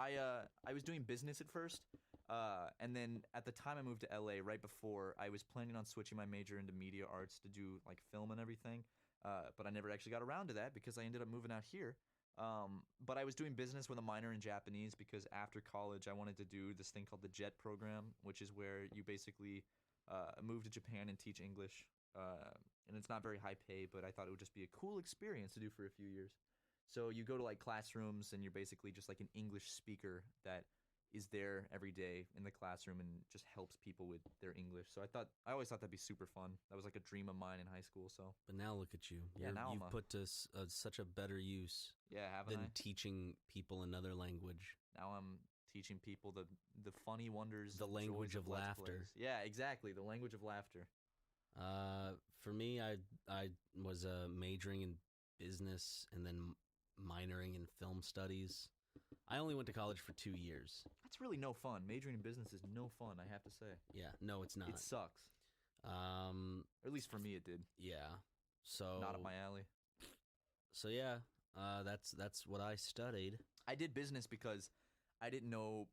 I was doing business at first, and then at the time I moved to LA, right before, I was planning on switching my major into media arts to do like film and everything, but I never actually got around to that because I ended up moving out here. But I was doing business with a minor in Japanese because after college I wanted to do this thing called the JET program, which is where you basically move to Japan and teach English. And it's not very high pay, but I thought it would just be a cool experience to do for a few years. So you go to like classrooms and you're basically just like an English speaker that is there every day in the classroom and just helps people with their English. So I always thought that'd be super fun. That was like a dream of mine in high school. So But now look at you. Yeah, now you've I'm a- put to such a better use yeah, haven't than I? teaching people another language. Now I'm teaching people the funny wonders, The language joys of Let's laughter. Plays. Yeah, exactly. The language of laughter. For me, I was majoring in business and then minoring in film studies. I only went to college for 2 years. That's really no fun. Majoring in business is no fun, I have to say. Yeah, no, it's not. It sucks. Um, Or at least for me it did. yeah. So Not up my alley. So yeah, that's what I studied. I did business because I didn't know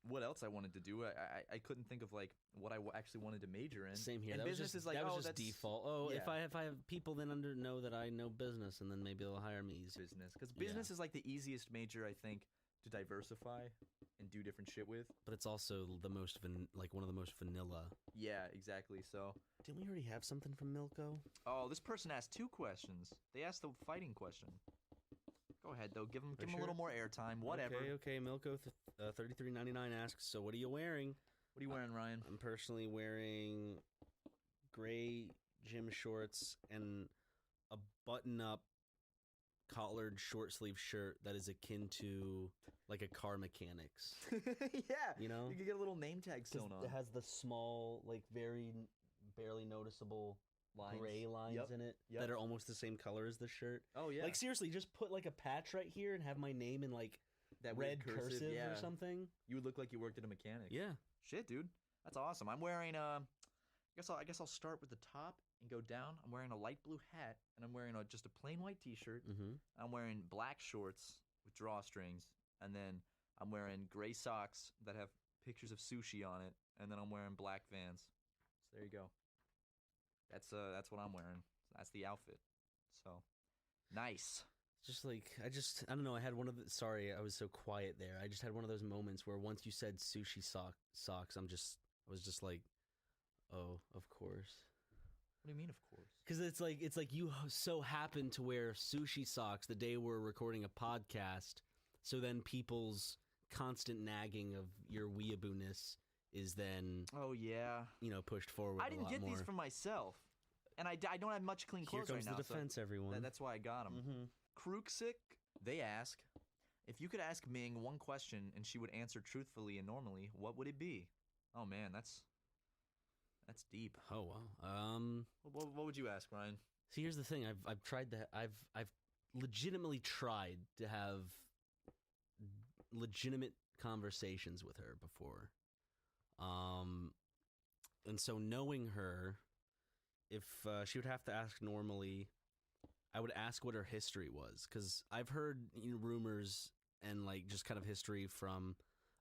what else I wanted to do. I couldn't think of like what I actually wanted to major in. Same here. And That was business just, is like, that was oh, just that's default. Oh, yeah. if I have people, then know that I know business, and then maybe they'll hire me easy. business because Yeah. business is like the easiest major I think to diversify and do different shit with. But it's also the most one of the most vanilla. Yeah, exactly. So, Didn't we already have something from Milko? oh, this person asked 2 questions. They asked the fighting question. Go ahead though. Give them sure? a little more airtime. Whatever. Okay. Milko 33.99 asks. So what are you wearing? What are you wearing, Ryan? I'm personally wearing gray gym shorts and a button-up collared short sleeve shirt that is akin to like a car mechanic's. Yeah. You know? You could get a little name tag sewn on. It has the small, like very barely noticeable Lines. gray lines Yep. in it Yep. that are almost the same color as the shirt. Oh yeah. Like seriously, just put like a patch right here and have my name in like that red weird cursive yeah. or something. You would look like you worked at a mechanic. Yeah. Shit, dude. That's awesome. I'm wearing I guess I'll start with the top and go down. I'm wearing a light blue hat and I'm wearing just a plain white t-shirt. Mm-hmm. I'm wearing black shorts with drawstrings, and then I'm wearing gray socks that have pictures of sushi on it, and then I'm wearing black Vans. So there you go. That's what I'm wearing. That's the outfit. So nice. Just like I don't know. I had one of the. Sorry, I was so quiet there. I just had one of those moments where once you said sushi socks, I was just like, oh, of course. What do you mean, of course? Because it's like you so happen to wear sushi socks the day we're recording a podcast, so then people's constant nagging of your weeaboo-ness is then Oh yeah. Pushed forward. I didn't get more. these for myself, and I don't have much clean Here clothes comes right now. the defense, so everyone. that's why I got them. Mm-hmm. Krooksick, they ask, If you could ask Ming one question and she would answer truthfully and normally, what would it be? Oh man, that's deep. Oh wow. What would you ask, Ryan? See, here's the thing. I've tried that. I've legitimately tried to have legitimate conversations with her before. And so knowing her, if she would have to ask normally, I would ask what her history was, because I've heard rumors and like just kind of history from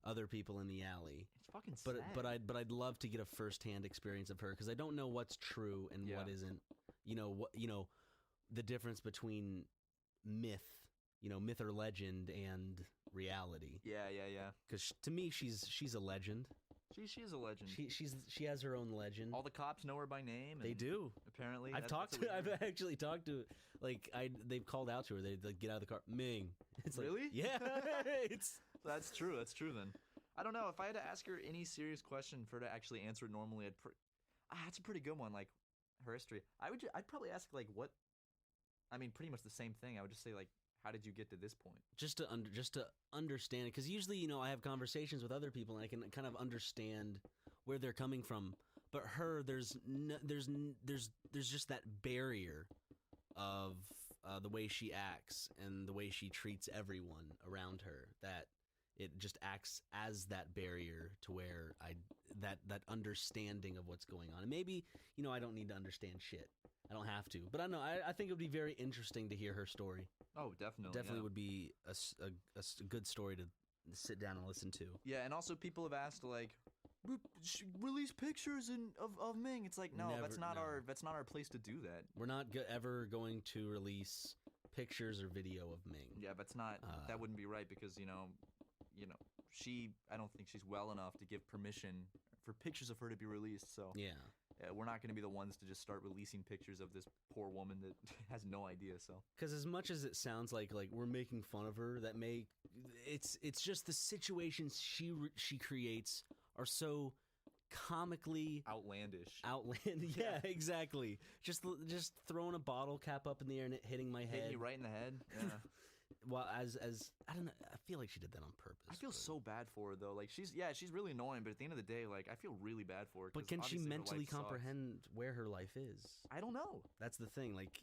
other people in the alley. It's fucking sad. But I'd love to get a firsthand experience of her, because I don't know what's true and what isn't. The difference between myth or legend and reality. Yeah. Because to me, she's a legend. She is a legend. She has her own legend. All the cops know her by name. They do. Apparently, I've actually talked to, like, they've called out to her. They like, get out of the car, Ming. It's like, really? Yeah. That's true. That's true. Then I don't know if I had to ask her any serious question for her to actually answer it normally. That's a pretty good one. Like her history. I'd probably ask like what. I mean, pretty much the same thing. I would just say like, how did you get to this point? Just to understand it, because usually I have conversations with other people and I can kind of understand where they're coming from. But her, there's just that barrier of the way she acts and the way she treats everyone around her, that it just acts as that barrier to where that understanding of what's going on. And maybe I don't need to understand shit. I don't have to, but I know I think it would be very interesting to hear her story. Oh, definitely would be a good story to sit down and listen to. Yeah, and also people have asked like, release pictures of Ming. It's like, no, that's not our place to do that. We're not ever going to release pictures or video of Ming. Yeah, that's not that wouldn't be right, because I don't think she's well enough to give permission for pictures of her to be released. So yeah. We're not going to be the ones to just start releasing pictures of this poor woman that has no idea. So, because as much as it sounds like we're making fun of her, it's just the situations she creates are so comically outlandish. Yeah, exactly. Just throwing a bottle cap up in the air and it hitting my head. Hitting you right in the head. Yeah. Well, as I don't know, I feel like she did that on purpose. I feel so bad for her though. Like she's really annoying, but at the end of the day, like I feel really bad for her. But can she mentally comprehend where her life is? I don't know. That's the thing. Like,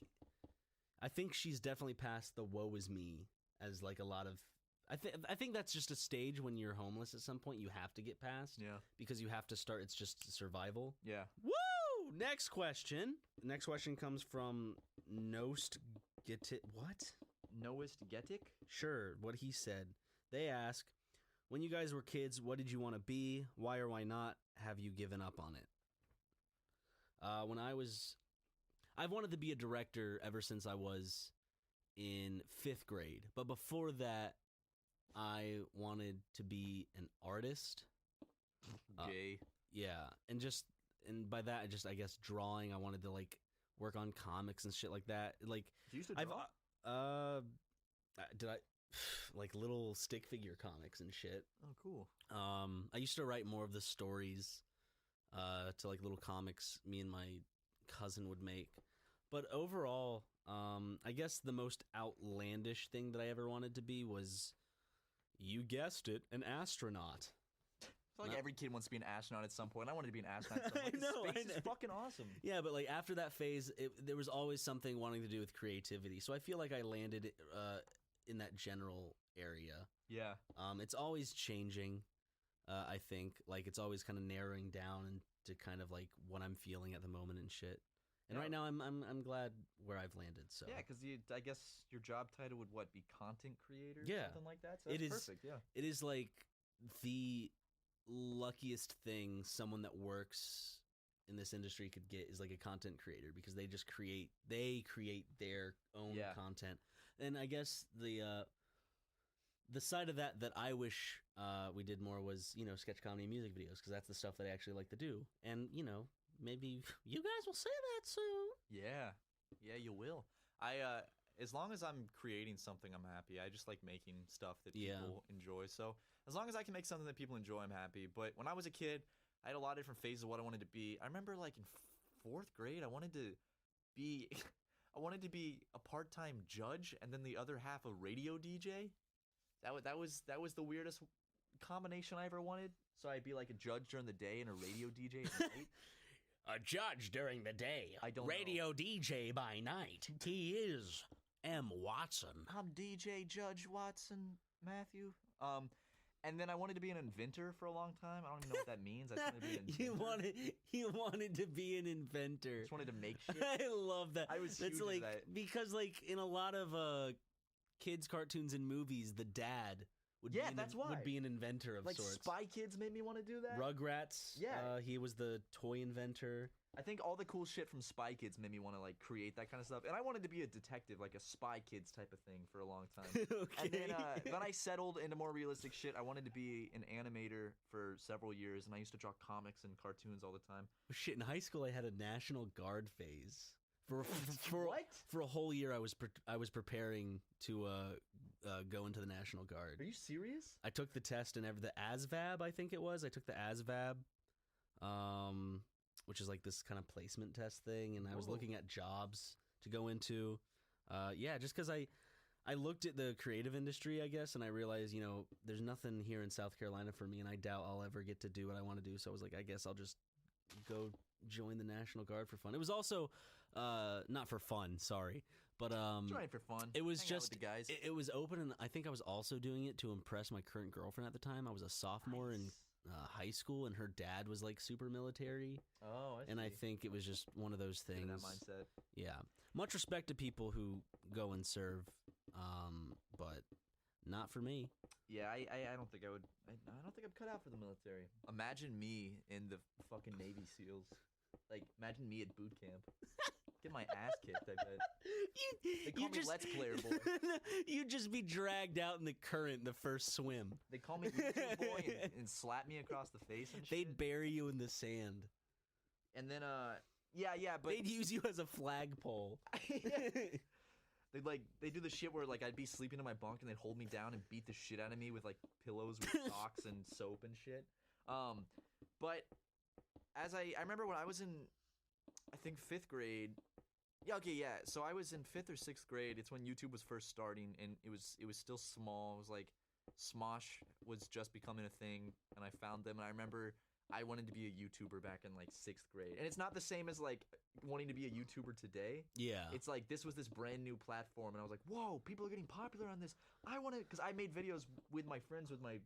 I think she's definitely past the woe is me, as like a lot of. I think that's just a stage when you're homeless. At some point, you have to get past. Yeah. Because you have to start. It's just survival. Yeah. Woo! Next question. Next question comes from Nost Get It. What? Noist Getik? Sure, what he said. They ask, when you guys were kids, what did you want to be? Why or why not have you given up on it? I've wanted to be a director ever since I was in 5th grade. But before that, I wanted to be an artist. Gay. Yeah, and by that, I guess drawing. I wanted to like work on comics and shit like that. Like, you used to draw? Did I like little stick figure comics and shit? Oh, cool. I used to write more of the stories to like little comics me and my cousin would make. But overall, I guess the most outlandish thing that I ever wanted to be was, you guessed it, an astronaut. I feel like every kid wants to be an astronaut at some point. I wanted to be an astronaut at some point. Space is fucking awesome. Yeah, but like after that phase, there was always something wanting to do with creativity. So I feel like I landed in that general area. Yeah. It's always changing. I think like it's always kind of narrowing down into kind of like what I'm feeling at the moment and shit. And right now I'm glad where I've landed. So yeah, because I guess your job title would be content creator? Yeah, something like that. So that's perfect. Yeah, it is like the luckiest thing someone that works in this industry could get is like a content creator, because they just create their own content. And I guess the side of that I wish we did more was sketch comedy and music videos, because that's the stuff that I actually like to do. And maybe you guys will say that soon. Yeah, you will. As long as I'm creating something, I'm happy. I just like making stuff that people enjoy. So as long as I can make something that people enjoy, I'm happy. But when I was a kid, I had a lot of different phases of what I wanted to be. I remember like in 4th grade, I wanted to be a part-time judge, and then the other half a radio DJ. That was the weirdest combination I ever wanted. So I'd be like a judge during the day and a radio DJ at night. A judge during the day, I don't radio DJ by night. He is M. Watson. I'm DJ Judge Watson Matthew. And then I wanted to be an inventor for a long time. I don't even know what that means. I just wanted to be an inventor. you wanted to be an inventor. I just wanted to make shit. I love that. I was That's huge like into that. because like in a lot of kids cartoons and movies, the dad would that's why. would be an inventor of Like sorts. Spy Kids made me want to do that. Rugrats. Yeah. He was the toy inventor. I think all the cool shit from Spy Kids made me want to like create that kind of stuff. And I wanted to be a detective, like a Spy Kids type of thing for a long time. Okay. And then I settled into more realistic shit. I wanted to be an animator for several years, and I used to draw comics and cartoons all the time. Shit, in high school I had a National Guard phase. For What? For a whole year I was preparing to go into the National Guard. Are you serious? I took the test and the ASVAB, I think it was. I took the ASVAB, which is like this kind of placement test thing, and I was looking at jobs to go into. Just because I looked at the creative industry, I guess, and I realized, there's nothing here in South Carolina for me, and I doubt I'll ever get to do what I want to do. So I was like, I guess I'll just go join the National Guard for fun. It was also not for fun, sorry, but Trying for fun. it was Hang out just with the guys. it was open, and I think I was also doing it to impress my current girlfriend at the time. I was a sophomore in high school, and her dad was like super military, I and I see. think it was just one of those Get in things. that mindset. Yeah, much respect to people who go and serve, but not for me. Yeah, I don't think I would. I don't think I'm cut out for the military. Imagine me in the fucking Navy SEALs. Like, imagine me at boot camp. Get my ass kicked, I bet. They call me Let's Player Boy. You'd just be dragged out in the current the first swim. They call me YouTube Boy and slap me across the face and shit. They'd bury you in the sand. And then, but They'd use you as a flagpole. They do the shit where like I'd be sleeping in my bunk and they'd hold me down and beat the shit out of me with like pillows with socks and soap and shit. But as I remember when I was in, I think 5th grade. So I was in 5th or 6th grade. It's when YouTube was first starting, and it was still small. It was like Smosh was just becoming a thing, and I found them. And I remember I wanted to be a YouTuber back in like 6th grade. And it's not the same as like wanting to be a YouTuber today. Yeah. It's like this was this brand new platform, and I was like, whoa, people are getting popular on this. I want to, because I made videos with my friends with my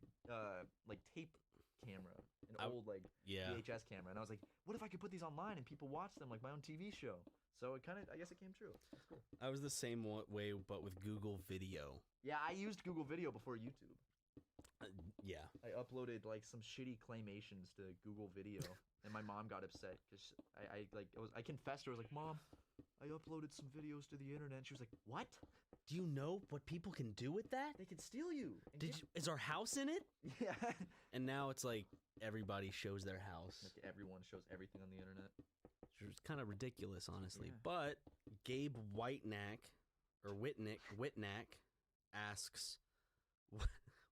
like tape camera, an old like VHS camera, and I was like, what if I could put these online and people watch them like my own TV show? So it kind of, I guess it came true. That's cool. I was the same way, but with Google Video. Yeah, I used Google Video before YouTube. Yeah. I uploaded like some shitty claymations to Google Video, and my mom got upset because I confessed to her. I was like, Mom, I uploaded some videos to the internet. And she was like, what? Do you know what people can do with that? They can steal you. Is our house in it? Yeah. And now it's like everybody shows their house. Like everyone shows everything on the internet. It's kind of ridiculous, honestly. Yeah. But Gabe Whitnack asks,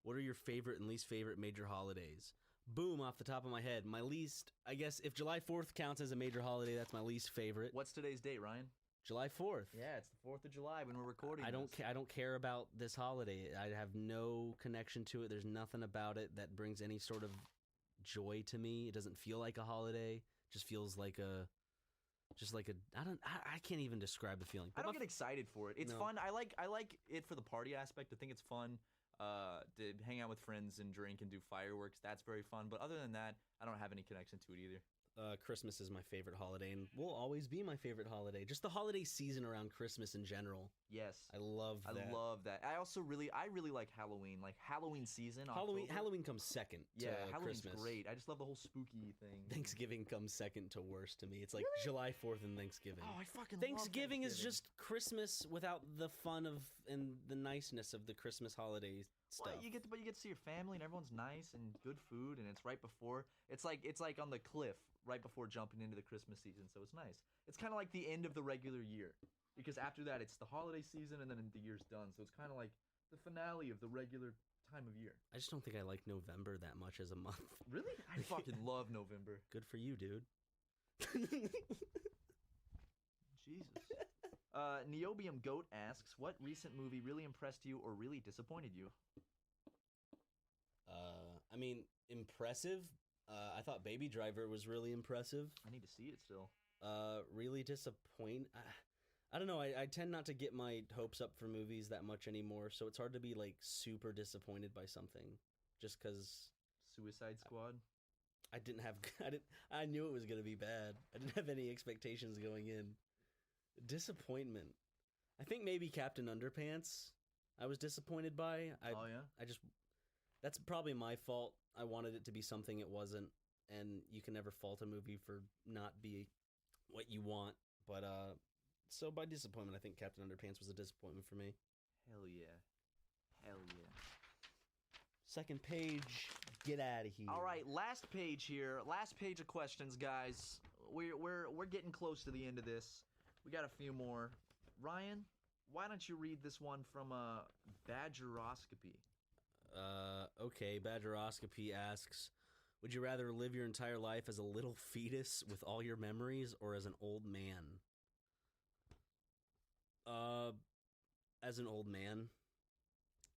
what are your favorite and least favorite major holidays? Boom, off the top of my head. My least, I guess, if July 4th counts as a major holiday, that's my least favorite. What's today's date, Ryan? July 4th. Yeah, it's the 4th of July when we're recording. I don't care about this holiday. I have no connection to it. There's nothing about it that brings any sort of joy to me. It doesn't feel like a holiday. It just feels like I can't even describe the feeling. I don't get excited for it. It's fun. I like it for the party aspect. I think it's fun to hang out with friends and drink and do fireworks. That's very fun. But other than that, I don't have any connection to it either. Christmas is my favorite holiday and will always be my favorite holiday. Just the holiday season around Christmas in general. Yes. I love that. I love that. I really like Halloween. Like Halloween season. Halloween comes second to Halloween's Christmas. great. I just love the whole spooky thing. Thanksgiving comes second to worst to me. It's like July 4th and Thanksgiving. Oh, I fucking Thanksgiving love is just Christmas without the fun of and the niceness of the Christmas holiday stuff. Well, you get to see your family and everyone's nice and good food, and it's right before. It's like on the cliff right before jumping into the Christmas season, so it's nice. It's kind of like the end of the regular year, because after that it's the holiday season and then the year's done, so it's kind of like the finale of the regular time of year. I just don't think I like November that much as a month. Really? I fucking love November. Good for you, dude. Jesus. Neobium Goat asks, what recent movie really impressed you or really disappointed you? I mean, impressive. I thought Baby Driver was really impressive. I need to see it still. Really disappoint. I don't know. I tend not to get my hopes up for movies that much anymore, so it's hard to be like super disappointed by something, just because. Suicide Squad. I knew it was gonna be bad. I didn't have any expectations going in. Disappointment. I think maybe Captain Underpants. I was disappointed by. Oh yeah. That's probably my fault. I wanted it to be something it wasn't, and you can never fault a movie for not being what you want. But so by disappointment, I think Captain Underpants was a disappointment for me. Hell yeah. Hell yeah. Second page, get out of here. All right, last page here. Last page of questions, guys. We're getting close to the end of this. We got a few more. Ryan, why don't you read this one from Badgeroscopy? Okay, Badgeroscopy asks, would you rather live your entire life as a little fetus with all your memories or as an old man? As an old man.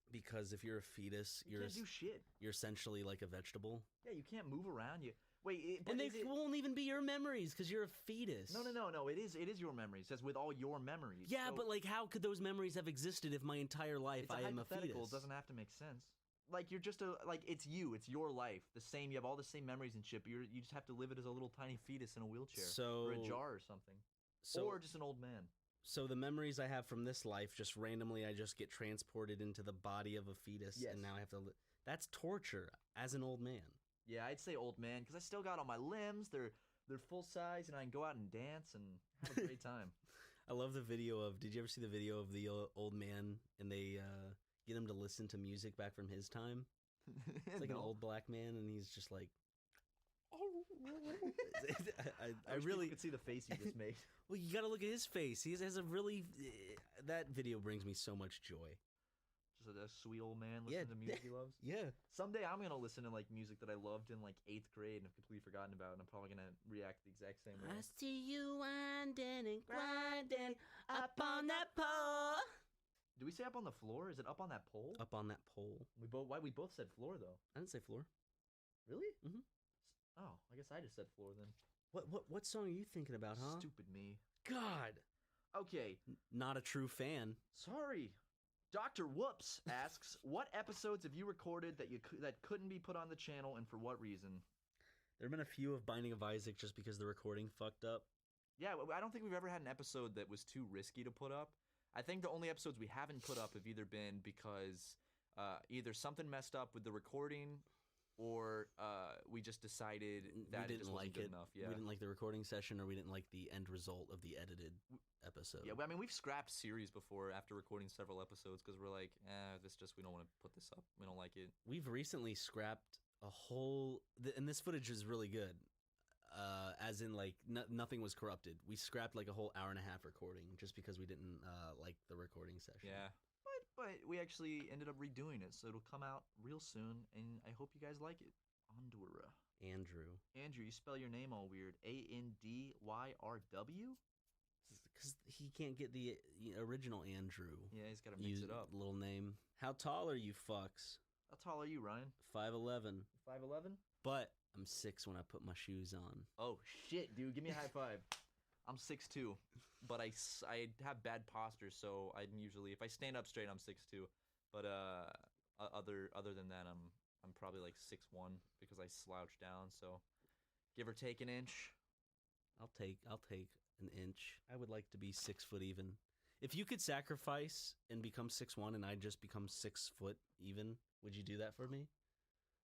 Because if you're a fetus, you can't do shit. You're essentially like a vegetable. Yeah, you can't move around. And they won't even be your memories because you're a fetus. No. It is your memories. It says with all your memories. Yeah, but like, how could those memories have existed if my entire life I am a fetus? It doesn't have to make sense. Like, you're just it's you. It's your life. The same. You have all the same memories and shit. But you just have to live it as a little tiny fetus in a wheelchair or a jar or something. Or just an old man. So the memories I have from this life, just randomly, I just get transported into the body of a fetus, and now I have to. That's torture as an old man. Yeah, I'd say old man because I still got all my limbs. They're full size, and I can go out and dance and have a great time. I love the video of. Did you ever see the video of the old man and they get him to listen to music back from his time? It's like an old black man, and he's just like. I really could see the face he just made. Well, you gotta look at his face. He has a really. That video brings me so much joy. Just a sweet old man listening to music he loves. Yeah. Someday I'm gonna listen to like music that I loved in like 8th grade and have completely forgotten about, and I'm probably gonna react the exact same way. I see you winding and grinding up on that pole. Do we say up on the floor? Is it up on that pole? Up on that pole. Why we both said floor though? I didn't say floor. Really? Mm-hmm. Oh, I guess I just said floor then. What song are you thinking about, huh? Stupid me. God. Okay. Not a true fan. Sorry. Dr. Whoops asks, what episodes have you recorded that couldn't be put on the channel, and for what reason? There have been a few of Binding of Isaac just because the recording fucked up. Yeah, I don't think we've ever had an episode that was too risky to put up. I think the only episodes we haven't put up have either been because either something messed up with the recording, or we just decided that it just wasn't good enough. Yeah. We didn't like the recording session, or we didn't like the end result of the edited episode. Yeah, I mean, we've scrapped series before after recording several episodes because we're like, we don't want to put this up. We don't like it. We've recently scrapped a whole, and this footage is really good. As in, like, nothing was corrupted. We scrapped like a whole hour-and-a-half recording just because we didn't like the recording session. Yeah. But we actually ended up redoing it, so it'll come out real soon, and I hope you guys like it. Andrew, you spell your name all weird. Andyyrw? Because he can't get the original Andrew. Yeah, he's got to mix it up. Little name. How tall are you, fucks? How tall are you, Ryan? 5'11". 5'11"? But I'm 6 when I put my shoes on. Oh, shit, dude. Give me a high five. I'm 6'2", but I have bad posture, so I'm usually, if I stand up straight, I'm 6'2". But other than that, I'm probably like 6'1" because I slouch down. So give or take an inch. I'll take an inch. I would like to be 6 foot even. If you could sacrifice and become 6'1" and I just become 6 foot even, would you do that for me?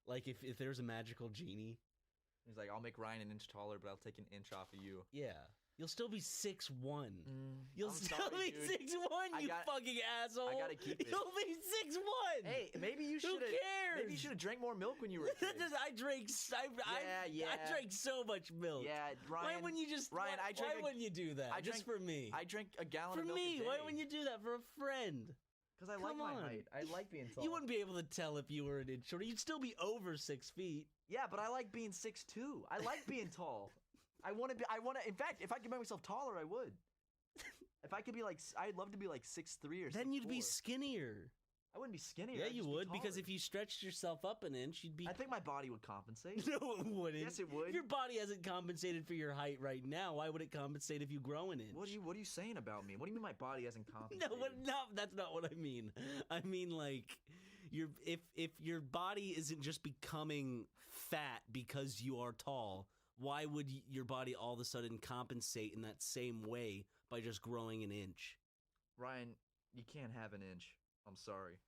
Like if there's a magical genie. He's like, I'll make Ryan an inch taller, but I'll take an inch off of you. Yeah. You'll still be 6'1". You'll still sorry, be 6'1", you fucking asshole. I gotta keep it. You'll be 6'1". Hey, maybe you should. Who cares? Maybe you should have drank more milk when you were a kid. I drank so much milk. Yeah, Ryan. Why wouldn't you why wouldn't you do that? Just for me. I drank a gallon of milk a day. For me, why wouldn't you do that for a friend? Because I like my height. I like being tall. You wouldn't be able to tell if you were an inch shorter. You'd still be over 6 feet. Yeah, but I like being 6'2". I like being tall. In fact, if I could make myself taller, I would. If I could be like, I'd love to be like 6'3" or 6'4". Then you'd be skinnier. I wouldn't be skinnier. Yeah, I'd you just be would, because taller. if you stretched yourself up an inch, you'd be... I think my body would compensate. No, it wouldn't. Yes, it would. If your body hasn't compensated for your height right now, why would it compensate if you grow an inch? What are you saying about me? What do you mean my body hasn't compensated? No, that's not what I mean. I mean, like, if your body isn't just becoming fat because you are tall, why would your body all of a sudden compensate in that same way by just growing an inch? Ryan, you can't have an inch. I'm sorry.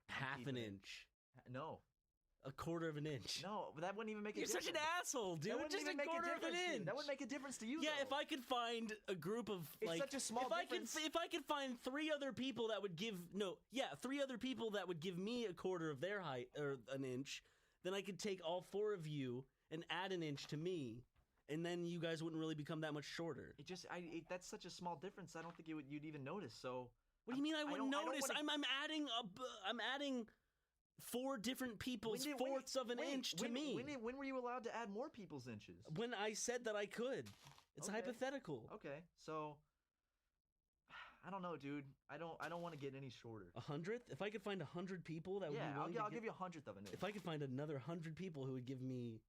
Half an inch. No. A quarter of an inch. No, but that wouldn't even make a You're difference. such an asshole, dude. Just a quarter of an inch. That would make a difference to you. Yeah, though. if I could find a group of It's such a small difference. if I could find three other people that would give me a quarter of their height or an inch, then I could take all four of you and add an inch to me, and then you guys wouldn't really become that much shorter. That's such a small difference. I don't think you'd even notice. So what do you mean I wouldn't notice? I'm adding four different people's fourths of an inch to me. When were you allowed to add more people's inches? When I said that I could. It's hypothetical. Okay, so I don't know, dude. I don't want to get any shorter. 100th? If I could find 100 people that would be willing I'll give you 100th of an inch. If I could find another 100 people who would give me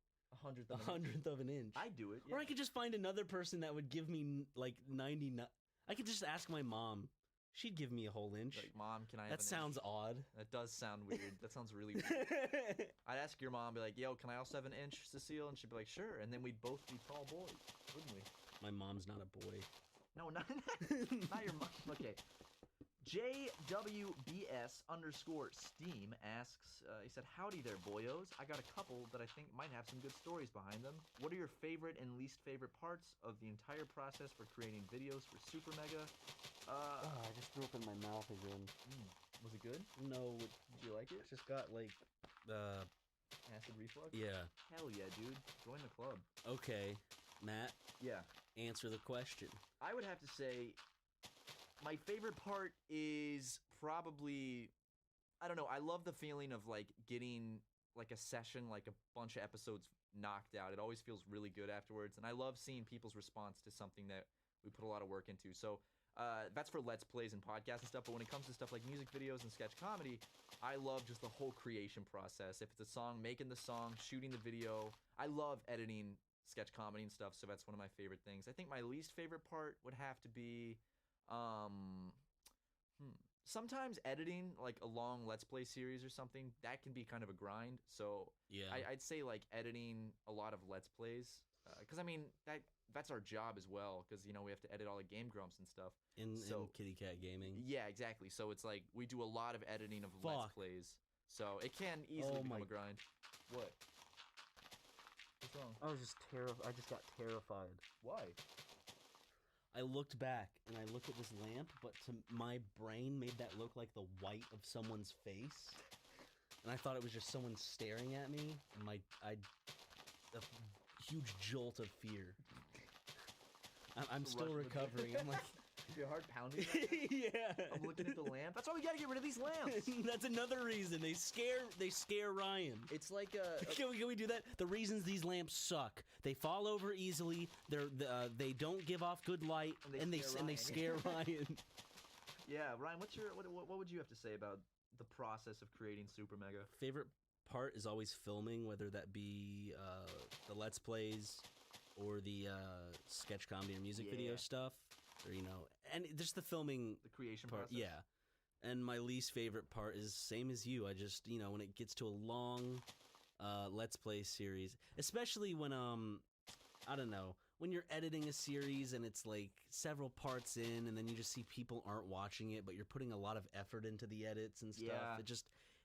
100th of an inch, I'd do it. Yeah. Or I could just find another person that would give me like 99. I could just ask my mom. She'd give me a whole inch. Like, Mom, can I have That an sounds inch? odd. That does sound weird. That sounds really weird. I'd ask your mom, be like, yo, can I also have an inch, Cecile? And she'd be like, sure. And then we'd both be tall boys, wouldn't we? My mom's not a boy. No, not your mom. Okay. JWBS_Steam asks, he said, howdy there, boyos. I got a couple that I think might have some good stories behind them. What are your favorite and least favorite parts of the entire process for creating videos for Super Mega? I just threw up in my mouth again. Was it good? No, Did you like it? just got like, Acid reflux? yeah. Hell yeah, dude. Join the club. Okay, Matt, Yeah. answer the question. I would have to say my favorite part is probably, I don't know, I love the feeling of like getting like a session, like a bunch of episodes knocked out. It always feels really good afterwards, and I love seeing people's response to something that we put a lot of work into. So that's for Let's Plays and podcasts and stuff, but when it comes to stuff like music videos and sketch comedy, I love just the whole creation process. If it's a song, making the song, shooting the video. I love editing sketch comedy and stuff, so that's one of my favorite things. I think my least favorite part would have to be sometimes editing like a long Let's Play series or something, that can be kind of a grind. So Yeah. I'd say like editing a lot of Let's Plays, because I mean that's our job as well, because you know we have to edit all the Game Grumps and stuff. In Kitty Cat Gaming. Yeah, exactly. So it's like we do a lot of editing of Let's Plays, so it can easily become a grind. What? What's wrong? I just got terrified. Why? I looked back and I looked at this lamp, but my brain made that look like the white of someone's face, and I thought it was just someone staring at me. And a huge jolt of fear. I'm still recovering. I'm like, your heart pounding. yeah. I'm looking at the lamp. That's why we gotta get rid of these lamps. That's another reason they scare Ryan. It's like Can we do that? The reasons these lamps suck: they fall over easily. They don't give off good light, and they scare Ryan. Yeah, Ryan, what would you have to say about the process of creating Super Mega? Favorite part is always filming, whether that be the Let's Plays or the sketch comedy or music video stuff, or and just the filming, the creation part. process. Yeah. And my least favorite part is same as you. I just when it gets to a long Let's Play series, especially when I don't know, when you're editing a series and it's like several parts in, and then you just see people aren't watching it, but you're putting a lot of effort into the edits and stuff. Yeah.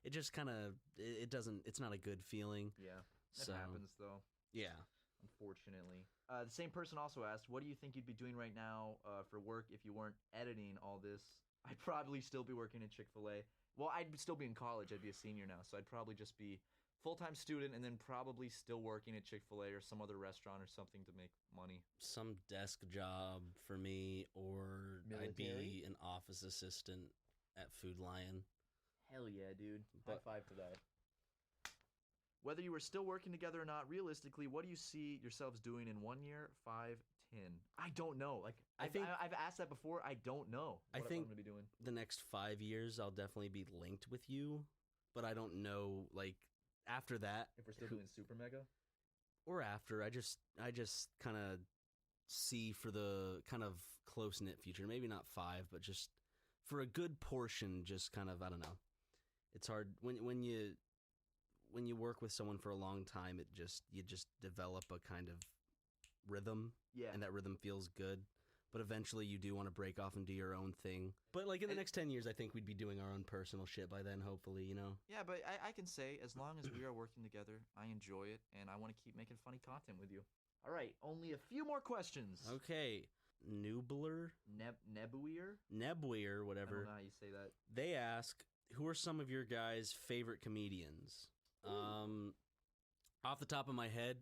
It just kind of it's not a good feeling. Yeah, that happens though. Yeah. Unfortunately. The same person also asked, what do you think you'd be doing right now for work if you weren't editing all this? I'd probably still be working at Chick-fil-A. Well, I'd still be in college. I'd be a senior now, so I'd probably just be full-time student and then probably still working at Chick-fil-A or some other restaurant or something to make money. Some desk job for me, or military? I'd be an office assistant at Food Lion. Hell yeah, dude. High five to that. Whether you are still working together or not, realistically, what do you see yourselves doing in 1 year, 5, 10? I don't know. Like I've asked that before. I don't know. I think I'm gonna be doing the next 5 years I'll definitely be linked with you, but I don't know like after that if we're still doing Super Mega or after. I just kind of see for the kind of close knit future, maybe not 5, but just for a good portion. Just kind of I don't know. It's hard when you work with someone for a long time. You just develop a kind of rhythm, and that rhythm feels good. But eventually, you do want to break off and do your own thing. But like in the next 10 years, I think we'd be doing our own personal shit by then. Hopefully, you know. Yeah, but I can say as long as we are working together, I enjoy it, and I want to keep making funny content with you. All right, only a few more questions. Okay, Nubler, Nebweir, whatever. I don't know how you say that. They ask, who are some of your guys' favorite comedians? Off the top of my head,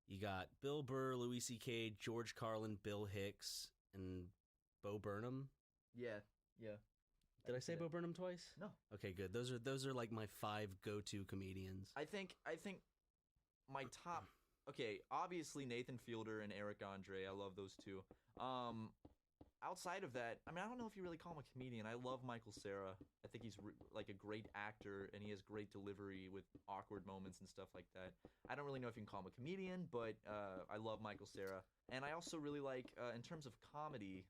you got Bill Burr, Louis C.K., George Carlin, Bill Hicks, and Bo Burnham. Yeah. Did I say Bo Burnham twice? No. Okay, good. Those are like my 5 go-to comedians. I think my top. Okay, obviously Nathan Fielder and Eric Andre. I love those two. Outside of that, I mean, I don't know if you really call him a comedian. I love Michael Cera. I think he's like a great actor, and he has great delivery with awkward moments and stuff like that. I don't really know if you can call him a comedian, but I love Michael Cera. And I also really like, in terms of comedy,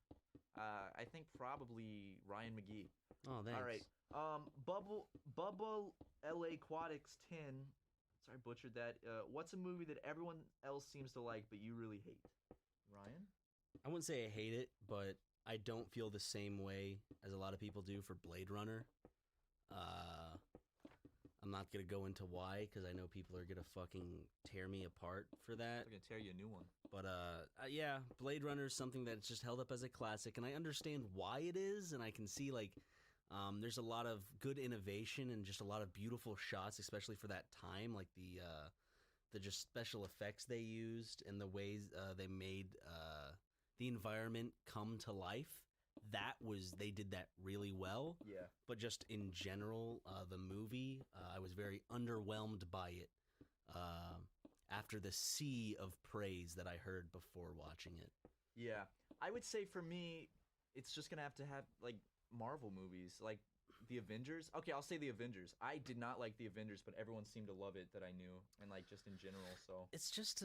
I think probably Ryan McGee. Oh, thanks. All right. Bubba LA Aquatics 10. Sorry, I butchered that. What's a movie that everyone else seems to like, but you really hate? Ryan? I wouldn't say I hate it, but I don't feel the same way as a lot of people do for Blade Runner. I'm not going to go into why, because I know people are going to fucking tear me apart for that. They're going to tear you a new one. But yeah, Blade Runner is something that's just held up as a classic, and I understand why it is, and I can see, like, there's a lot of good innovation and just a lot of beautiful shots, especially for that time, like the just special effects they used and the ways they made the environment come to life. They did that really well. Yeah. But just in general, the movie, I was very underwhelmed by it after the sea of praise that I heard before watching it. Yeah. I would say for me, it's just going to have like Marvel movies, like the Avengers. Okay, I'll say the Avengers. I did not like the Avengers, but everyone seemed to love it that I knew, and like just in general. So it's just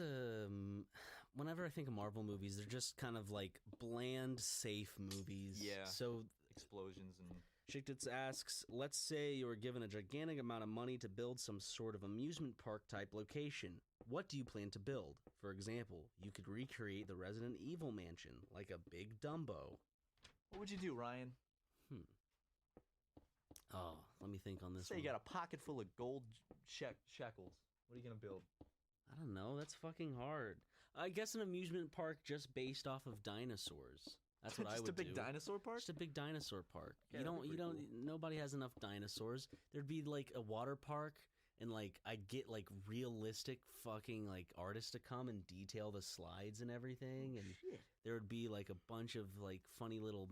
whenever I think of Marvel movies, they're just kind of like bland, safe movies. Yeah. So explosions and. Shicktits asks, let's say you were given a gigantic amount of money to build some sort of amusement park type location. What do you plan to build? For example, you could recreate the Resident Evil mansion, like a big Dumbo. What would you do, Ryan? Oh, let me think on this Say one. you got a pocket full of gold shekels. What are you going to build? I don't know. That's fucking hard. I guess an amusement park just based off of dinosaurs. That's what I would do. Just a big dinosaur park? Just a big dinosaur park. Yeah, cool. Nobody has enough dinosaurs. There'd be like a water park, and like I'd get like realistic fucking like artists to come and detail the slides and everything, and there would be like a bunch of like funny little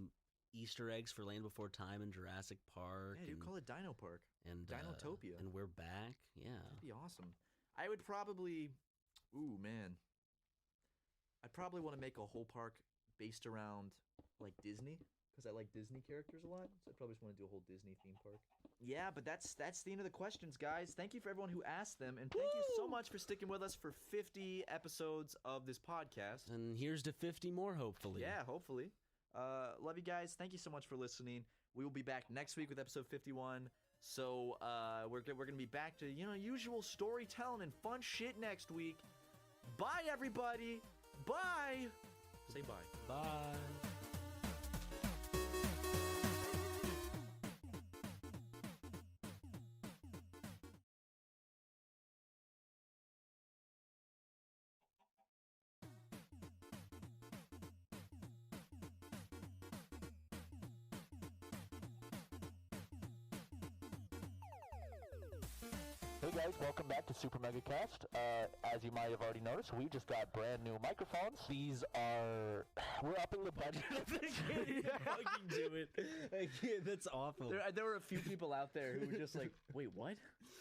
Easter eggs for Land Before Time and Jurassic Park. Yeah, you call it Dino Park. And Dinotopia. And we're back. Yeah. That'd be awesome. I would probably, I'd probably want to make a whole park based around like Disney, because I like Disney characters a lot. So I probably just want to do a whole Disney theme park. Yeah, but that's the end of the questions, guys. Thank you for everyone who asked them, and thank you so much for sticking with us for 50 episodes of this podcast. And here's to 50 more, hopefully. Yeah, hopefully. Love you guys. Thank you so much for listening. We will be back next week with episode 51. So we're gonna be back to usual storytelling and fun shit next week. Bye, everybody. Bye. Say bye. Bye. Hey guys, welcome back to Super Mega Cast. As you might have already noticed, we just got brand new microphones. These are We're upping the budget. I can't fucking do it. I can't. That's awful. There were a few people out there who were just like, wait, what?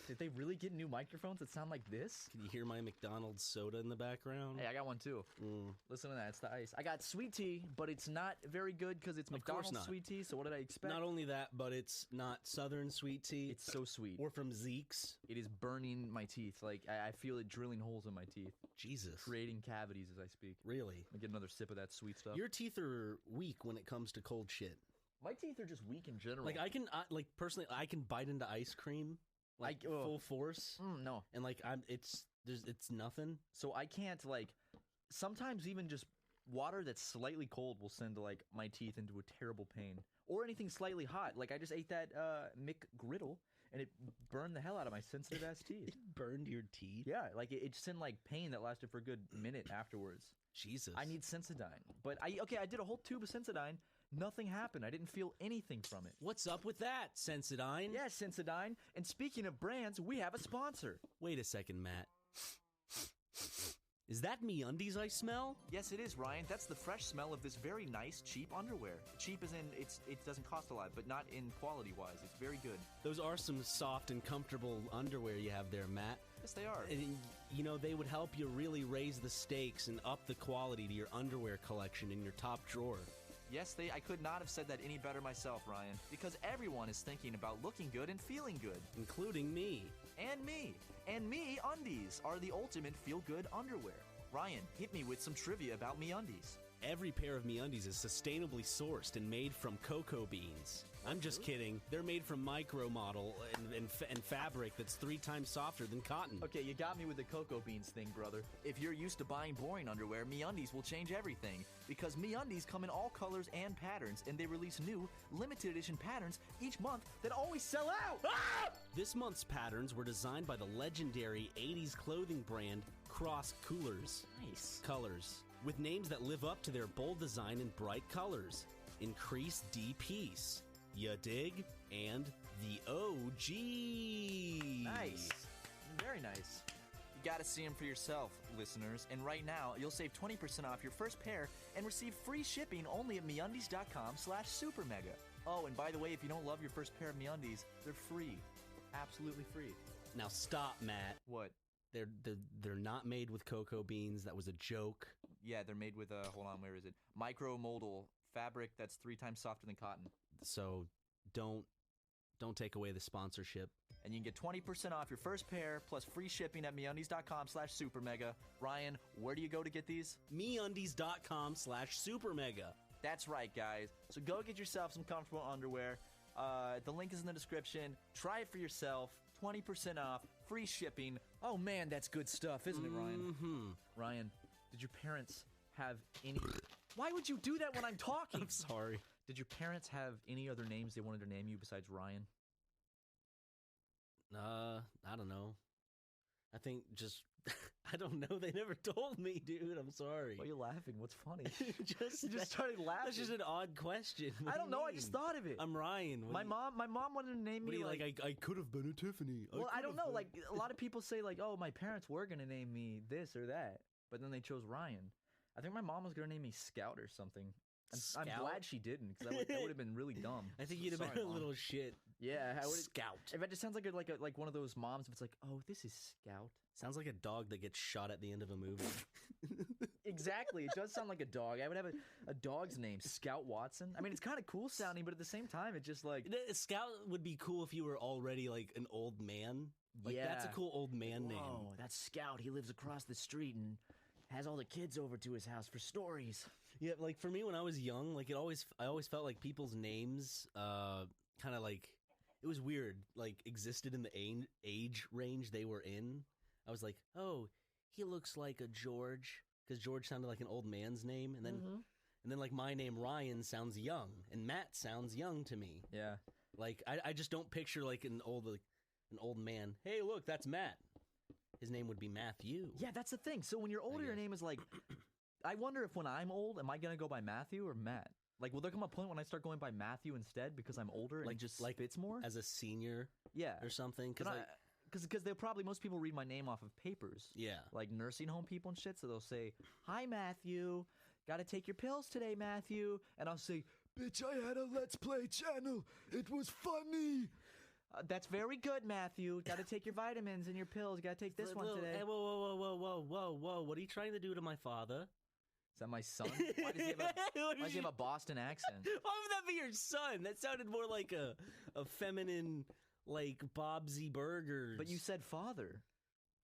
Did they really get new microphones that sound like this? Can you hear my McDonald's soda in the background? Hey, I got one too. Listen to that. It's the ice. I got sweet tea, but it's not very good because it's McDonald's not. sweet tea. So what did I expect? Not only that, but it's not Southern sweet tea. It's so sweet. Or from Zeke's. It is burning my teeth. Like, I feel it drilling holes in my teeth. Jesus. Creating cavities as I speak. Really? I get another sip of that sweet stuff. Your teeth are weak when it comes to cold shit. My teeth are just weak in general. Like, personally, I can bite into ice cream, like, full force. No. And, like, it's nothing. So I can't, like, sometimes even just water that's slightly cold will send, like, my teeth into a terrible pain. Or anything slightly hot. Like, I just ate that McGriddle, and it burned the hell out of my sensitive-ass teeth. It burned your teeth? Yeah, like, it sent, like, pain that lasted for a good minute afterwards. Jesus. I need Sensodyne. But, I did a whole tube of Sensodyne. Nothing happened. I didn't feel anything from it. What's up with that, Sensodyne? Yeah, Sensodyne. And speaking of brands, we have a sponsor. Wait a second, Matt. Is that MeUndies I smell? Yes, it is, Ryan. That's the fresh smell of this very nice, cheap underwear. Cheap as in it doesn't cost a lot, but not in quality-wise. It's very good. Those are some soft and comfortable underwear you have there, Matt. Yes, they are. And, you know, they would help you really raise the stakes and up the quality to your underwear collection in your top drawer. Yes, I could not have said that any better myself, Ryan, because everyone is thinking about looking good and feeling good. Including me. And me. And MeUndies are the ultimate feel-good underwear. Ryan, hit me with some trivia about MeUndies. Every pair of MeUndies is sustainably sourced and made from cocoa beans. I'm just kidding. They're made from micro model and fabric that's 3 times softer than cotton. Okay, you got me with the cocoa beans thing, brother. If you're used to buying boring underwear, MeUndies will change everything. Because MeUndies come in all colors and patterns, and they release new, limited edition patterns each month that always sell out! Ah! This month's patterns were designed by the legendary 80s clothing brand Cross Coolers. Nice. Colors. With names that live up to their bold design and bright colors. Increase D-Piece. Ya dig? And the OG. Nice. Very nice. You gotta see them for yourself, listeners. And right now, you'll save 20% off your first pair and receive free shipping only at MeUndies.com/supermega. Oh, and by the way, if you don't love your first pair of MeUndies, they're free. Absolutely free. Now stop, Matt. What? They're not made with cocoa beans. That was a joke. Yeah, they're made with, hold on, where is it? Micromodal fabric that's 3 times softer than cotton. So don't take away the sponsorship. And you can get 20% off your first pair plus free shipping at MeUndies.com/supermega. Ryan, where do you go to get these? MeUndies.com/supermega. That's right, guys. So go get yourself some comfortable underwear. The link is in the description. Try it for yourself. 20% off. Free shipping. Oh, man, that's good stuff, isn't it, Ryan? Mm-hmm. Ryan, did your parents have any... Why would you do that when I'm talking? I'm sorry. Did your parents have any other names they wanted to name you besides Ryan? I don't know. I think just... I don't know. They never told me, dude. I'm sorry. Why are you laughing? What's funny? You just started laughing. That's just an odd question. What I do don't you know. mean? I just thought of it. I'm Ryan. My mom wanted to name me like I could have been a Tiffany. Well, I don't know. Like a lot of people say, like, oh, my parents were gonna name me this or that, but then they chose Ryan. I think my mom was gonna name me Scout or something. I'm glad she didn't, because that would have been really dumb. I think you'd have been a little shit. Yeah, Scout. If it just sounds like one of those moms, if it's like, oh, this is Scout. Sounds like a dog that gets shot at the end of a movie. Exactly. It does sound like a dog. I would have a dog's name, Scout Watson. I mean, it's kind of cool sounding, but at the same time, it's just like... Scout would be cool if you were already, like, an old man. Like, yeah. That's a cool old man name. Oh, that's Scout. He lives across the street and has all the kids over to his house for stories. Yeah, like, for me, when I was young, like, I always felt like people's names, kind of, like... It was weird, like, existed in the age range they were in. I was like, oh, he looks like a George, because George sounded like an old man's name, and then like my name Ryan sounds young, and Matt sounds young to me. Yeah, like I just don't picture like an old man. Hey, look, that's Matt. His name would be Matthew. Yeah, that's the thing. So when you're older, your name is like. I wonder if when I'm old, am I gonna go by Matthew or Matt? Like, will there come a point when I start going by Matthew instead because I'm older and like it just like fits more as a senior, or something? Because they'll probably, most people read my name off of papers. Yeah. Like nursing home people and shit, so they'll say, hi, Matthew, Gotta take your pills today, Matthew. And I'll say, bitch, I had a Let's Play channel. It was funny. That's very good, Matthew. Gotta take your vitamins and your pills. Gotta take this one today. Hey, whoa. What are you trying to do to my father? Is that my son? Why does he have a Boston accent? Why would that be your son? That sounded more like a feminine, like Bobsy Burgers. But you said father.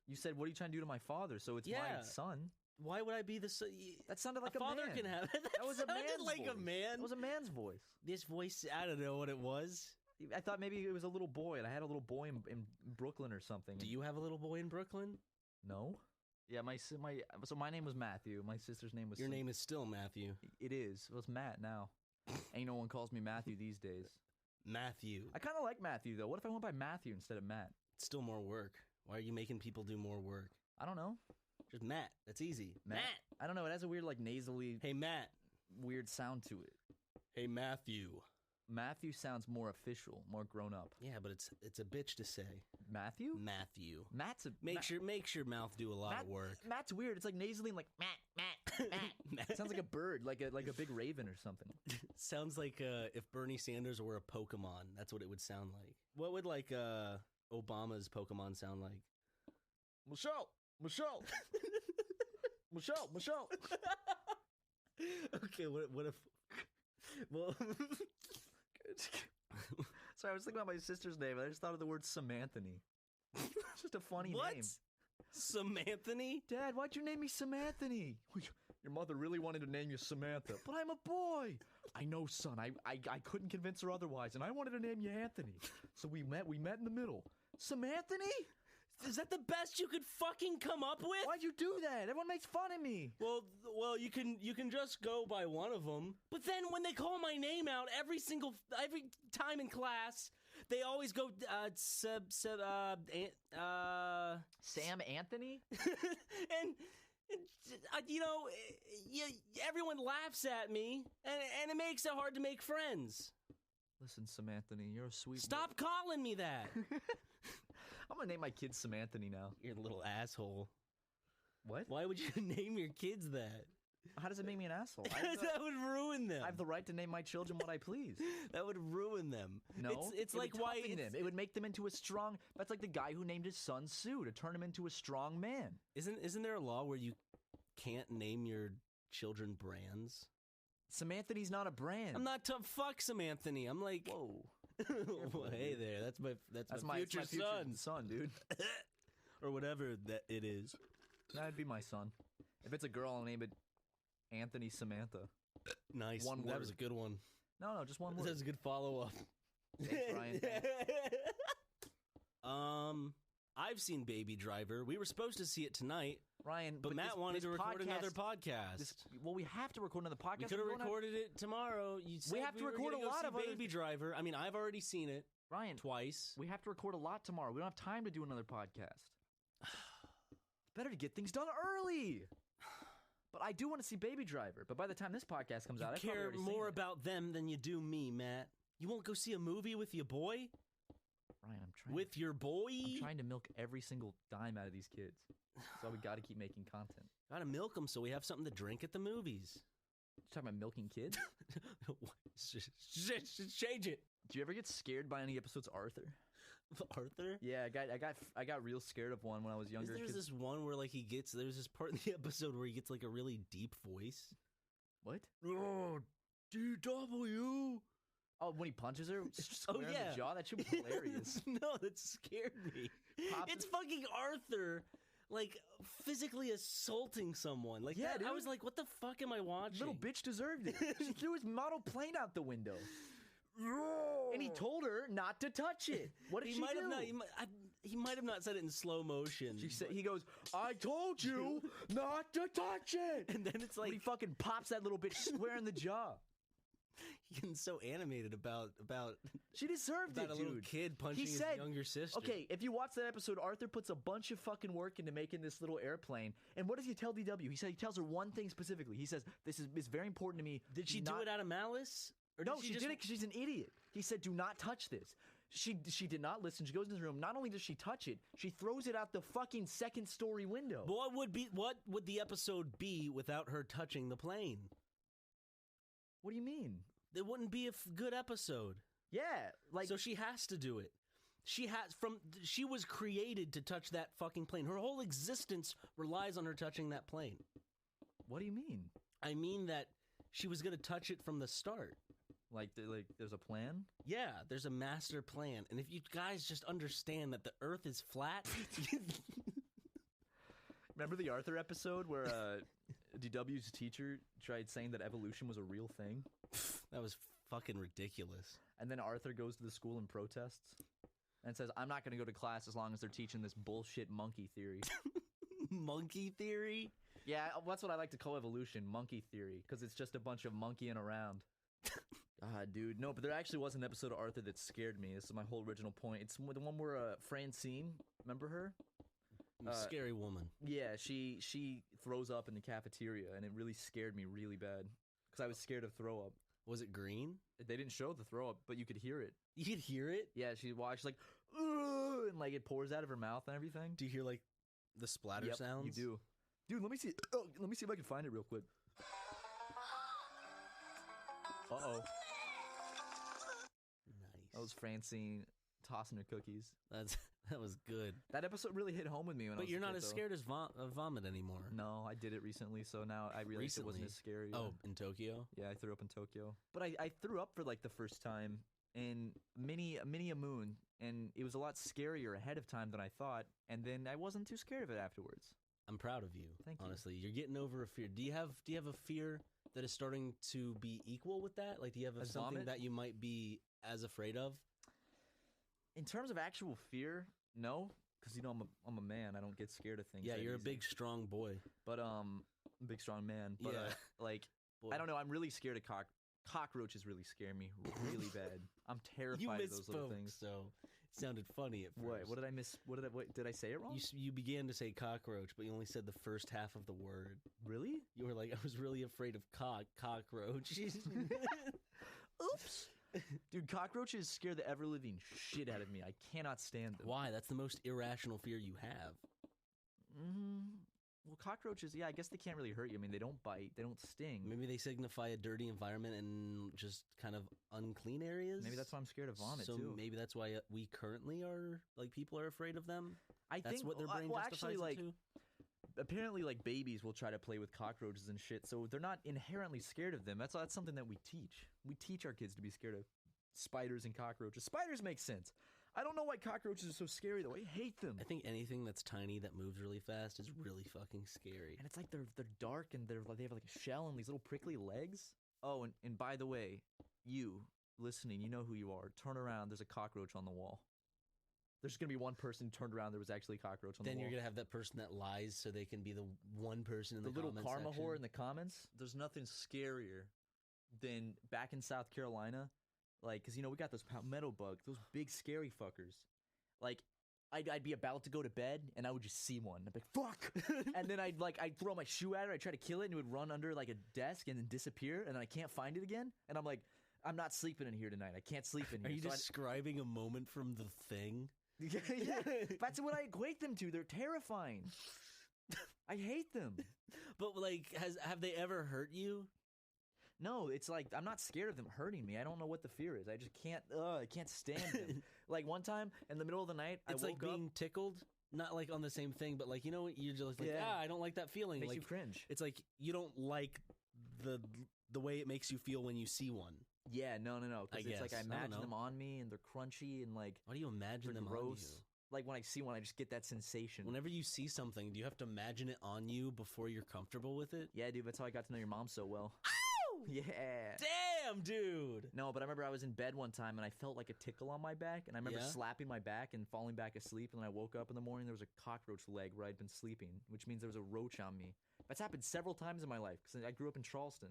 You said, what are you trying to do to my father? So it's my son. Why would I be the son? That sounded like a father man. Can have it. That was a man's like voice. A man. It was a man's voice. This voice, I don't know what it was. I thought maybe it was a little boy, and I had a little boy in Brooklyn or something. Do you have a little boy in Brooklyn? No. Yeah, so my name was Matthew. My sister's name was. Your name is still Matthew. It is. Well, it's Matt now. Ain't no one calls me Matthew these days. Matthew. I kind of like Matthew though. What if I went by Matthew instead of Matt? It's still more work. Why are you making people do more work? I don't know. Just Matt. That's easy. Matt. I don't know. It has a weird like nasally. Hey Matt. Weird sound to it. Hey Matthew. Matthew sounds more official, more grown up. Yeah, but it's a bitch to say. Matthew? Matthew. Matt's a makes your mouth do a lot of work. Matt's weird. It's like nasally and like Matt. It sounds like a bird, like a big raven or something. Sounds like if Bernie Sanders were a Pokemon. That's what it would sound like. What would like Obama's Pokemon sound like? Michelle. Okay, what if? Well, sorry, I was thinking about my sister's name, and I just thought of the word Samanthony. It's just a funny name. Samanthony? Dad, why'd you name me Samanthony? Your mother really wanted to name you Samantha, but I'm a boy. I know, son. I couldn't convince her otherwise, and I wanted to name you Anthony. So we met in the middle. Samanthony? Is that the best you could fucking come up with? Why'd you do that? Everyone makes fun of me. Well, you can just go by one of them. But then when they call my name out every time in class, they always go Sam Anthony. and everyone laughs at me, and it makes it hard to make friends. Listen, Samanthony, you're a sweet. Stop calling me that. I'm gonna name my kid Samanthony now. You're a little asshole. What? Why would you name your kids that? How does it make me an asshole? That would ruin them. I have the right to name my children what I please. That would ruin them. No, it's like why them. It would make them into a strong. That's like the guy who named his son Sue to turn him into a strong man. Isn't there a law where you can't name your children brands? Samanthony's not a brand. I'm not fuck Samanthony. I'm like, whoa. Well, hey there, that's my future son, dude. Or whatever that it is. That'd be my son. If it's a girl, I'll name it Anthony Samantha. Nice. One word. That was a good one. No, just one word. That was a good follow-up. Thanks, Ryan. I've seen Baby Driver. We were supposed to see it tonight. Ryan, but Matt wanted to record another podcast. We have to record another podcast. We could have recorded it tomorrow. We have to record a lot of Baby Driver. I mean, I've already seen it. Ryan, twice. We have to record a lot tomorrow. We don't have time to do another podcast. It's better to get things done early. But I do want to see Baby Driver. But by the time this podcast comes out, I care more about them than you do me, Matt. You won't go see a movie with your boy? Ryan, I'm trying. With your boy? I'm trying to milk every single dime out of these kids. So we got to keep making content. Gotta milk them so we have something to drink at the movies. You talking about milking kids? Change it. Do you ever get scared by any episodes of Arthur? Arthur? Yeah, I got real scared of one when I was younger. There's this one where like there's this part in the episode where he gets like a really deep voice. What? Oh, DW. Oh, when he punches her square in the jaw? That should be hilarious. No, that scared me. It's fucking Arthur, like, physically assaulting someone. Like, yeah, that, I was like, what the fuck am I watching? Little bitch deserved it. She threw his model plane out the window. And he told her not to touch it. What did she do? He might have not said it in slow motion. He goes, I told you not to touch it. And then it's like... When he fucking pops that little bitch square in the jaw. He's getting so animated about she deserved it, a little kid punching his younger sister. Okay, if you watch that episode, Arthur puts a bunch of fucking work into making this little airplane. And what does he tell DW? He tells her one thing specifically. He says, "This is very important to me." Did she do it out of malice? Or no, she did it because she's an idiot. He said, "Do not touch this." She did not listen. She goes in his room. Not only does she touch it, she throws it out the fucking second-story window. But what would the episode be without her touching the plane? What do you mean? It wouldn't be a good episode. Yeah, like So she has to do it. She was created to touch that fucking plane. Her whole existence relies on her touching that plane. what do you mean? I mean that she was going to touch it from the start. Like there's a plan? Yeah, there's a master plan. And if you guys just understand that the earth is flat, Remember the Arthur episode where DW's teacher tried saying that evolution was a real thing? that was fucking ridiculous. And then Arthur goes to the school and protests and says, I'm not going to go to class as long as they're teaching this bullshit monkey theory. Monkey theory? Yeah, that's what I like to call evolution, monkey theory, because it's just a bunch of monkeying around. Dude, no, but there actually was an episode of Arthur that scared me. This is my whole original point. It's the one where Francine, remember her? Scary woman. Yeah, she throws up in the cafeteria, and it really scared me really bad because I was scared of throw up. Was it green? They didn't show the throw up, but you could hear it. You could hear it? Yeah, she watched like, ugh, and like it pours out of her mouth and everything. Do you hear like the splatter Yep, sounds? You do. Dude, let me see. Oh, let me see if I can find it real quick. Uh-oh. Nice. That was Francine tossing her cookies. That was good. That episode really hit home with me when I was But you're a not kid, as though. scared as of vomit anymore. No, I did it recently, so now I realized it wasn't Recently? as scary. Oh, in Tokyo? Yeah, I threw up in Tokyo. But I threw up for like the first time in many a moon, and it was a lot scarier ahead of time than I thought, and then I wasn't too scared of it afterwards. I'm proud of you. Thank you. Honestly, you're getting over a fear. Do you have a fear that is starting to be equal with that? Like, do you have As something vomit? that you might be as afraid of? In terms of actual fear, no, because you know I'm a man. I don't get scared of things. Yeah, that you're a easy. big, strong boy. But big strong man. But Yeah. like Boy. I don't know. I'm really scared of cockroaches. Really scare me really bad. I'm You terrified of those little misspoke, things. so it sounded funny at first. What did I miss? What did I say it wrong? You began to say cockroach, but you only said the first half of the word. Really? You were like, I was really afraid of cockroach. Oops. Dude, cockroaches scare the ever-living shit out of me. I cannot stand them. Why? That's the most irrational fear you have. Well, cockroaches, yeah, I guess they can't really hurt you. I mean, they don't bite. They don't sting. Maybe they signify a dirty environment and just kind of unclean areas. Maybe that's why I'm scared of vomit, so too. maybe that's why we currently are, like, people are afraid of them. I That's think what their brain well, justifies actually, it like, to? apparently, like, babies will try to play with cockroaches and shit, so they're not inherently scared of them. That's something that we teach. We teach our kids to be scared of spiders and cockroaches. Spiders make sense. I don't know why cockroaches are so scary, though. I hate them. I think anything that's tiny that moves really fast is really fucking scary. And it's like they're dark and they have like a shell and these little prickly legs. Oh, and by the way, you listening, you know who you are. Turn around. There's a cockroach on the wall. There's going to be one person turned around. There was actually a cockroach on the Then wall. you're gonna have that person that lies so they can be the one person in the the little comment karma section. whore in the comments. There's nothing scarier than back in South Carolina, like, because, you know, we got those palmetto bugs, those big scary fuckers. Like, I'd be about to go to bed, and I would just see one. I'd be like, fuck! And then I'd throw my shoe at it, I'd try to kill it, and it would run under, like, a desk and then disappear, and then I can't find it again. And I'm like, I'm not sleeping in here tonight. I can't sleep in Are here. you So describing a moment from The Thing? yeah, that's what I equate them to. They're terrifying. I hate them. But, like, have they ever hurt you? No, it's like I'm not scared of them hurting me. I don't know what the fear is. I just can't. I can't stand them. Like one time in the middle of the night, It's I like woke being up. tickled, not like on the same thing, but like, you know, you're just like, Yeah. I don't like that feeling. Makes Like, you cringe. it's like you don't like the way it makes you feel when you see one. Yeah, no. I Because it's like guess. I I don't imagine know. them on me and they're crunchy and like Why do you imagine they're them gross. on you? Like when I see one, I just get that sensation. Whenever you see something, do you have to imagine it on you before you're comfortable with it? Yeah, dude. That's how I got to know your mom so well. Ow! Yeah. Damn, dude! No, but I remember I was in bed one time and I felt like a tickle on my back, and I remember Yeah? slapping my back and falling back asleep. And then I woke up in the morning. There was a cockroach leg where I'd been sleeping, which means there was a roach on me. That's happened several times in my life because I grew up in Charleston.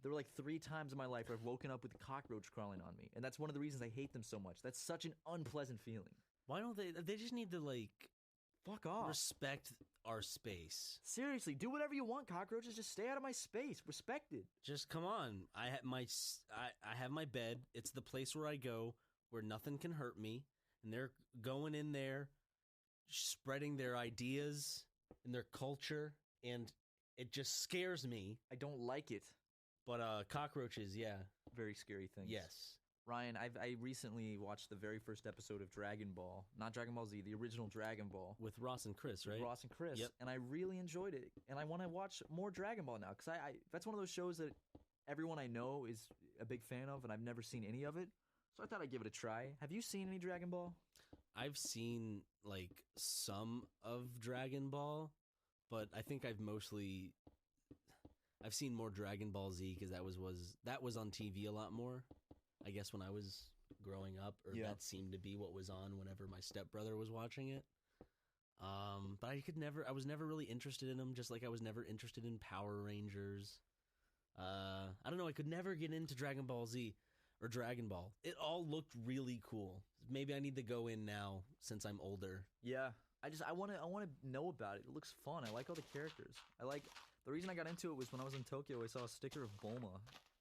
There were like 3 times in my life where I've woken up with a cockroach crawling on me, and that's one of the reasons I hate them so much. That's such an unpleasant feeling. Why don't they? They just need to, like, Fuck off. respect our space. Seriously, do whatever you want, cockroaches. Just stay out of my space. Respect it. Just come on. I have my bed. It's the place where I go where nothing can hurt me, and they're going in there, spreading their ideas and their culture, and it just scares me. I don't like it. But cockroaches, yeah. Very scary things. Yes. Ryan, I recently watched the very first episode of Dragon Ball. Not Dragon Ball Z, the original Dragon Ball. With Ross and Chris, right? Ross and Chris. Yep. And I really enjoyed it. And I want to watch more Dragon Ball now. Because that's one of those shows that everyone I know is a big fan of, and I've never seen any of it. So I thought I'd give it a try. Have you seen any Dragon Ball? I've seen, like, some of Dragon Ball, but I think I've seen more Dragon Ball Z because that was on TV a lot more. I guess when I was growing up, or that seemed to be what was on whenever my stepbrother was watching it. But I was never really interested in them, just like I was never interested in Power Rangers. I don't know, I could never get into Dragon Ball Z or Dragon Ball. It all looked really cool. Maybe I need to go in now since I'm older. Yeah. I want to know about it. It looks fun. I like all the characters. The reason I got into it was when I was in Tokyo, I saw a sticker of Bulma.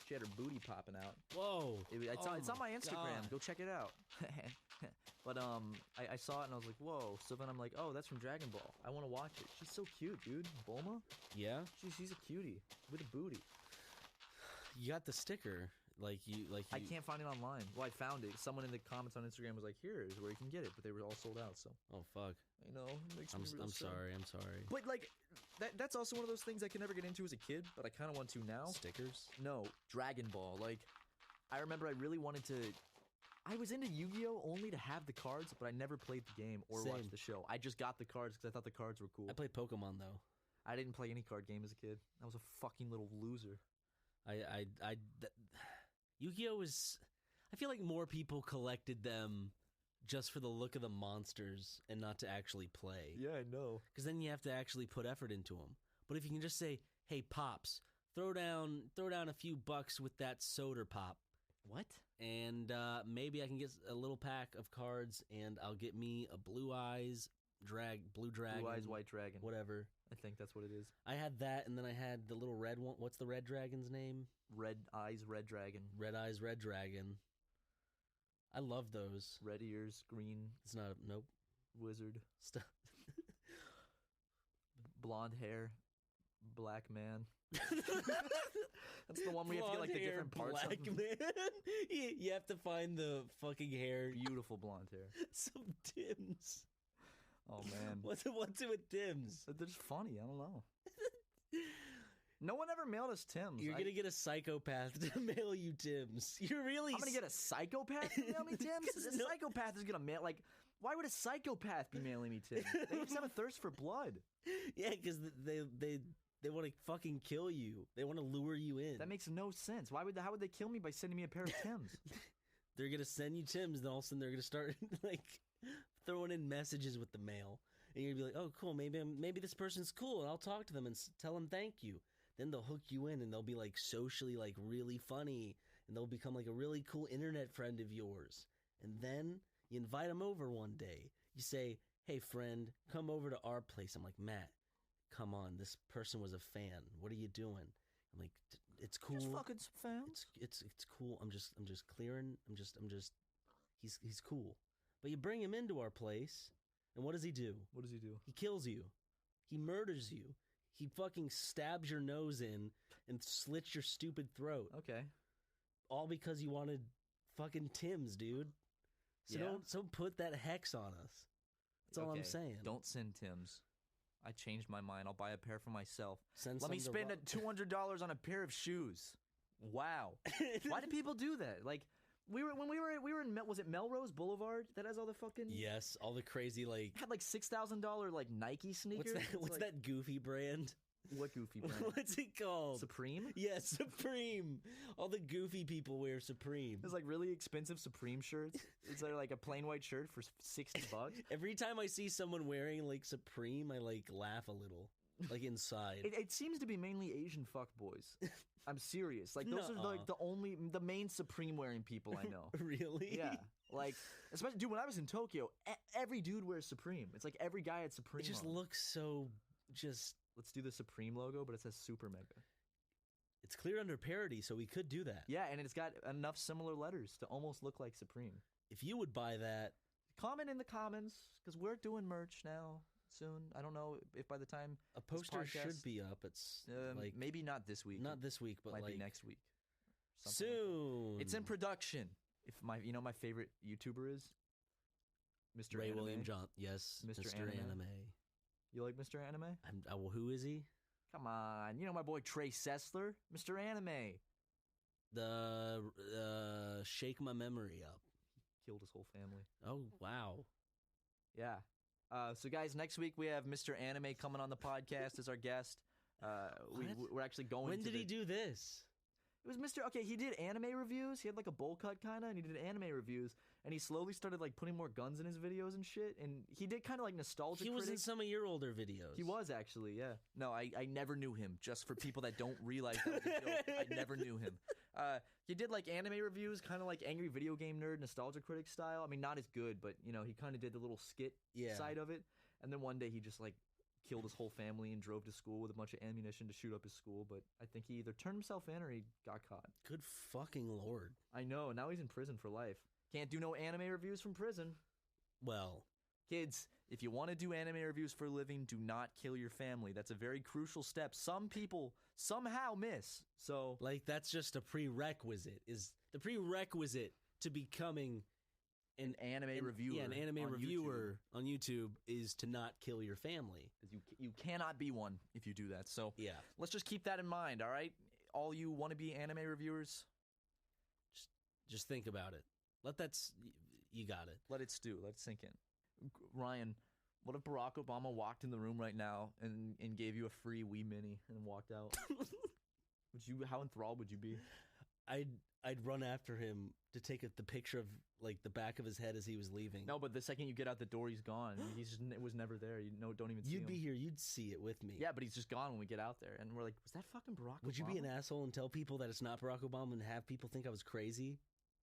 She had her booty popping out. Whoa. It's on my Instagram. God. Go check it out. But I saw it and I was like, whoa. So then I'm like, oh, that's from Dragon Ball. I want to watch it. She's so cute, dude. Bulma? Yeah? She's a cutie with a booty. You got the sticker. I can't find it online. Well, I found it. Someone in the comments on Instagram was like, here's where you can get it. But they were all sold out, so. Oh, fuck. I know. It makes me real sad. I'm sorry. But, like, that's also one of those things I could never get into as a kid, but I kind of want to now. Stickers? No, Dragon Ball. Like, I remember I really wanted to. I was into Yu-Gi-Oh! Only to have the cards, but I never played the game or watched the show. I just got the cards because I thought the cards were cool. I played Pokemon, though. I didn't play any card game as a kid. I was a fucking little loser. Yu-Gi-Oh! I feel like more people collected them just for the look of the monsters and not to actually play. Yeah, I know. Because then you have to actually put effort into them. But if you can just say, hey, Pops, throw down a few bucks with that soda pop. What? And maybe I can get a little pack of cards, and I'll get me a blue eyes blue dragon. Blue eyes, white dragon. Whatever. I think that's what it is. I had that, and then I had the little red one. What's the red dragon's name? Red eyes, red dragon. Red eyes, red dragon. I love those. Red ears, green. It's not, nope. Wizard. Stuff. Blonde hair, black man. That's the one where you have to get like the different parts. Black man. You have to find the fucking hair. Beautiful blonde hair. Some Tims. Oh man. What's it with Tims? They're just funny. I don't know. No one ever mailed us Tims. You're gonna get a psychopath to mail you Tims. I'm gonna get a psychopath to mail me Tims? A psychopath is gonna mail, like, why would a psychopath be mailing me Tims? They just have a thirst for blood. Yeah, because they want to fucking kill you. They want to lure you in. That makes no sense. How would they kill me by sending me a pair of Tims? They're gonna send you Tims, and all of a sudden they're gonna start like throwing in messages with the mail, and you're gonna be like, "Oh, cool. Maybe this person's cool, and I'll talk to them and tell them thank you." Then they'll hook you in, and they'll be like socially like really funny, and they'll become like a really cool internet friend of yours. And then you invite them over one day. You say, "Hey, friend, come over to our place." I'm like, "Matt, come on. This person was a fan. What are you doing?" I'm like, "It's cool. Just fucking some fans. It's cool. I'm just clearing. He's cool." But you bring him into our place, and what does he do? What does he do? He kills you. He murders you. He fucking stabs your nose in and slits your stupid throat. Okay. All because you wanted fucking Tims, dude. So don't put that hex on us. That's all I'm saying. Don't send Tims. I changed my mind. I'll buy a pair for myself. Let me spend $200 on a pair of shoes. Wow. Why do people do that? Like, we were in was it Melrose Boulevard that has all the fucking Yes, all the crazy like had like $6,000 like Nike sneakers. What's that goofy brand? What goofy brand? What's it called? Supreme? Yes, Supreme. All the goofy people wear Supreme. There's like really expensive Supreme shirts. It's like a plain white shirt for $60. Every time I see someone wearing like Supreme, I like laugh a little. Like inside. It seems to be mainly Asian fuckboys. I'm serious. Like those are like the main Supreme wearing people I know. Really? Yeah. Like, especially dude, when I was in Tokyo, every dude wears Supreme. It's like every guy had Supreme. It just looks so just. Let's do the Supreme logo, but it says Super Mega. It's clear under parody, so we could do that. Yeah, and it's got enough similar letters to almost look like Supreme. If you would buy that, comment in the comments, because we're doing merch now soon. I don't know if by the time a poster podcast, should be up. It's like maybe not this week. Not this week, but might like be next week. Soon. Like it's in production. If my favorite YouTuber is Mr. Ray Anime. William John. Yes, Mr. Anime. You like Mr. Anime? Well, who is he? Come on, you know my boy Trey Sessler, Mr. Anime. The shake my memory up. Killed his whole family. Oh wow. Yeah. So guys, next week we have Mr. Anime coming on the podcast as our guest. We're actually going. When did he do this? It was Mr. Okay, he did anime reviews. He had like a bowl cut kind of, and he did anime reviews. And he slowly started like putting more guns in his videos and shit. And he did kind of like nostalgia. He was in some of your older videos. He was actually, yeah. No, I never knew him. Just for people that don't realize that was a joke, I never knew him. He did like anime reviews, kind of like Angry Video Game Nerd, nostalgia critic style. I mean, not as good, but you know, he kind of did the little skit side of it. And then one day he just like killed his whole family and drove to school with a bunch of ammunition to shoot up his school. But I think he either turned himself in or he got caught. Good fucking lord. I know. Now he's in prison for life. Can't do no anime reviews from prison. Well, kids, if you want to do anime reviews for a living, do not kill your family. That's a very crucial step. Some people somehow miss. So, like, that's just a prerequisite. Is the prerequisite to becoming an anime reviewer? Yeah, an anime reviewer on YouTube is to not kill your family. You cannot be one if you do that. So, yeah, let's just keep that in mind. All right, all you want to be anime reviewers, just think about it. You got it. Let it stew. Let it sink in. Ryan, what if Barack Obama walked in the room right now and gave you a free Wii Mini and walked out? How enthralled would you be? I'd run after him to take the picture of like the back of his head as he was leaving. No, but the second you get out the door, he's gone. It was never there. Don't even see him. You'd be here. You'd see it with me. Yeah, but he's just gone when we get out there, and we're like, was that fucking Barack Obama? Would you be an asshole and tell people that it's not Barack Obama and have people think I was crazy?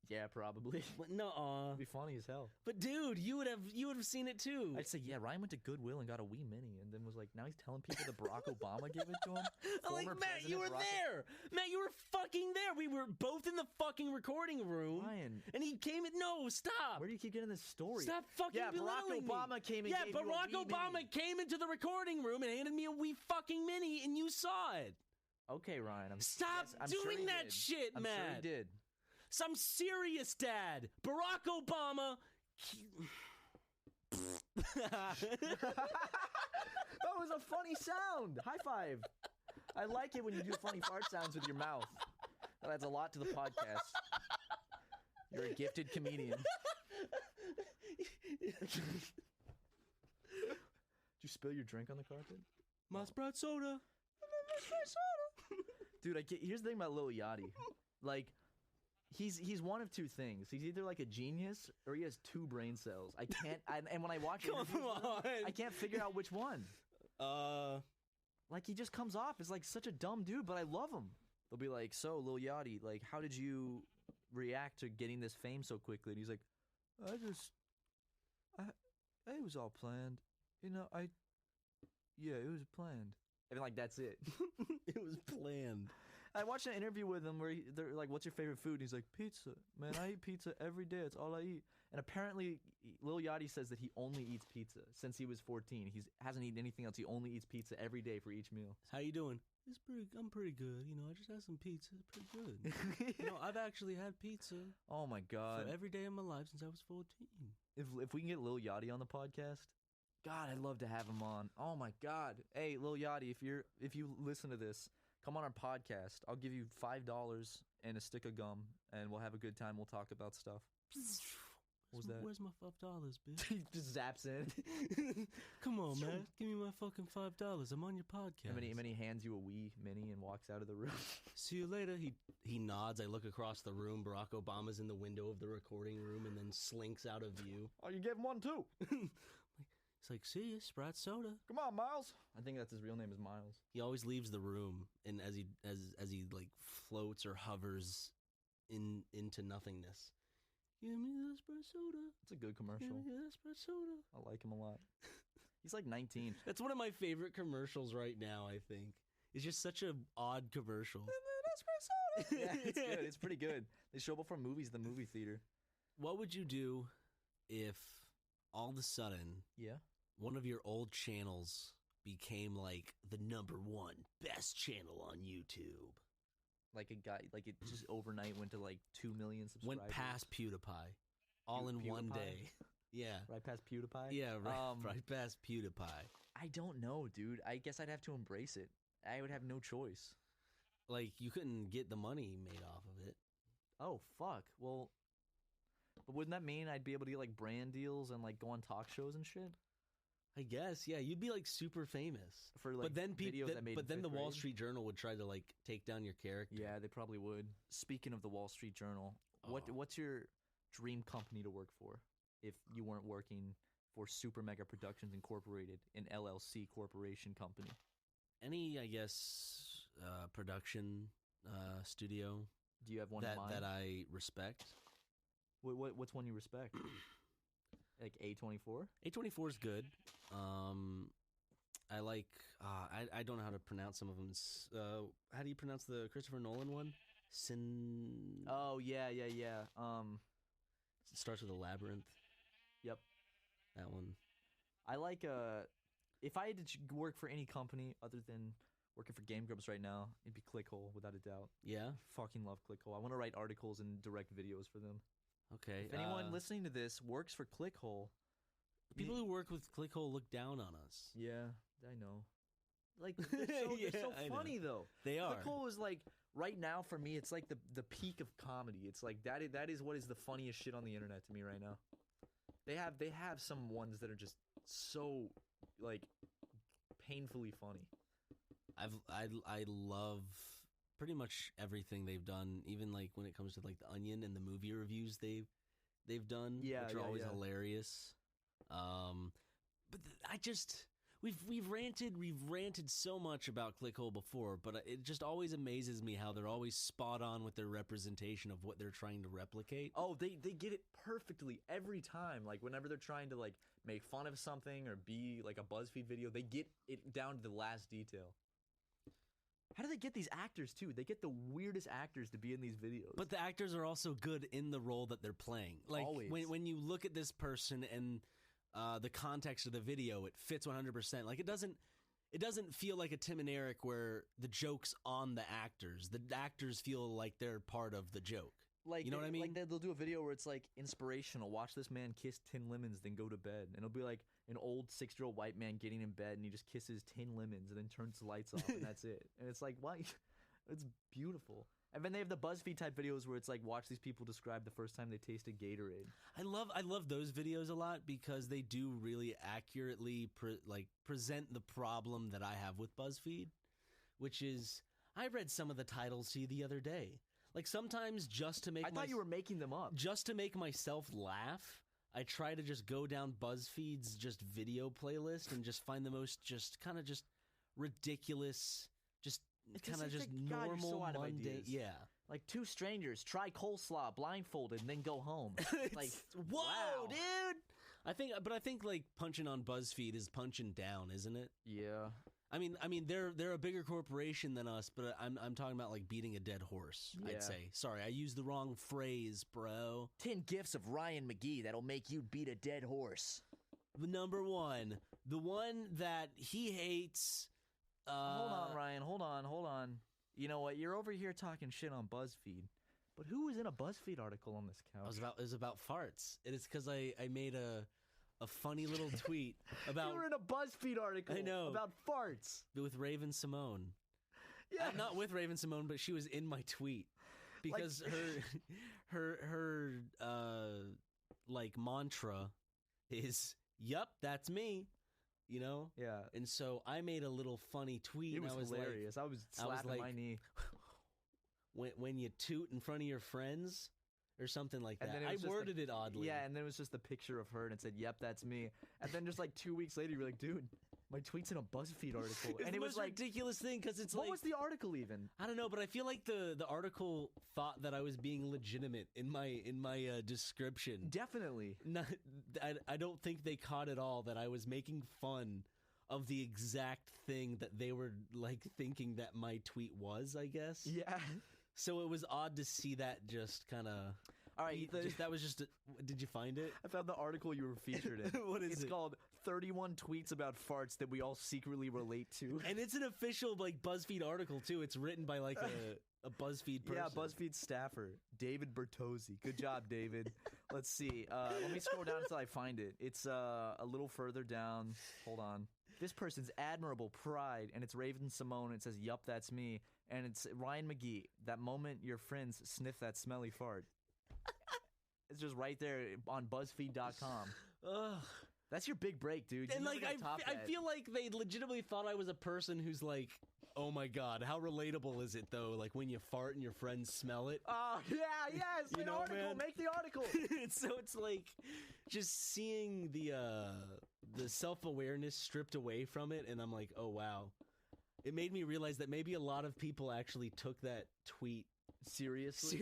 Yeah, probably. No, it'd be funny as hell. But dude, you would have seen it too. I'd say, yeah, Ryan went to Goodwill and got a Wii Mini, and then was like, now he's telling people that Barack Obama gave it to him. I'm like, Matt, you were there. Matt, you were fucking there. We were both in the fucking recording room. Ryan, and he came in. No, stop. Where do you keep getting this story? Stop fucking belittling me. Barack Obama came in. Yeah, Barack Obama came into the recording room and handed me a Wii fucking Mini, and you saw it. Okay, Ryan. Stop doing that shit, Matt. I'm sure he did. Some serious dad. Barack Obama. That was a funny sound. High five. I like it when you do funny fart sounds with your mouth. That adds a lot to the podcast. You're a gifted comedian. Did you spill your drink on the carpet? My Sprite soda. Dude, here's the thing about Lil Yachty. Like, he's one of two things. He's either like a genius or he has two brain cells. And when I watch it, I can't figure out which one. Like, he just comes off as like such a dumb dude, but I love him. They'll be like, so Lil Yachty, like, how did you react to getting this fame so quickly? And he's like, it was all planned. You know, it was planned. I mean, like, that's it. It was planned. I watched an interview with him where they're like, what's your favorite food? And he's like, pizza. Man, I eat pizza every day. It's all I eat. And apparently, Lil Yachty says that he only eats pizza since he was 14. He hasn't eaten anything else. He only eats pizza every day for each meal. How you doing? I'm pretty good. You know, I just had some pizza. It's pretty good. You know, I've actually had pizza. Oh, my God. For every day of my life since I was 14. If we can get Lil Yachty on the podcast, God, I'd love to have him on. Oh, my God. Hey, Lil Yachty, if you listen to this, come on our podcast. I'll give you $5 and a stick of gum, and we'll have a good time. We'll talk about stuff. What was that? Where's my $5, bitch? He just zaps in. Come on, man. Give me my fucking $5. I'm on your podcast. And then he hands you a Wii Mini and walks out of the room. See you later. He nods. I look across the room. Barack Obama's in the window of the recording room and then slinks out of view. Oh, you gave him one, too. It's like, see ya, Sprite soda. Come on, Miles. I think that's his real name is Miles. He always leaves the room, and as he like floats or hovers into nothingness. Give me the Sprite soda. It's a good commercial. Give me the Sprite soda. I like him a lot. He's like 19. That's one of my favorite commercials right now, I think. It's just such an odd commercial. Yeah, it's good. It's pretty good. They show up from movies at the movie theater. What would you do if all of a sudden Yeah. one of your old channels became like the #1 best channel on YouTube? Like it just overnight went to like 2 million subscribers. Went past PewDiePie, all in one PewDiePie? day. Yeah, Right past PewDiePie? yeah, right past PewDiePie. I don't know, dude. I guess I'd have to embrace it. I would have no choice. Like you couldn't get the money made off of it. Oh, fuck. Well, but wouldn't that mean I'd be able to get like brand deals and like go on talk shows and shit? I guess, yeah, you'd be like super famous. For like but then videos I made but in then the fifth Wall grade? Street Journal would try to like take down your character. Yeah, they probably would. Speaking of the Wall Street Journal, Oh. what's your dream company to work for if you weren't working for Super Mega Productions Incorporated, an LLC corporation company? Any, I guess, production studio Do you have one in mind? that I respect. What's one you respect? Like A24? A24 is good. I like. I don't know how to pronounce some of them. How do you pronounce the Christopher Nolan one? Oh yeah. It starts with a labyrinth. Yep. That one. I like if I had to work for any company other than working for Game Grumps right now, it'd be Clickhole without a doubt. Yeah. Fucking love Clickhole. I want to write articles and direct videos for them. Okay. If anyone listening to this works for Clickhole, people who work with Clickhole look down on us. yeah, I know. Like they're so, Yeah, they're so I know. funny though. They are. Clickhole is like right now for me. It's like the peak of comedy. It's like that is what is the funniest shit on the internet to me right now. They have some ones that are just so like painfully funny. I love pretty much everything they've done, even like when it comes to like the Onion and the movie reviews they've done, Yeah, which are yeah, always yeah. hilarious. But I just we've ranted so much about Clickhole before, but it just always amazes me how they're always spot on with their representation of what they're trying to replicate. Oh, they get it perfectly every time. Like whenever they're trying to like make fun of something or be like a BuzzFeed video, they get it down to the last detail. How do they get these actors too? They get the weirdest actors to be in these videos. But the actors are also good in the role that they're playing. Like Always. when you look at this person and the context of the video, it fits 100%. Like it doesn't feel like a Tim and Eric where the joke's on the actors. The actors feel like they're part of the joke. like, you know what I mean? Like they'll do a video where it's like inspirational. Watch this man kiss 10 lemons, then go to bed. And it'll be like an old 6-year-old white man getting in bed and he just kisses 10 lemons and then turns the lights off and that's it. And it's like, why? It's beautiful. And then they have the BuzzFeed type videos where it's like, watch these people describe the first time they tasted Gatorade. I love those videos a lot because they do really accurately present the problem that I have with BuzzFeed, which is I read some of the titles to you the other day. Like sometimes just to make I thought you were making them up. just to make myself laugh, I try to just go down BuzzFeed's just video playlist and just find the most just kind of just ridiculous, just kind of just God, you're so normal, out of mundane. ideas. Yeah. Like two strangers try coleslaw blindfolded and then go home. Like, Whoa, wow. dude! I think like punching on BuzzFeed is punching down, isn't it? Yeah. I mean, they're a bigger corporation than us, but I'm talking about like beating a dead horse. Yeah. I'd say. Sorry, I used the wrong phrase, bro. 10 gifts of Ryan McGee that'll make you beat a dead horse. The #1, the one that he hates. Hold on, Ryan. Hold on. You know what? You're over here talking shit on BuzzFeed. But who was in a BuzzFeed article on this couch? It was about farts. It is because I made a funny little tweet about You were in a BuzzFeed article. I know. About farts. with Raven Simone. Yeah. Not with Raven Simone, but she was in my tweet because her like mantra is "Yup, that's me," you know. Yeah. And so I made a little funny tweet. It was and I was hilarious. I was slapping like, my knee. when you toot in front of your friends or something like And that. then it I was just worded it oddly. Yeah, and then it was just the picture of her, and it said, "Yep, that's me." And then just like 2 weeks later, you were like, "Dude, my tweet's in a BuzzFeed article," It's and the it was most like, ridiculous thing because it's "What like was the article even?" I don't know, but I feel like the article thought that I was being legitimate in my description. Definitely. Not, I don't think they caught at all that I was making fun of the exact thing that they were like thinking that my tweet was, I guess. Yeah. So it was odd to see that just kind of. All right. That was just. Did you find it? I found the article you were featured in. What is it? It's called 31 Tweets About Farts That We All Secretly Relate To. And it's an official like BuzzFeed article too. It's written by like a BuzzFeed person. Yeah, BuzzFeed staffer, David Bertozzi. Good job, David. Let's see. Let me scroll down until I find it. It's a little further down. Hold on. This person's admirable pride, and it's Raven Simone. It says, "Yup, that's me." And it's Ryan McGee. That moment your friends sniff that smelly fart. It's just right there on BuzzFeed.com. Ugh. That's your big break, dude. And like, I feel like they legitimately thought I was a person who's like, oh my god, how relatable is it though? Like when you fart and your friends smell it. Oh yeah, yes. You know, article. man. Make the article. So it's like just seeing the self-awareness stripped away from it, and I'm like, oh wow. It made me realize that maybe a lot of people actually took that tweet seriously,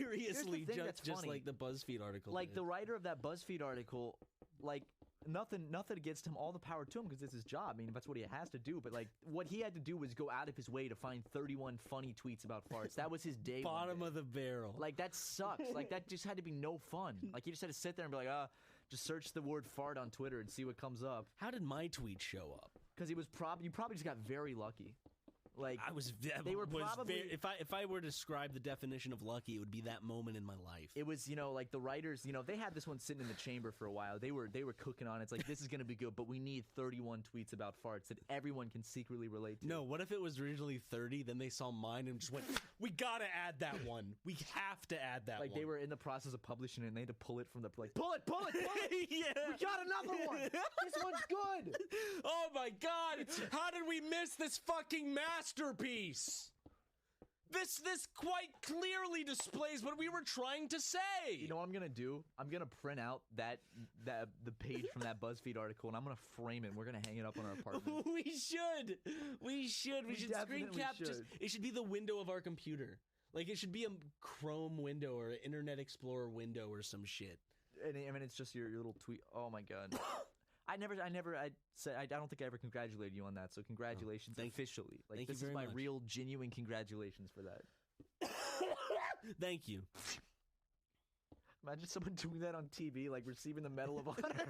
just like the BuzzFeed article. Like did. the writer of that BuzzFeed article, like nothing against him. All the power to him because it's his job. I mean, that's what he has to do. But like, what he had to do was go out of his way to find 31 funny tweets about farts. That was his day. Bottom of the barrel. Like that sucks. Like that just had to be no fun. Like he just had to sit there and be like, just search the word fart on Twitter and see what comes up. How did my tweet show up? Because you probably just got very lucky. Like I was, they were probably if I were to describe the definition of lucky, it would be that moment in my life. It was, like the writers, they had this one sitting in the chamber for a while. They were cooking on it. It's like, this is gonna be good, but we need 31 tweets about farts that everyone can secretly relate to. No, what if it was originally 30? Then they saw mine and just went, "We gotta add that one. We have to add that." Like one. they were in the process of publishing it, and they had to pull it from the pull it. Yeah, we got another one. This one's good. Oh my god! How did we miss this fucking masterpiece? This quite clearly displays what we were trying to say. You know what I'm gonna do? I'm gonna print out the page from that BuzzFeed article, and I'm gonna frame it. And we're gonna hang it up on our apartment. We should screen cap. It should be the window of our computer. Like it should be a Chrome window or an Internet Explorer window or some shit. And I mean, it's just your little tweet. Oh my god. I don't think I ever congratulated you on that. So congratulations officially. Like thank this you is very my much. real, genuine congratulations for that. Thank you. Imagine someone doing that on TV, like receiving the Medal of Honor.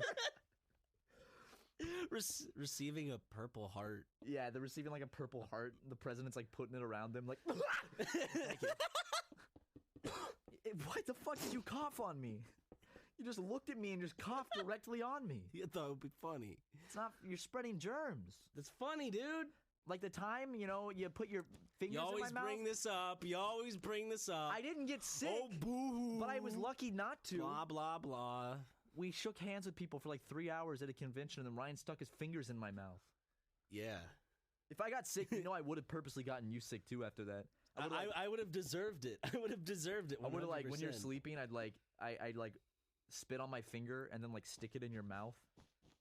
Receiving a Purple Heart. Yeah, they're receiving like a Purple Heart. The president's like putting it around them, like. Thank you. Why the fuck did you cough on me? You just looked at me and just coughed directly on me. You thought it would be funny. It's not. You're spreading germs. That's funny, dude. Like the time, you put your fingers in my mouth. You always bring this up. I didn't get sick. Oh, boo. But I was lucky not to. Blah, blah, blah. We shook hands with people for like 3 hours at a convention, and then Ryan stuck his fingers in my mouth. Yeah. If I got sick, I would have purposely gotten you sick too after that. I would have deserved it. I would have deserved it. 100%. I would have when you're sleeping, I'd spit on my finger and then stick it in your mouth.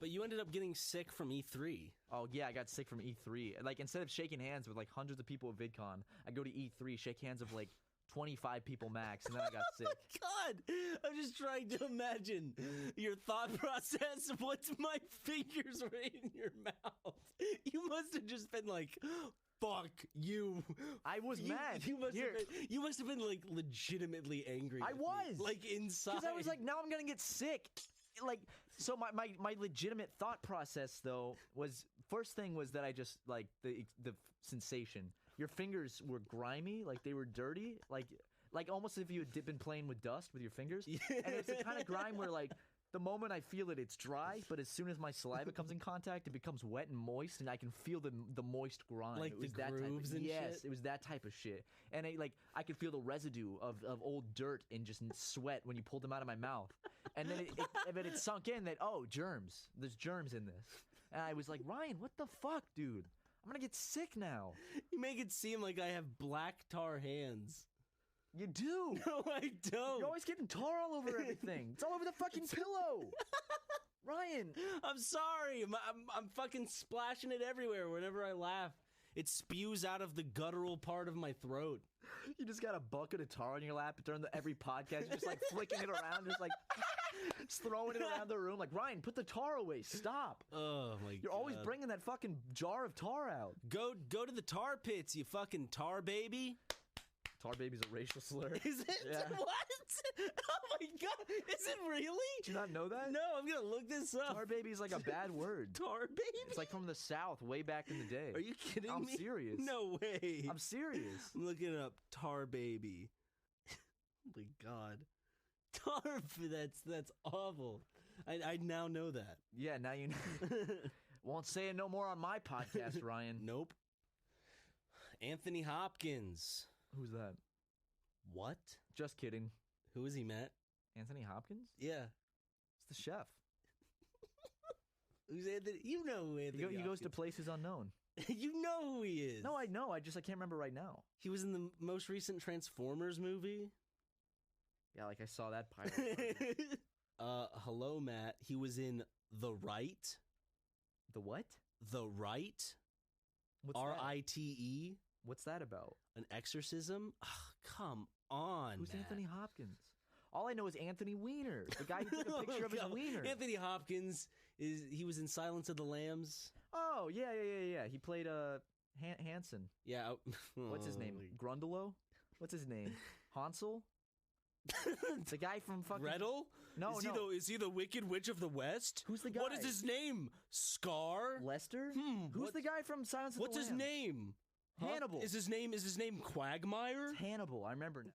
But you ended up getting sick from E3. Oh yeah, I got sick from E3. Like instead of shaking hands with hundreds of people at VidCon, I go to E3, shake hands with 25 people max, and then I got sick. God, I'm just trying to imagine your thought process. What's my fingers right in your mouth? You must have just been like, fuck you. I was mad. You must have been legitimately angry. I was. Inside. Because I was like, now I'm going to get sick. So my legitimate thought process, though, was, first thing was that I just, the sensation. Your fingers were grimy, they were dirty, like almost as if you had been playing with dust with your fingers. Yeah. And it's the kind of grime where, the moment I feel it, it's dry, but as soon as my saliva comes in contact, it becomes wet and moist, and I can feel the moist grime. Like it was the that grooves type of, and yes, shit? It was that type of shit. And I could feel the residue of old dirt and just sweat when you pulled them out of my mouth. And then it sunk in that, germs. There's germs in this. And I was like, Ryan, what the fuck, dude? I'm gonna get sick now. You make it seem like I have black tar hands. You do. No, I don't. You're always getting tar all over everything. It's all over the fucking pillow. Ryan. I'm sorry. I'm fucking splashing it everywhere whenever I laugh. It spews out of the guttural part of my throat. You just got a bucket of tar on your lap during every podcast. You're just flicking it around. Just Just throwing it around the room like, Ryan, put the tar away. Stop. Oh my god. You're always bringing that fucking jar of tar out. Go to the tar pits, you fucking tar baby. Tar baby's a racial slur. Is it? Yeah. What? Oh my god. Is it really? Did you not know that? No, I'm gonna look this up. Tar baby's like a bad word. Tar baby? It's like from the South, way back in the day. Are you kidding I'm me? serious. No way. I'm serious. I'm looking up tar baby. Oh my god. Tar, that's awful. I now know that. Yeah, now you know. Won't say it no more on my podcast, Ryan. Nope. Anthony Hopkins. Who's that? What? Just kidding. Who is he, Matt? Anthony Hopkins? Yeah. It's the chef. Who's Anthony? You know who Anthony He goes to Hopkins. places unknown. You know who he is. No, I know. I can't remember right now. He was in the most recent Transformers movie. Yeah, like I saw that pilot. Hello, Matt. He was in The Right. The what? The Right. What's R-I-T-E. What's that about? An exorcism? Ugh, come on, Who's Matt. Anthony Hopkins? All I know is Anthony Weiner, the guy who took a picture of his God. wiener. Anthony Hopkins he was in Silence of the Lambs. Oh, yeah. He played Hanson. Yeah. What's his name? Grundalo? What's his name? Hansel? The guy from fucking Gretel? No, Is he the Wicked Witch of the West? Who's the guy? What is his name? Scar? Lester? Who's what- the guy from Silence of the What's his Lambs? name? Huh? Hannibal. Is his name Quagmire? It's Hannibal. I remember now.